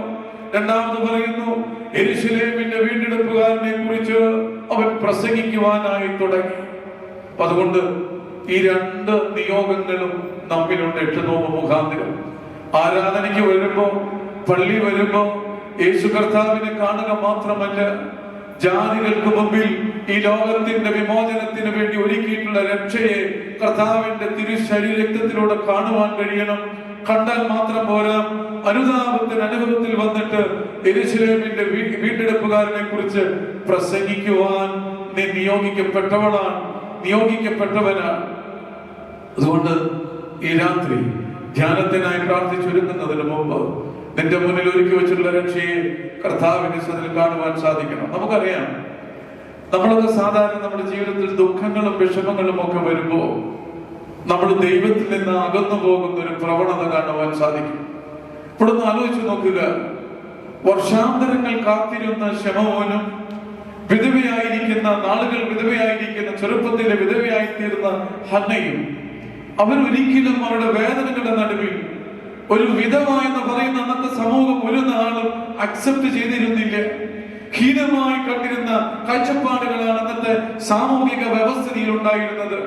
രണ്ടാമത് പറയുന്നു, യെരൂശലേമിന്റെ വീണ്ടെടുപ്പുകാരനെ കുറിച്ച് അവൻ പ്രസംഗിക്കുവാനായി തുടങ്ങി. അതുകൊണ്ട് ഈ രണ്ട് നിയോഗങ്ങളും നമ്മിലുണ്ട്. 8 നോമ്പ് മുഖാന്തരം ആരാധനയ്ക്ക് വരുമ്പോ, പള്ളി വരുമ്പോ യേശു കർത്താവിനെ കാണുക മാത്രമല്ല, ജാതികൾക്ക് മുമ്പിൽ ഈ ലോകത്തിന്റെ വിമോചനത്തിന് വേണ്ടി ഒരുക്കിയിട്ടുള്ള രക്ഷയെ കർത്താവിന്റെ തിരുശരീരത്തിലൂടെ കാണുവാൻ കഴിയണം. കണ്ടാൽ മാത്രം പോരാ, അനുതാപത്തിന്റെ അനുഭവത്തിൽ വന്നിട്ട് യെരൂശലേമിന്റെ വീണ്ടെടുപ്പുകാരനെ കുറിച്ച് പ്രസംഗിക്കുവാൻ നീ നിയോഗിക്കപ്പെട്ടവളാണ്, നിയോഗിക്കപ്പെട്ടവനാണ്. അതുകൊണ്ട് ഈ രാത്രി ധ്യാനത്തിനായി പ്രാർത്ഥിച്ചൊരുങ്ങുന്നതിന് മുമ്പ് നിന്റെ മുന്നിൽ ഒരുക്കി വെച്ചിട്ടുള്ള രക്ഷയെ കർത്താവിന്റെ സന്നിധിയിൽ കാണുവാൻ സാധിക്കണം. നമുക്കറിയാം, നമ്മളൊക്കെ സാധാരണ നമ്മുടെ ജീവിതത്തിൽ ദുഃഖങ്ങളും വിഷമങ്ങളും ഒക്കെ വരുമ്പോ നമ്മൾ ദൈവത്തിൽ നിന്ന് അകന്നു പോകുന്ന ഒരു പ്രവണത കാണുവാൻ സാധിക്കും. ഇവിടെ ഒന്ന് ആലോചിച്ച് നോക്കുക. വർഷാന്തരങ്ങൾ കാത്തിരുന്ന ശമൂവേലും വിധവയായിരിക്കുന്ന നാളുകൾ വിധവയായിരിക്കുന്ന ചെറുപ്പത്തിലെ വിധവയായി തീർന്ന ഹന്നയും അവരൊരിക്കലും അവരുടെ വേദനകളുടെ നടുവിൽ ഒരു വിധവ എന്ന് പറയുന്ന അന്നത്തെ സമൂഹം ഒരു നാളും അക്സെപ്റ്റ് ചെയ്തിരുന്നില്ല. ഹീനമായി കണ്ടിരുന്ന കാഴ്ചപ്പാടുകളാണ് അന്നത്തെ സാമൂഹിക വ്യവസ്ഥയിൽ ഉണ്ടായിരുന്നത്.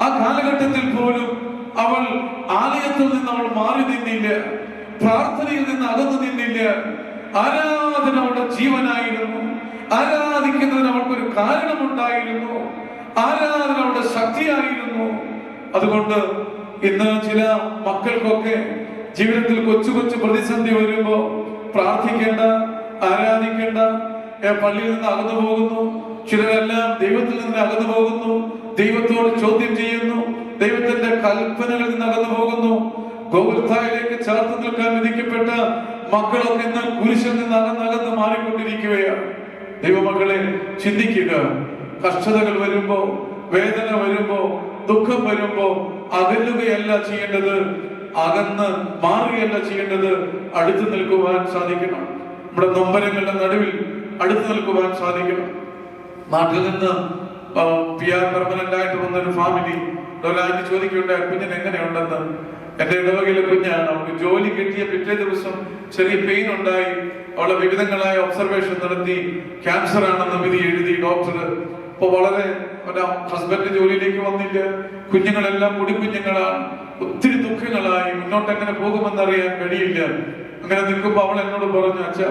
ആ കാലഘട്ടത്തിൽ പോലും അവൾ ആലയത്തിൽ നിന്ന് അവൾ മാറി നിന്നില്ല, പ്രാർത്ഥനയിൽ നിന്ന് അകന്നു നിന്നില്ല. ആരാധന അവളുടെ ജീവനായിരുന്നു. ആരാധിക്കുന്നതിന് അവൾക്കൊരു കാരണമുണ്ടായിരുന്നു. ആരാധന അവളുടെ ശക്തിയായിരുന്നു. അതുകൊണ്ട് ഇന്ന് ചില മക്കൾക്കൊക്കെ ജീവിതത്തിൽ കൊച്ചു കൊച്ചു പ്രതിസന്ധി വരുമ്പോ പ്രാർത്ഥിക്കേണ്ട, ആരാധിക്കേണ്ട, പള്ളിയിൽ നിന്ന് അകന്നു പോകുന്നു. ചിലരെല്ലാം ദൈവത്തിൽ നിന്ന് അകന്നു പോകുന്നു, ദൈവത്തോട് ചോദ്യം ചെയ്യുന്നു, ദൈവത്തിന്റെ കൽപ്പനകളിൽ നിന്ന് അകന്നു പോകുന്നു. ഗോകുൽത്തായിലേക്ക് ചേർത്ത് നിൽക്കാൻ വിധിക്കപ്പെട്ട മക്കളൊക്കെ ഇന്ന് കുരിശിൽ നിന്ന് അകന്നകന്ന് മാറിക്കൊണ്ടിരിക്കുകയാണ്. ദൈവമക്കളെ, ചിന്തിക്കുക. കഷ്ടതകൾ വരുമ്പോ, വേദന വരുമ്പോ, ദുഃഖം വരുമ്പോ അകലുകയല്ല ചെയ്യേണ്ടത്, അകന്ന് മാറുകയല്ല ചെയ്യേണ്ടത്, അടുത്തു നിൽക്കുവാൻ സാധിക്കണം. നമ്മുടെ നൊമ്പരങ്ങളുടെ നടുവിൽ അടുത്തു നിൽക്കുവാൻ സാധിക്കണം. നാട്ടിൽ നിന്ന് PR പെർമനന്റ് ആയിട്ട് വന്നൊരു ഫാമിലി ആന്റി ചോദിക്കുകയുണ്ടായ കുഞ്ഞിന് എങ്ങനെയുണ്ടെന്ന്. എന്റെ ഇടവകയിലെ കുഞ്ഞാണ്. അവൾക്ക് ജോലി കിട്ടിയ പിറ്റേ ദിവസം ചെറിയ പെയിൻ ഉണ്ടായി. അവളെ വിവിധങ്ങളായ ഒബ്സർവേഷൻ നടത്തി ക്യാൻസർ ആണെന്ന് വിധി എഴുതി ഡോക്ടർ. ഇപ്പൊ വളരെ ഹസ്ബൻഡ് ജോലിയിലേക്ക് വന്നില്ല, കുഞ്ഞുങ്ങളെല്ലാം കുടിക്കുഞ്ഞുങ്ങളാണ്. ഒത്തിരി ദുഃഖങ്ങളായി. മുന്നോട്ട് എങ്ങനെ പോകുമെന്നറിയാൻ കഴിയില്ല. അങ്ങനെ നിൽക്കുമ്പോ അവൾ എന്നോട് പറഞ്ഞു, അച്ഛാ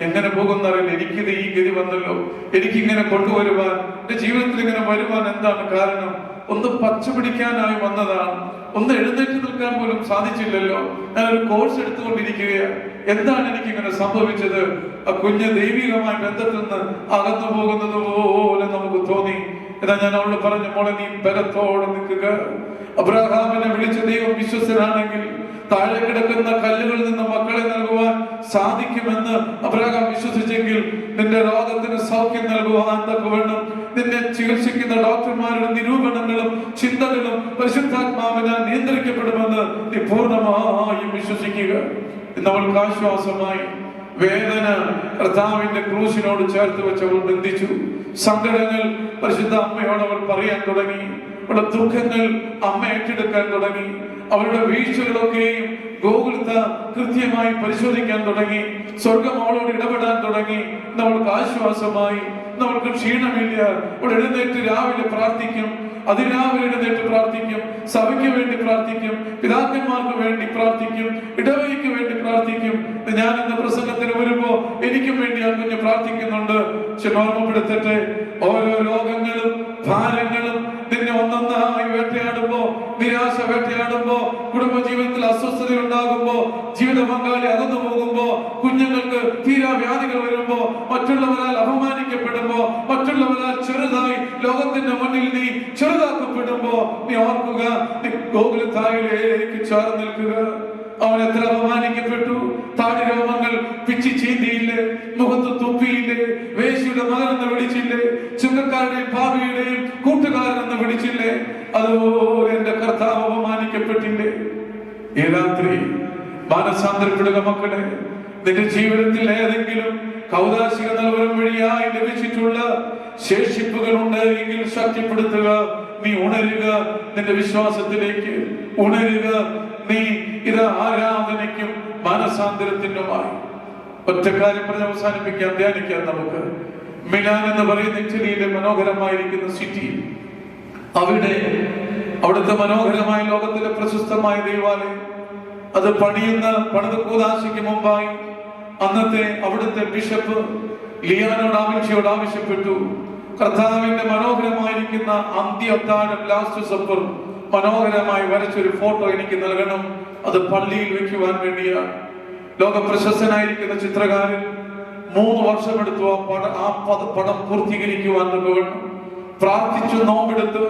എങ്ങനെ പോകുന്നറിയില്ല, എനിക്കിത് ഈ ഗതി വന്നല്ലോ, എനിക്കിങ്ങനെ കൊണ്ടുവരുവാൻ, എന്റെ ജീവിതത്തിൽ ഇങ്ങനെ വരുവാൻ എന്താണ് കാരണം? ഒന്ന് പച്ച പിടിക്കാനായി വന്നതാണ്, ഒന്ന് എഴുന്നേറ്റ് നിൽക്കാൻ പോലും സാധിച്ചില്ലല്ലോ. ഞാനൊരു കോഴ്സ് എടുത്തുകൊണ്ടിരിക്കുകയാണ്, എന്താണ് എനിക്കിങ്ങനെ സംഭവിച്ചത്? ആ കുഞ്ഞ് ദൈവികമായ ബന്ധത്തിൽ നിന്ന് അകന്നു പോകുന്നത് പോലെ നമുക്ക് തോന്നി. എന്നാ ഞാൻ അവളോട് പറഞ്ഞു, മോളെ നീ ബലത്തോടെ നിൽക്കുക. അബ്രഹാമിനെ വിളിച്ച ദൈവം വിശ്വസ്തനാണെങ്കിൽ താഴെ കിടക്കുന്ന കല്ലുകളിൽ നിന്ന് മക്കളെ നൽകുവാൻ സാധിക്കുമെന്ന് അബ്രഹാം വിശ്വസിച്ചെങ്കിൽ നിന്റെ രോഗത്തിന് സൗഖ്യം നൽകുവാൻ തക്കവണ്ണം നിന്നെ ചികിത്സിക്കുന്ന ഡോക്ടർമാരുടെ നിരൂപണങ്ങളും ചിന്തകളും പരിശുദ്ധാത്മാവിനാൽ നിയന്ത്രിക്കപ്പെടുമെന്ന് നീ പൂർണ്ണമായും വിശ്വസിക്കുക. ഇന്ന് അവൾക്ക് ആശ്വാസമായി. വേദന കർത്താവിന്റെ ക്രൂശിനോട് ചേർത്ത് വെച്ചവൾ ബന്ധിച്ചു. സങ്കടങ്ങൾ പരിശുദ്ധ അമ്മയോട് അവൾ പറയാൻ തുടങ്ങി. അവളുടെ ദുഃഖങ്ങൾ അമ്മ ഏറ്റെടുക്കാൻ തുടങ്ങി. അവരുടെ വീഴ്ചകളൊക്കെയും ഗോകുൽത്ത കൃത്യമായി പരിശോധിക്കാൻ തുടങ്ങി. സ്വർഗം അവളോട് ഇടപെടാൻ തുടങ്ങി. നമ്മൾക്ക് ആശ്വാസമായി. നമ്മൾക്ക് ക്ഷീണമില്ല. അവൾ എഴുന്നേറ്റ് രാവിലെ പ്രാർത്ഥിക്കും, അതിരാവിലെ എഴുന്നേറ്റ് പ്രാർത്ഥിക്കും, സഭയ്ക്ക് വേണ്ടി പ്രാർത്ഥിക്കും, പിതാക്കന്മാർക്ക് വേണ്ടി പ്രാർത്ഥിക്കും, ഇടവയ്ക്ക് വേണ്ടി പ്രാർത്ഥിക്കും. ഞാൻ ഇന്ന് പ്രസംഗത്തിന് വരുമ്പോ എനിക്കും വേണ്ടി ആ കുഞ്ഞ് പ്രാർത്ഥിക്കുന്നുണ്ട്. ഓർമ്മപ്പെടുത്തട്ടെ, ഓരോ രോഗങ്ങളും ഭാരങ്ങളും നിന്നെ ഒന്നൊന്നായി വേട്ടയാടുമ്പോ, നിരാശ വേട്ടയാടുമ്പോ, കുടുംബജീവിതത്തിൽ അസ്വസ്ഥത ഉണ്ടാകുമ്പോ, ജീവിത പങ്കാളി അകന്നു പോകുമ്പോ, കുഞ്ഞുങ്ങൾക്ക് തീരാവ്യാധികൾ വരുമ്പോ, മറ്റുള്ളവരാൽ അപമാനിക്കപ്പെടുമ്പോ, മറ്റുള്ളവരാൽ ചെറുതായി ലോകത്തിന്റെ മുന്നിൽ നീ ചെറുതാക്കപ്പെടുമ്പോ നീ ഓർക്കുക, നീ ഗോകുലത്തായിലേക്ക് ചേർന്ന് നിൽക്കുക. അവൻ എത്ര അപമാനിക്കപ്പെട്ടു. താടി രോമങ്ങൾ പിച്ചി ചീന്തിയില്ലേ, മുഖത്ത് തുപ്പിയില്ലേ, വേശ്യയുടെ മകനെന്ന് വിളിച്ചില്ലേ, ചുങ്കക്കാരുടെയും പാപിയുടെയും കൂട്ടുകാരനെന്ന് വിളിച്ചില്ലേ. അതുപോലെ എന്റെ കർത്താവ് അപമാനിക്കപ്പെട്ടില്ലേ. ഈ രാത്രി മാനസാന്തരപ്പെടുക മക്കളെ. നിന്റെ ജീവിതത്തിൽ ഏതെങ്കിലും കൗദാശിക നൽവരം വഴിയായി ലഭിച്ചിട്ടുള്ള ശേഷിപ്പുകൾ ഉണ്ട് എങ്കിൽ ശക്തിപ്പെടുത്തുക. നീ ഉണരുക, നിന്റെ വിശ്വാസത്തിലേക്ക് ഉണരുക. നീ ഇത് ആരാധനയ്ക്കും മാനസാന്തരത്തിനുമായി. ഒറ്റ കാര്യം പറഞ്ഞ് അവസാനിപ്പിക്കാൻ, ധ്യാനിക്കാൻ നമുക്ക്. മിലാൻ എന്ന് പറയുന്ന ഇറ്റലിയിലെ മനോഹരമായിരിക്കുന്ന സിറ്റി, അവിടുത്തെ മനോഹരമായ ലോകത്തിലെ പ്രശസ്തമായ ദേവാലയം, അത് പണിത് കൂദാശയ്ക്ക് മുമ്പായി അന്നത്തെ അവിടുത്തെ ബിഷപ്പ് ലിയാനോട് ആവശ്യപ്പെട്ടു, കർത്താവിന്റെ മനോഹരമായിരിക്കുന്ന അന്ത്യത്താഴം, ലാസ്റ്റ് സപ്പർ മനോഹരമായി വരച്ചൊരു ഫോട്ടോ എനിക്ക് നൽകണം. അത് പള്ളിയിൽ വെക്കുവാൻ വേണ്ടിയാണ്. ലോക പ്രശസ്തനായിരിക്കുന്ന ചിത്രകാരൻ 3 വർഷമെടുത്തു ആ പടം പൂർത്തീകരിക്കുവാൻ വേണം. പ്രാർത്ഥിച്ചു, നോമ്പെടുത്ത്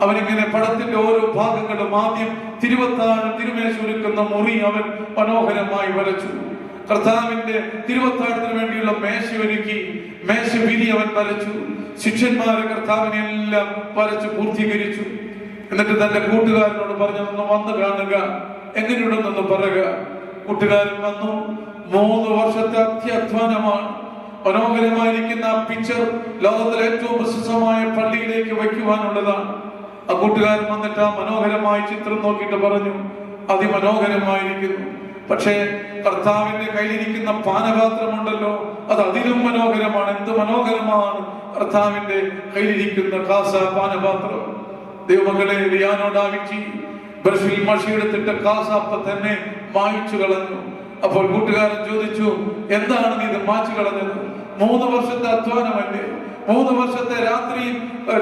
അവനിങ്ങനെ പടത്തിന്റെ ഓരോ ഭാഗങ്ങളും ആദ്യം തിരുവത്താഴം തിരുമേശ ഒരുക്കുന്ന മുറി അവൻ മനോഹരമായി വരച്ചു. കർത്താവിന്റെ തിരുവത്താഴത്തിന് വേണ്ടിയുള്ള മേശ ഒരുക്കി, മേശ വിരി അവൻ വരച്ചു. ശിഷ്യന്മാരെ കർത്താവിനെ എല്ലാം വരച്ചു പൂർത്തീകരിച്ചു. എന്നിട്ട് തന്റെ കൂട്ടുകാരനോട് പറഞ്ഞു, വന്ന് കാണുക, എങ്ങനെയുണ്ടെന്നൊന്ന് പറയുക. കൂട്ടുകാരൻ വന്നു. 3 വർഷത്തെ അത്യധ്വാനമാണ്. മനോഹരമായിരിക്കുന്ന ആ പിക്ചർ ലോകത്തിലെ ഏറ്റവും പ്രശസ്തമായ പള്ളിയിലേക്ക് വയ്ക്കുവാനുള്ളതാണ്. ആ കൂട്ടുകാരൻ വന്നിട്ട് ആ മനോഹരമായ ചിത്രം നോക്കിയിട്ട് പറഞ്ഞു, അതിമനോഹരമായിരിക്കുന്നു. പക്ഷേ കർത്താവിന്റെ കയ്യിലിരിക്കുന്ന പാനപാത്രമുണ്ടല്ലോ, അത് അതിലും മനോഹരമാണ്. എന്ത് മനോഹരമാണ് കർത്താവിന്റെ കയ്യിലിരിക്കുന്ന കാസ പാനപാത്രം. ദൈവമക്കളെ, ലിയാനോ ഡാ വിഞ്ചി ബ്രഷിൽ മഷിയെടുത്തിട്ട് കാസ അപ്പം തന്നെ മായ്ച്ചു കളഞ്ഞു. അപ്പോൾ കൂട്ടുകാരൻ ചോദിച്ചു, എന്താണ് നീ ഇത് മായ്ച്ചു കളഞ്ഞത്? 3 വർഷത്തെ അധ്വാനമല്ലേ? 3 വർഷത്തെ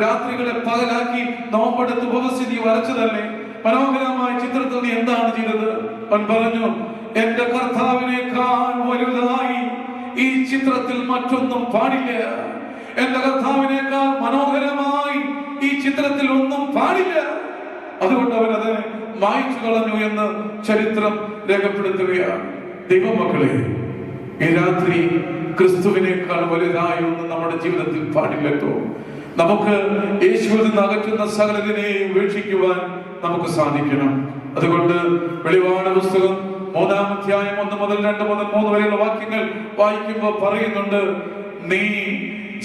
രാത്രികളെ പകലാക്കി നോമ്പെടുത്ത് ഉപസ്ഥിതി വരച്ചതല്ലേ? മനോഹരമായ ചിത്രത്തിൽ നീ എന്താണ് ചെയ്തത്? അവൻ പറഞ്ഞു, എന്റെ കർത്താവിനേക്കാൾ വലുതായി ഈ ചിത്രത്തിൽ മറ്റൊന്നും പാടില്ല. എന്റെ കർത്താവിനേക്കാൾ മനോഹരമായി ഈ ചിത്രത്തിൽ ഒന്നും പാടില്ല. അതുകൊണ്ട് അവനത് മായ്ച്ചു കളഞ്ഞു എന്ന് ചരിത്രം രേഖപ്പെടുത്തുകയാണ്. ദൈവമക്കളെ, ഈ രാത്രി ക്രിസ്തുവിനേക്കാൾ വലുതായി ഒന്നും നമ്മുടെ ജീവിതത്തിൽ പാടില്ലട്ടോ. നമുക്ക് യേശുവിൽ നിന്ന് അകറ്റുന്ന സകലതിനെയും വീക്ഷിക്കുവാൻ നമുക്ക് സാധിക്കണം. അതുകൊണ്ട് വെളിപാട് പുസ്തകം 3-ാം അധ്യായം 1 മുതൽ 2 മുതൽ 3 വരെയുള്ള വാക്യങ്ങൾ വായിക്കുമ്പോൾ പറയുന്നുണ്ട്, നീ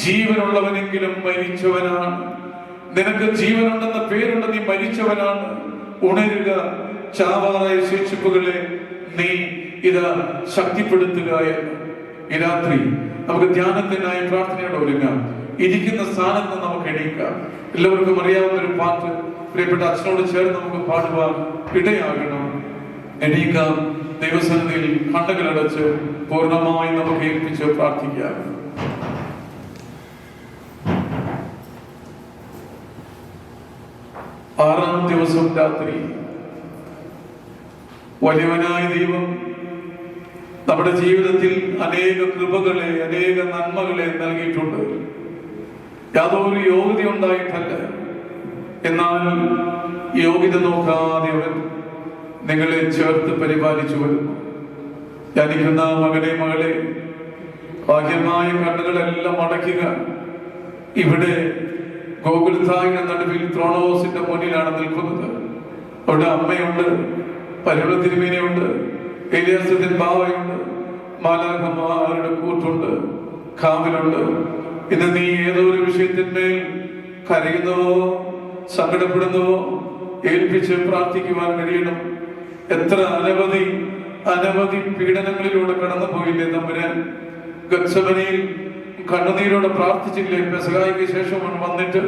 ജീവനുള്ളവനെങ്കിലും മരിച്ചവനാണ്. നിനക്ക് ജീവനുണ്ടെന്ന പേരുണ്ട്, നീ മരിച്ചവനാണ്. ഉണരുക, ചാവാറായ ശേഷിപ്പുകളെ നീ ഇത് ശക്തിപ്പെടുത്തുക എന്ന്. ഈ രാത്രി നമുക്ക് ധ്യാനത്തിനായി പ്രാർത്ഥനയോടെ ഒരുങ്ങാം. ഇരിക്കുന്ന സ്ഥാനത്ത് നമുക്ക് എണീക്കാം. എല്ലാവർക്കും അറിയാവുന്ന ഒരു പാട്ട് പ്രിയപ്പെട്ട അച്ഛനോട് ചേർന്ന് നമുക്ക് പാടുവാൻ ഇടയാകണം. എണീക്കാം, ദൈവസന്നിധിയിൽ കണ്ണുകളടച്ച് പൂർണ്ണമായി നമുക്ക് ഏൽപ്പിച്ച് പ്രാർത്ഥിക്കാം. ആറാം ദിവസം രാത്രി വലിയവനായ ദൈവം നമ്മുടെ ജീവിതത്തിൽ അനേക കൃപകളെ, അനേക നന്മകളെ നൽകിയിട്ടുണ്ട്. യാതൊരു യോഗ്യത ഉണ്ടായിട്ടല്ല, എന്നാൽ യോഗ്യത നോക്കാതെ അവൻ നിങ്ങളെ ചേർത്ത് പരിപാലിച്ചു വരുന്നു. ജനിക്കുന്ന മകനെ, മകളെ, ഭാഗ്യമായ കണ്ണുകളെല്ലാം അടയ്ക്കുക. ഇവിടെ ഗോകുൽത്തായുടെ നടുവിൽ ത്രോണോസിന്റെ മുന്നിലാണ് നിൽക്കുന്നത്. അവിടെ അമ്മയുണ്ട്, പരിമള തിരുമേനിയുണ്ട്, ഏലിയാസുദ്ദീൻ ബാവയുണ്ട്, മാലാഖമാരുടെ കൂട്ടുണ്ട്, കാവലുണ്ട്. ഇന്ന് നീ ഏതോ ഒരു വിഷയത്തിന്മേൽ കരയുന്നവോ സങ്കടപ്പെടുന്നവോ ഏൽപ്പിച്ച് പ്രാർത്ഥിക്കുവാൻ കഴിയണം. എത്ര അനവധി പീഡനങ്ങളിലൂടെ കടന്നു പോയില്ലേ തമ്പുരാൻ. ഗത്സമനയിൽ കണ്ണുനീരോടെ പ്രാർത്ഥിച്ചില്ലേ? പെസഹായ്ക്ക് ശേഷം വന്നിട്ട്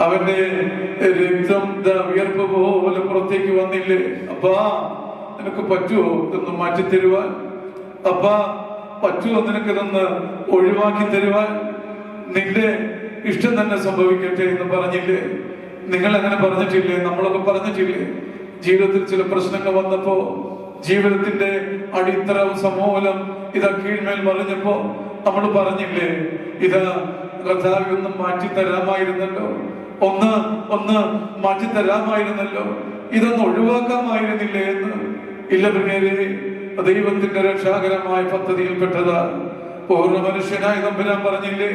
അവന്റെ രക്തം വിയർപ്പ് പോലെ പുറത്തേക്ക് വന്നില്ലേ? അപ്പാ, നിനക്ക് പറ്റുമോ ഇതൊന്ന് മാറ്റിത്തരുവാൻ? അപ്പാ, പറ്റുമോ നിനക്ക് ഇതൊന്ന് ഒഴിവാക്കി തരുവാൻ? നിന്റെ ഇഷ്ടം തന്നെ സംഭവിക്കട്ടെ എന്ന് പറഞ്ഞില്ലേ? നിങ്ങൾ അങ്ങനെ പറഞ്ഞിട്ടില്ലേ? നമ്മളൊക്കെ പറഞ്ഞിട്ടില്ലേ? ജീവിതത്തിൽ ചില പ്രശ്നങ്ങൾ വന്നപ്പോ, ജീവിതത്തിന്റെ അടിത്തറ സമൂലം ഇതാ കീഴ്മേൽ മറിഞ്ഞപ്പോ നമ്മൾ പറഞ്ഞില്ലേ, ഇതാ കർത്താവേ ഒന്ന് മാറ്റിത്തരാമായിരുന്നല്ലോ, ഒന്ന് മാറ്റിത്തരാമായിരുന്നല്ലോ, ഇതൊന്ന് ഒഴിവാക്കാമായിരുന്നില്ലേ എന്ന്. ഇല്ല പ്രിയരെ, ദൈവത്തിന്റെ രക്ഷാകരമായ പദ്ധതിയിൽപ്പെട്ടതാ. പൂർണ്ണ മനുഷ്യനായി തമ്പുരാൻ പറഞ്ഞില്ലേ,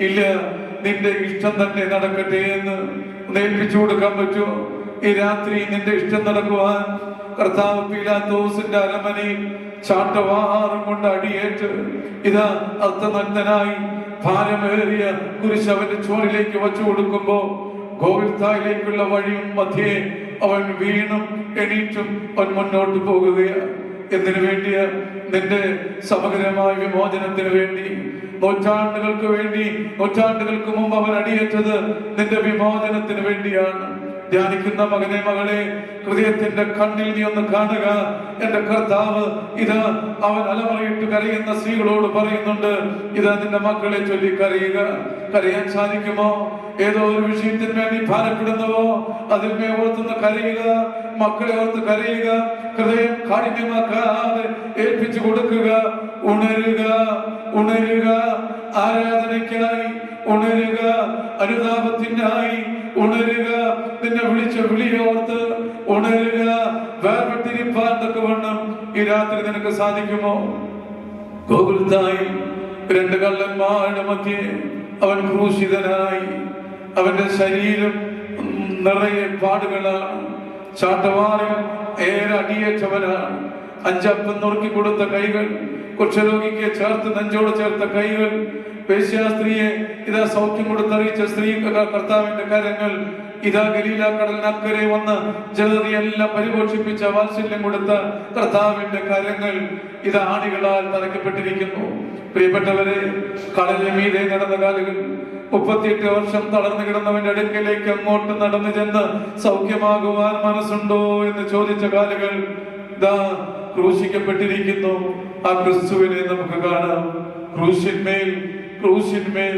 ഇല്ല നിന്റെ ഇഷ്ടം തന്നെ നടക്കട്ടെ എന്ന് ഏൽപ്പിച്ചു കൊടുക്കാൻ പറ്റുമോ? ഈ രാത്രി നിന്റെ ഇഷ്ടം നടക്കുവാൻ കർത്താവ് പീലാത്തോസിന്റെ അരമനയിൽ ചാട്ടവാറും കൊണ്ട് അടിയേറ്റ് ഇതാ അർത്ഥനഗ്നനായി ഭാരമേറിയ കുരിശ് അവന്റെ ചോറിലേക്ക് വച്ചു കൊടുക്കുമ്പോ ഗോവിൽത്തായിലേക്കുള്ള വഴിയും മധ്യേ അവൻ വീണും എണീറ്റും അവൻ മുന്നോട്ട് പോകുകയാണ്. എന്തിനു വേണ്ടിയ? നിന്റെ സമഗ്രമായ വിമോചനത്തിന് വേണ്ടി. നൂറ്റാണ്ടുകൾക്ക് വേണ്ടി, നൂറ്റാണ്ടുകൾക്ക് മുമ്പ് അവൻ അടിയേറ്റത് നിന്റെ വിമോചനത്തിന് വേണ്ടിയാണ്. ധ്യാനിക്കുന്ന മകനെ, മകളെ, ഹൃദയത്തിന്റെ കണ്ണിൽ നീ ഒന്ന് കാണുക. എന്റെ കർത്താവ് ഇതാ അവൻ അലമുറയിട്ട് കരയുന്ന സ്ത്രീകളോട് പറയുന്നുണ്ട്, ഇതാ നിന്റെ മക്കളെ ചൊല്ലി കരയുക. കരയാൻ സാധിക്കുമോ? ഏതോ ഒരു വിഷയത്തിന്മേൽ നീ ഭാരപ്പെടുന്നുവോ? അതിന്മേ ഓർത്തുനിന്ന് കരയുക, മക്കളെ ഓർത്ത് കരയുക. ഹൃദയം കാഠിന്യമാക്കാതെ ഏൽപ്പിച്ചു കൊടുക്കുക. ഉണരുക, ഉണരുക, ആരാധനയ്ക്കായി ഉണരുക, അനുതാപത്തിനായി ഉണരുക, നിന്നെ വിളിച്ച വിളിയോർത്ത് ഉണരുക. വേർപെട്ടിരിപ്പാൻ തക്കവണ്ണം ഈ രാത്രി നിനക്ക് സാധിക്കുമോ? ഗോകുൽത്തായി രണ്ട് കള്ളന്മാരുടെ മധ്യേ അവൻ ക്രൂശിതനായി. അവന്റെ ശരീരം നിറയെ പാടുകളാണ്. ചാട്ടവാറിൽ ഏറെ അടിയേറ്റവനാണ്. 5 അപ്പം നുറുക്കി കൊടുത്ത കൈകൾ, കുഷ്ഠരോഗിക്ക് ചേർത്ത് നെഞ്ചോട് ചേർത്ത കൈകൾ, വേശ്യാസ്ത്രീയെ ഇതാ സൗഖ്യം കൊടുത്തറിയിച്ച സ്ത്രീ കർത്താവിന്റെ കരങ്ങൾ, ഇതാ ഗലീല കടലിനക്കരെ വന്ന് ജനതയെല്ലാം പരിപോഷിപ്പിച്ച വാത്സല്യം കൊടുത്ത കർത്താവിന്റെ കരങ്ങൾ ഇതാ ആണികളാൽ തറയ്ക്കപ്പെട്ടിരിക്കുന്നു. പ്രിയപ്പെട്ടവരെ, കടലിന് മീതെ നടന്ന കാലുകൾ, 38 വർഷം തളർന്നു കിടന്നവന്റെ അടുക്കലേക്ക് അങ്ങോട്ട് നടന്നു ചെന്ന് സൗഖ്യമാകുവാൻ മനസ്സുണ്ടോ എന്ന് ചോദിച്ച കാലുകൾ ഇതാ ക്രൂശിക്കപ്പെട്ടിരിക്കുന്നു. ആ ക്രിസ്തുവിനെ നമുക്ക് കാണാം. ക്രൂശിന്മേൽ, ക്രൂശിന്മേൽ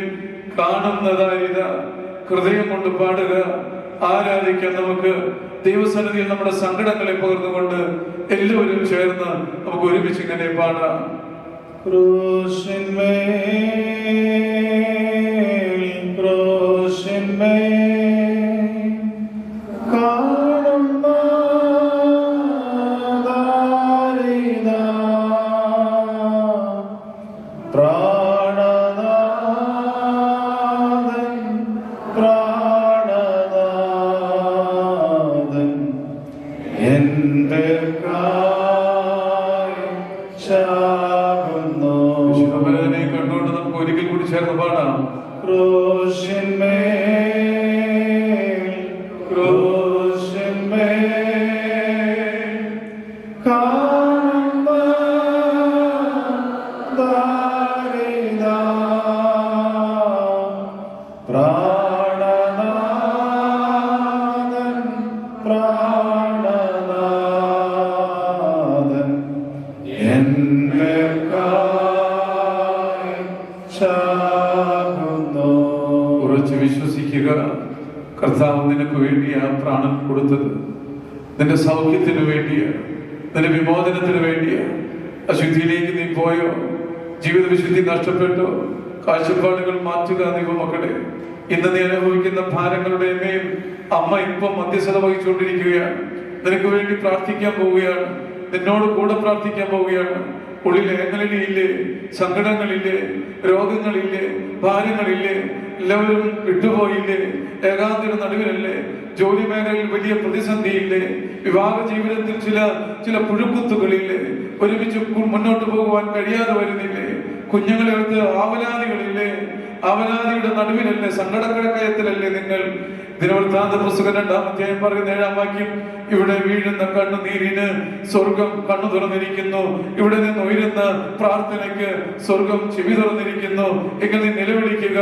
കാണുന്നതായത് ഹൃദയം കൊണ്ട് പാടുക, ആരാധിക്കാൻ. നമുക്ക് ദൈവസന്നിധിയിൽ നമ്മുടെ സങ്കടങ്ങളെ പകർന്നുകൊണ്ട് എല്ലാവരും ചേർന്ന് നമുക്ക് ഒരുമിച്ച് ഇങ്ങനെ പാടാം. കണ്ടുകൊണ്ട് നമുക്ക് ഒരിക്കൽ കൂടി ചേർന്ന് പാടാം. ഉറച്ചു വിശ്വസിക്കുക, കർത്താവ് നിനക്ക് വേണ്ടിയാ പ്രാണൻ കൊടുത്തത്. നിന്റെ സൗഖ്യത്തിന് വേണ്ടിയാ, നിന്റെ വിമോചനത്തിന് വേണ്ടിയാ. അശുദ്ധിയിലേക്ക് നീ പോയോ? ജീവിത വിശുദ്ധി നഷ്ടപ്പെട്ടോ? കാഴ്ചപ്പാടുകൾ മാറ്റുക ദൈവമക്കളെ. ഇന്ന് നീ അനുഭവിക്കുന്ന ഭാരങ്ങളുടെ മേൽ അമ്മ ഇപ്പം മധ്യസ്ഥത വഹിച്ചുകൊണ്ടിരിക്കുകയാണ്. നിനക്ക് വേണ്ടി പ്രാർത്ഥിക്കാൻ പോവുകയാണ്, നിന്നോട് കൂടെ പ്രാർത്ഥിക്കാൻ പോവുകയാണ്. ഉള്ളിൽ ഏങ്ങലില്ലേ, സങ്കടങ്ങളില്ലേ, രോഗങ്ങളില്ലേ, ഭാരങ്ങളില്ലേ, എല്ലാവരും വിട്ടുപോയില്ലേ, ഏകാന്തര നടുവിലല്ലേ, ജോലി മേഖലയിൽ വലിയ പ്രതിസന്ധിയില്ലേ, വിവാഹ ജീവിതത്തിൽ ചില പുഴുക്കുത്തുകളില്ലേ, ഒരുമിച്ച് മുന്നോട്ട് പോകുവാൻ കഴിയാതെ വരുന്നില്ലേ, കുഞ്ഞുങ്ങളെ എടുത്ത് ആവലാതികളില്ലേ, ആവലാതിയുടെ നടുവിലല്ലേ, സങ്കടക്കടക്കയത്തിലല്ലേ നിങ്ങൾ. ദിനവൃത്താന്ത പുസ്തകം 2-ാം അധ്യായം പറയുന്ന 7-ാം വാക്യം, ഇവിടെ വീഴുന്ന കണ്ണുനീരിന് സ്വർഗം കണ്ണു തുറന്നിരിക്കുന്നു, ഇവിടെ നിന്ന് ഉയരുന്ന പ്രാർത്ഥനയ്ക്ക് സ്വർഗം ചെവി തുറന്നിരിക്കുന്നു. എങ്കിൽ നീ നിലവിളിക്കുക,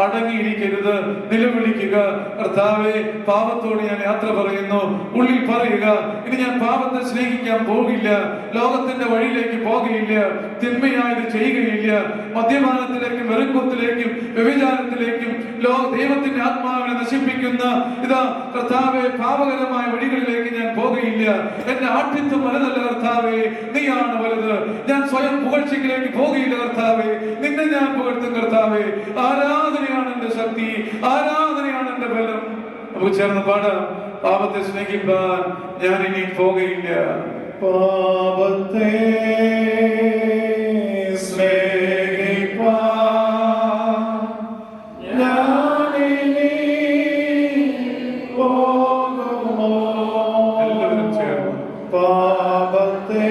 അടങ്ങിയിരിക്കരുത്, നിലവിളിക്കുക. കർത്താവേ, പാപത്തോട് ഞാൻ യാത്ര പറയുന്നു. ഉള്ളിൽ പറയുക, ഇനി ഞാൻ പാപത്തെ സ്നേഹിക്കാൻ പോകില്ല, ലോകത്തിന്റെ വഴിയിലേക്ക് പോകുകയില്ല, തിന്മയായത് ചെയ്യുകയില്ല, മദ്യപാനത്തിലേക്കും വെറുക്കത്തിലേക്കും വ്യഭിചാരത്തിലേക്കും ദൈവത്തിന്റെ ആത്മാവിനെ നശിപ്പിക്കുന്ന ഇതാ കർത്താവേ പാപകരമായ വഴികളിലേക്ക് ഞാൻ പോകുകയില്ല. എന്റെ ആഠ്യത്വം വലുതല്ല കർത്താവേ, നീയാണ് വലുത്. ഞാൻ സ്വയം പുകഴ്ചയിലേക്ക് പോകുകയില്ല കർത്താവേ, നിന്നെ ഞാൻ പുകഴ്ത്തും കർത്താവേ. ആരാധനയാണ് എന്റെ ശക്തി, ആരാധനയാണ് എന്റെ ബലം. നമുക്ക് ചേർന്ന് പാടാം. പാപത്തെ സ്നേഹിക്കാൻ ഞാൻ ഇനി പോകുകയില്ല. പാപത്തെ എല്ലാവരും ചേർന്ന് പാപത്തെ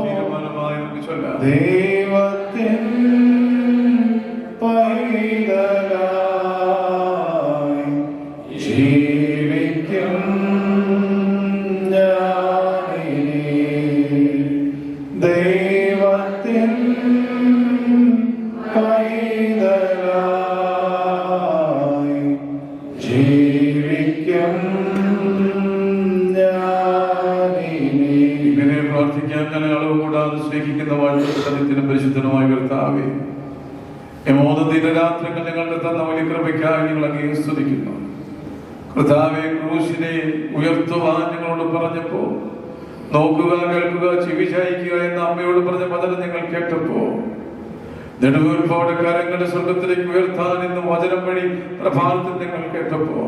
തീരുമാനമായി നമുക്ക് ചൊല്ലാം. ദൈവത്തിൻ പൈതലായി ജീവിക്കും ഞാനിനി. ദൈവത്തിൻ പൈതലായി ജീവിക്കും ഞാനിനി. ഇങ്ങനെ പ്രാർത്ഥിക്കാൻ ഞങ്ങളെ അളവ് കൂടാതെ സ്നേഹിക്കുന്ന വാഴ്ത്തപ്പെട്ടതിനും പരിശുദ്ധനുമായ കർത്താവേ, ഈ 3 ദിനരാത്രങ്ങൾ ഞങ്ങൾക്ക് തന്ന വലിയ കൃപയ്ക്കായി ഞങ്ങൾ അങ്ങേ സ്തുതിക്കുന്നു. കർത്താവേ, ക്രൂശിനെ ഉയർത്തുവാൻ ഞങ്ങളോട് പറഞ്ഞപ്പോ, നോക്കുക, കേൾക്കുക, ചെവി ചായ്ക്കുക എന്ന അമ്മയോട് പറഞ്ഞ വചനം ഞങ്ങൾ കേട്ടപ്പോ, നെടുവീർപ്പോടെ കരങ്ങളുടെ സ്വർഗത്തിലേക്ക് ഉയർത്താൻ എന്ന വചനം വഴി പ്രഭാതത്തിൽ ഞങ്ങൾ കേട്ടപ്പോ,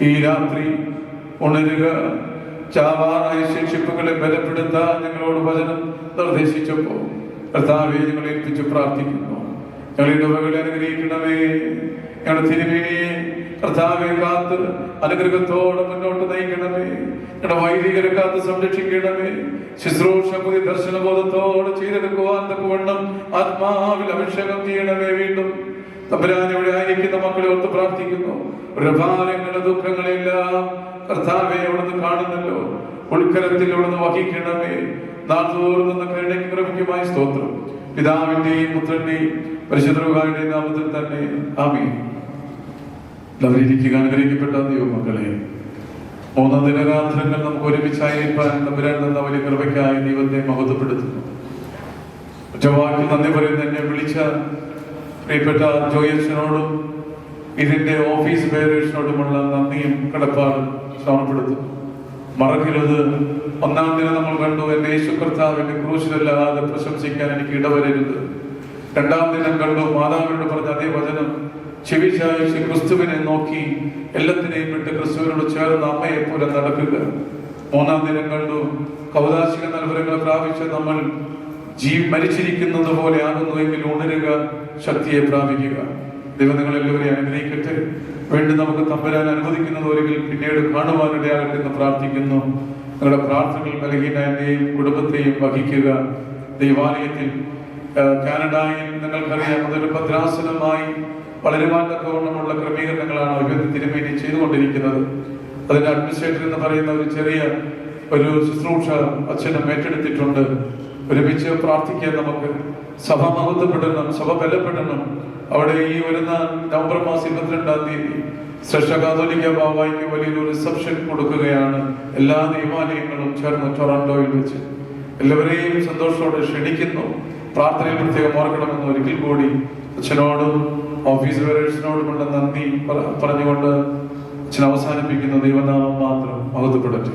ഈ രാത്രി ഉണരുക, ചാവാറായ ശിക്ഷിപ്പുകളെ ബലപ്പെടുത്താൻ ഞങ്ങളോട് വചനം നിർദ്ദേശിച്ചപ്പോ, കർത്താവെ ഞങ്ങളെ ഏൽപ്പിച്ച് പ്രാർത്ഥിക്കുന്നു. ഞങ്ങളുടെ ഇടവകളെ അനുഗ്രഹിക്കണമേ. ഞങ്ങളുടെ തിരുമേനിയെ കർത്താവെ കാത്ത് അനുഗ്രഹത്തോടെ മുന്നോട്ട് നയിക്കണമേ. ഞങ്ങളുടെ വൈദികരെ കാത്ത് സംരക്ഷിക്കണമേ. ശുശ്രൂഷ പുതിയ ദർശനബോധത്തോടെ ചെയ്തെടുക്കുവാൻ തക്കവണ്ണം ആത്മാവിൽ അഭിഷേകം ചെയ്യണമേ. വീണ്ടും തമ്പുരാൻ ഇവിടെ ആയിരിക്കുന്ന മക്കളെ ഓർത്ത് പ്രാർത്ഥിക്കുന്നു. ഭാരങ്ങളുടെ ദുഃഖങ്ങളെല്ലാം കർത്താവെ അവിടുന്ന് കാണുന്നല്ലോ. ഉൾക്കരത്തിൽ അവിടുന്ന് വഹിക്കണമേ. നാൾതോറും നിന്ന് കരുണയ്ക്കും കൃപയ്ക്കുമായി സ്തോത്രം. പിതാവിന്റെയും പുത്രന്റെയും പരിശുദ്ധരുടെയും നാമത്തിൽ തന്നെ ആമേൻ. എല്ലാവരും അനുഗ്രഹിക്കപ്പെട്ട ദൈവമക്കളെ, 3 ദിനരാത്രങ്ങൾ നമുക്ക് ഒരുമിച്ചായിരിക്കാൻ തമ്പുരാൻ തന്ന വലിയ കൃപയ്ക്കായി ദൈവത്തെ മഹത്വപ്പെടുത്തുന്നു. ഒറ്റവാക്കിൽ നന്ദി പറയുന്ന എന്നെ വിളിച്ച പ്രിയപ്പെട്ട ജോയച്ചനോടും ഇതിന്റെ ഓഫീസ് ബെയറേഴ്സിനോടുമുള്ള നന്ദിയും കടപ്പാടും സമർപ്പെടുത്തുന്നു. മറക്കരുത്, 1-ാം ദിനം നമ്മൾ കണ്ടു, എന്റെ യേശു കർത്താവിന്റെ ക്രൂശിലല്ലാതെ പ്രശംസിക്കാൻ എനിക്ക് ഇടവരരുത്. 2-ാം ദിനം കണ്ടു, മാതാവിനോട് പറഞ്ഞ അതേ വചനം ചെവി ചായ്ച്ച് ക്രിസ്തുവിനെ നോക്കി എല്ലാത്തിനെയും വിട്ട് ക്രിസ്തുവിനോട് ചേർന്ന് അമ്മയെ പോലെ നടക്കുക. 3-ാം ദിനം കണ്ടു, കൗദാശിക നൽവരങ്ങൾ പ്രാപിച്ച നമ്മൾ മരിച്ചിരിക്കുന്നത് പോലെ ആകുന്നുവെങ്കിൽ ഉണരുക, ശക്തിയെ പ്രാപിക്കുക. ദൈവം നിങ്ങളെല്ലാവരെയും അനുഗ്രഹിക്കട്ടെ. വീണ്ടും നമുക്ക് തമ്പുരാൻ അനുവദിക്കുന്നത് ഒരിക്കൽ പിന്നീട് കാണുവാനിടയാകട്ടെ എന്ന് പ്രാർത്ഥിക്കുന്നു. നിങ്ങളുടെ പ്രാർത്ഥനകൾ ബലഹീനയെയും കുടുംബത്തെയും വഹിക്കുക. ദൈവാലയത്തിൽ കാനഡയിൽ നിങ്ങൾക്കറിയാം, അതൊരു ഭദ്രാസനമായി വളരുവാൻ തക്കവണ്ണമുള്ള ക്രമീകരണങ്ങളാണ് വിവിധ തിരുമേനി ചെയ്തുകൊണ്ടിരിക്കുന്നത്. അതിന്റെ അഡ്മിനിസ്ട്രേറ്റർ എന്ന് പറയുന്ന ഒരു ശുശ്രൂഷ അച്ഛനും ഏറ്റെടുത്തിട്ടുണ്ട്. ഒരുമിച്ച് പ്രാർത്ഥിക്കാൻ നമുക്ക്. സഭ മഹത്വപ്പെടണം, സഭ ബലപ്പെടണം. അവിടെ ഈ വരുന്ന നവംബർ മാസം 22-ാം തീയതി ശ്രേഷ്ഠ കാതോലിക്ക ബാബായ്ക്ക് വലിയൊരു റിസപ്ഷൻ കൊടുക്കുകയാണ്. എല്ലാ ദൈവാലയങ്ങളും ചേർന്ന് ടൊറന്റോയിൽ വെച്ച് എല്ലാവരെയും സന്തോഷത്തോടെ ക്ഷണിക്കുന്നു. പ്രാർത്ഥനയിൽ പ്രത്യേകം ഓർക്കണമെന്ന് ഒരിക്കൽ കൂടി അച്ഛനോടും ഓഫീസ് ബെയറേഴ്സിനോടുമുള്ള നന്ദി പറഞ്ഞുകൊണ്ട് അച്ഛൻ അവസാനിപ്പിക്കുന്ന ദൈവനാമം മാത്രം മഹത്വപ്പെടട്ടെ.